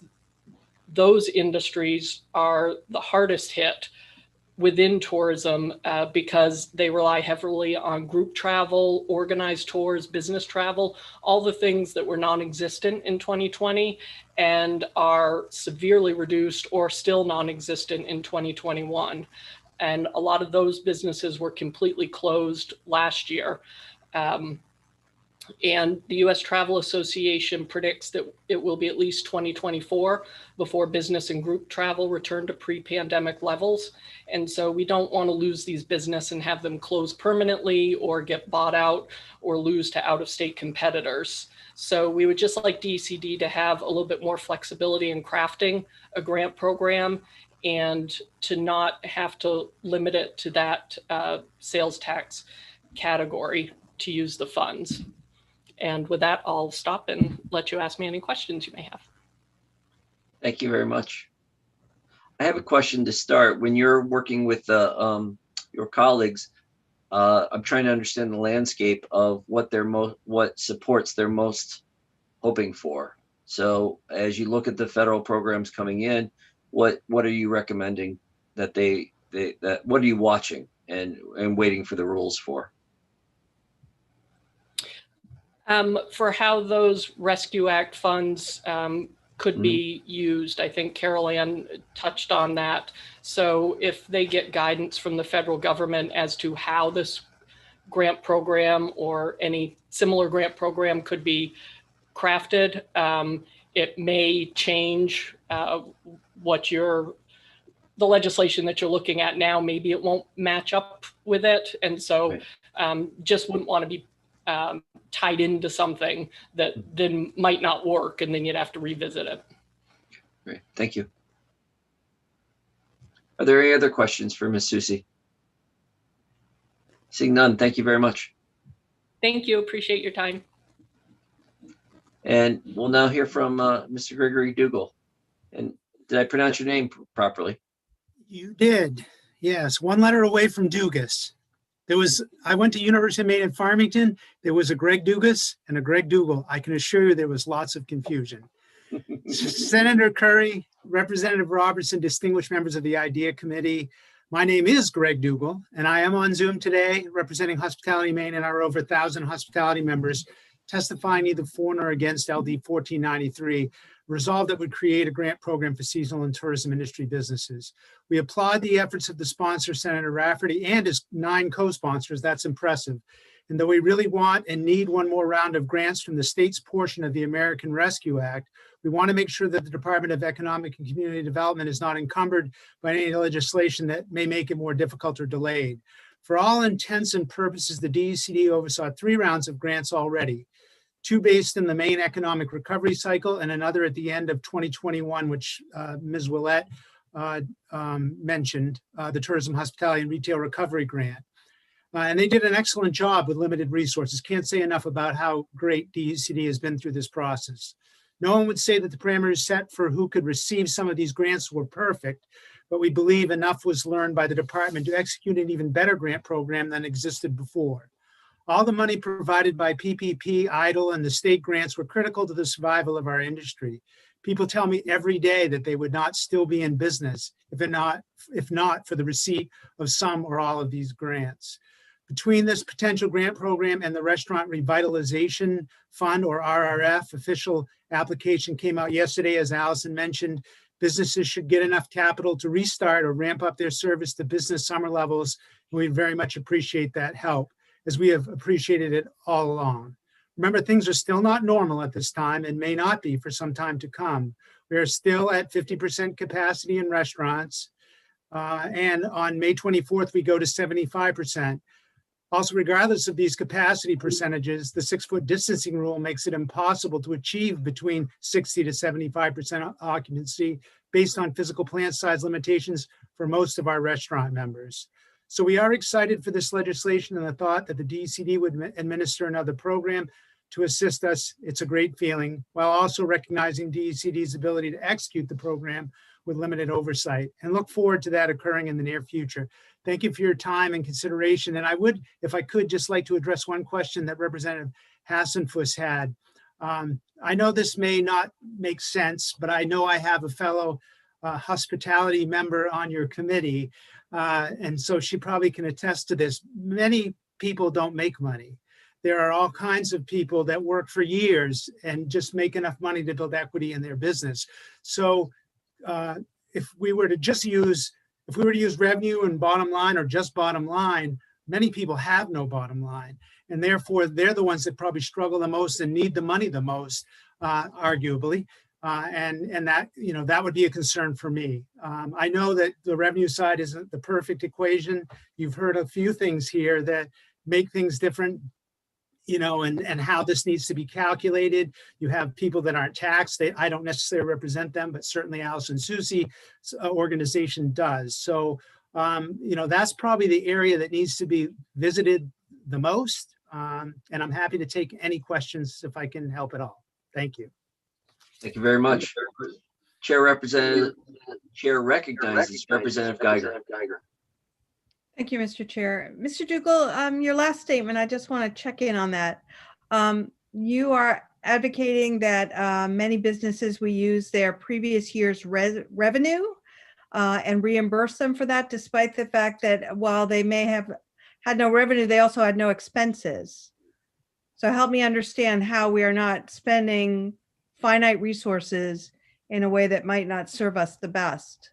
those industries are the hardest hit within tourism because they rely heavily on group travel, organized tours, business travel, all the things that were non-existent in 2020 and are severely reduced or still non-existent in 2021. And a lot of those businesses were completely closed last year. And the U.S. Travel Association predicts that it will be at least 2024 before business and group travel return to pre-pandemic levels. And so we don't want to lose these businesses and have them close permanently or get bought out or lose to out-of-state competitors. So we would just like DECD to have a little bit more flexibility in crafting a grant program and to not have to limit it to that sales tax category to use the funds. And with that, I'll stop and let you ask me any questions you may have. Thank you very much. I have a question to start. When you're working with your colleagues, I'm trying to understand the landscape of what supports they're most hoping for. So as you look at the federal programs coming in, what are you recommending that what are you watching and waiting for the rules for? For how those Rescue Act funds could be used, I think Carol Ann touched on that. So if they get guidance from the federal government as to how this grant program or any similar grant program could be crafted, it may change the legislation that you're looking at now. Maybe it won't match up with it. And so just wouldn't want to be tied into something that then might not work, and then you'd have to revisit it. Great, thank you. Are there any other questions for Ms. Susi? Seeing none, thank you very much. Thank you. Appreciate your time. And we'll now hear from Mr. Gregory Dougal. And did I pronounce your name properly? You did. Yes, one letter away from Dugas. I went to University of Maine in Farmington. There was a Greg Dugas and a Greg Dougal. I can assure you there was lots of confusion. Senator Curry, Representative Robertson, distinguished members of the IDEA Committee. My name is Greg Dougal, and I am on Zoom today representing Hospitality Maine and our over 1,000 hospitality members, testifying either for or against LD 1493, resolved that would create a grant program for seasonal and tourism industry businesses. We applaud the efforts of the sponsor, Senator Rafferty, and his 9 co-sponsors. That's impressive. And though we really want and need one more round of grants from the state's portion of the American Rescue Act, we want to make sure that the Department of Economic and Community Development is not encumbered by any legislation that may make it more difficult or delayed. For all intents and purposes, the DECD oversaw 3 rounds of grants already. 2 based in the Maine economic recovery cycle and another at the end of 2021, which Ms. Willett mentioned, the Tourism, Hospitality, and Retail Recovery Grant. And they did an excellent job with limited resources. Can't say enough about how great DECD has been through this process. No one would say that the parameters set for who could receive some of these grants were perfect, but we believe enough was learned by the department to execute an even better grant program than existed before. All the money provided by PPP, EIDL, and the state grants were critical to the survival of our industry. People tell me every day that they would not still be in business if not for the receipt of some or all of these grants. Between this potential grant program and the Restaurant Revitalization Fund, or RRF, official application came out yesterday, as Allison mentioned. Businesses should get enough capital to restart or ramp up their service to business summer levels. And we very much appreciate that help, as we have appreciated it all along. Remember, things are still not normal at this time and may not be for some time to come. We are still at 50% capacity in restaurants. And on May 24th, we go to 75%. Also, regardless of these capacity percentages, the 6-foot distancing rule makes it impossible to achieve between 60 to 75% occupancy based on physical plant size limitations for most of our restaurant members. So we are excited for this legislation and the thought that the DECD would administer another program to assist us. It's a great feeling, while also recognizing DECD's ability to execute the program with limited oversight, and look forward to that occurring in the near future. Thank you for your time and consideration. And I would, if I could, just like to address one question that Representative Hassenfuss had. I know this may not make sense, but I know I have a fellow hospitality member on your committee. And so she probably can attest to this. Many people don't make money. There are all kinds of people that work for years and just make enough money to build equity in their business. So if we were to use revenue and bottom line, or just bottom line, many people have no bottom line. And therefore, they're the ones that probably struggle the most and need the money the most, arguably. And that, that would be a concern for me. I know that the revenue side isn't the perfect equation. You've heard a few things here that make things different, and how this needs to be calculated. You have people that aren't taxed. I don't necessarily represent them, but certainly Allison Susi's organization does. So, that's probably the area that needs to be visited the most. And I'm happy to take any questions if I can help at all. Thank you. Thank you very much. Chair recognizes Representative Geiger. Thank you, Mr. Chair. Mr. Dougal, your last statement, I just want to check in on that. You are advocating that many businesses will use their previous year's revenue and reimburse them for that, despite the fact that while they may have had no revenue, they also had no expenses. So help me understand how we are not spending finite resources in a way that might not serve us the best.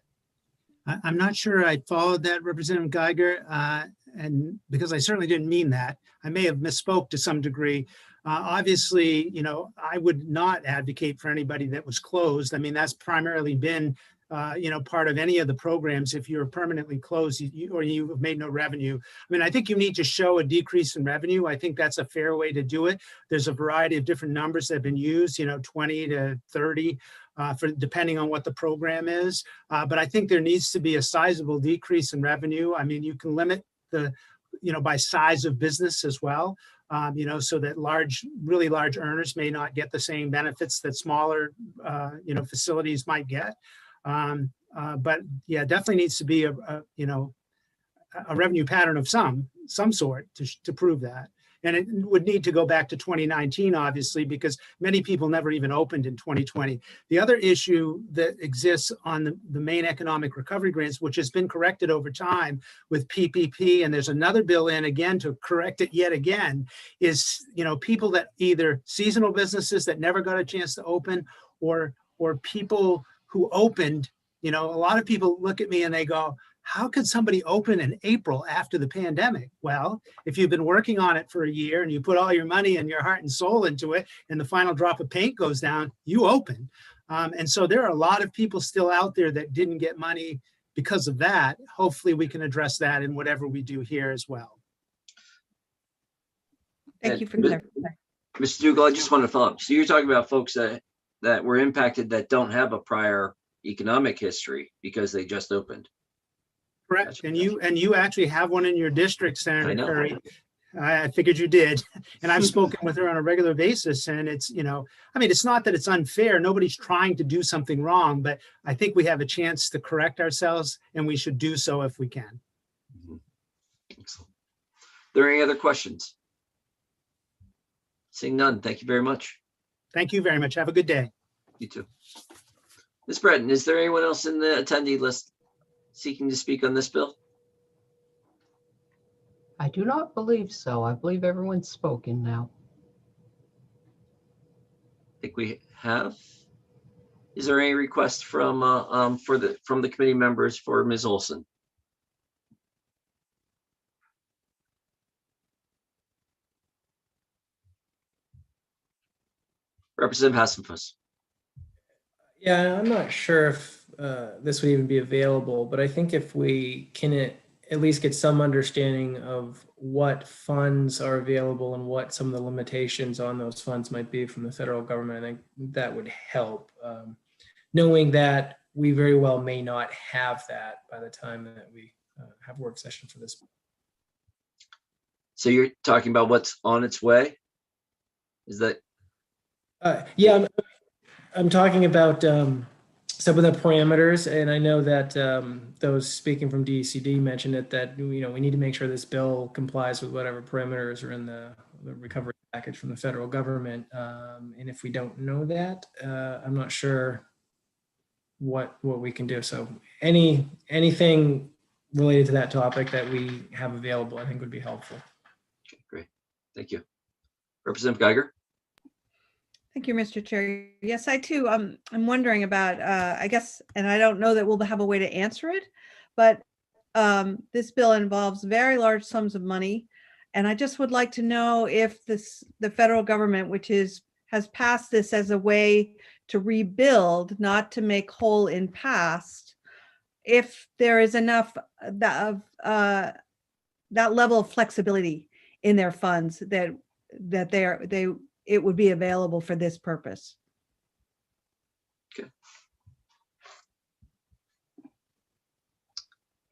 I'm not sure I followed that, Representative Geiger, and because I certainly didn't mean that. I may have misspoke to some degree. Obviously, I would not advocate for anybody that was closed. I mean, that's primarily been part of any of the programs if you're permanently closed or you have made no revenue. I mean, I think you need to show a decrease in revenue. I think that's a fair way to do it. There's a variety of different numbers that have been used, 20 to 30 for depending on what the program is. But I think there needs to be a sizable decrease in revenue. I mean, you can limit the, by size of business as well. So that really large earners may not get the same benefits that smaller, facilities might get. But yeah, definitely needs to be a revenue pattern of some sort to prove that. And it would need to go back to 2019, obviously, because many people never even opened in 2020. The other issue that exists on the main economic recovery grants, which has been corrected over time with PPP, and there's another bill in again to correct it yet again, is, people that either seasonal businesses that never got a chance to open or people who opened, a lot of people look at me and they go, how could somebody open in April after the pandemic? Well, if you've been working on it for a year and you put all your money and your heart and soul into it, and the final drop of paint goes down, you open. And so there are a lot of people still out there that didn't get money because of that. Hopefully we can address that in whatever we do here as well. Thank you for clarifying. Mr. Dugal, I just want to follow up. So you're talking about folks that were impacted that don't have a prior economic history because they just opened. Correct. And you actually have one in your district, Senator Curry. I figured you did. And I've spoken with her on a regular basis. And it's, it's not that it's unfair. Nobody's trying to do something wrong, but I think we have a chance to correct ourselves and we should do so if we can. Excellent. Are there any other questions? Seeing none, thank you very much. Thank you very much. Have a good day. You too. Ms. Breton, is there anyone else in the attendee list seeking to speak on this bill? I do not believe so. I believe everyone's spoken now. I think we have. Is there any request from the committee members for Ms. Olson? Representative Hassenfuss. Yeah, I'm not sure if this would even be available, but I think if we can at least get some understanding of what funds are available and what some of the limitations on those funds might be from the federal government, I think that would help. Knowing that we very well may not have that by the time that we have work session for this. So you're talking about what's on its way? Is that? Yeah, I'm talking about some of the parameters, and I know that those speaking from DECD mentioned it, that we need to make sure this bill complies with whatever parameters are in the recovery package from the federal government. And if we don't know that, I'm not sure what we can do. So anything related to that topic that we have available, I think would be helpful. Okay, great. Thank you. Representative Geiger. Thank you, Mr. Chair. Yes, I too, I'm wondering about, I guess, and I don't know that we'll have a way to answer it, but this bill involves very large sums of money. And I just would like to know if the federal government, which has passed this as a way to rebuild, not to make whole in past, if there is enough of that level of flexibility in their funds that it would be available for this purpose. Okay.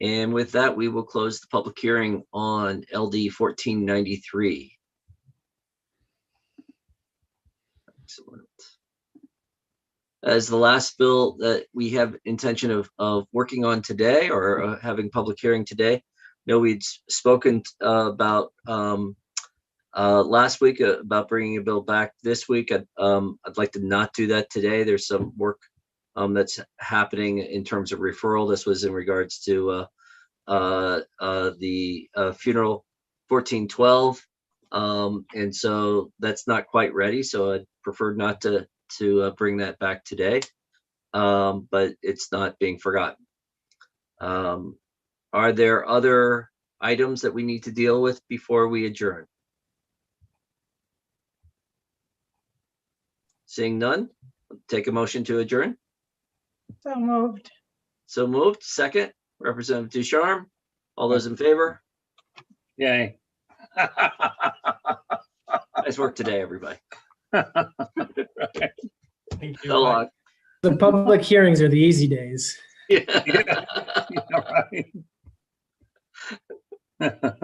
And with that, we will close the public hearing on LD 1493. Excellent. As the last bill that we have intention of working on today or having public hearing today, we'd spoken about last week about bringing a bill back this week. I'd like to not do that today. There's some work that's happening in terms of referral. This was in regards to the funeral 1412. And so that's not quite ready. So I'd prefer not to bring that back today, but it's not being forgotten. Are there other items that we need to deal with before we adjourn? Seeing none, take a motion to adjourn. So moved. So moved. Second, Representative Ducharme. All those in favor? Yay. Nice work today, everybody. Thank So long. The public hearings are the easy days. Yeah. Right.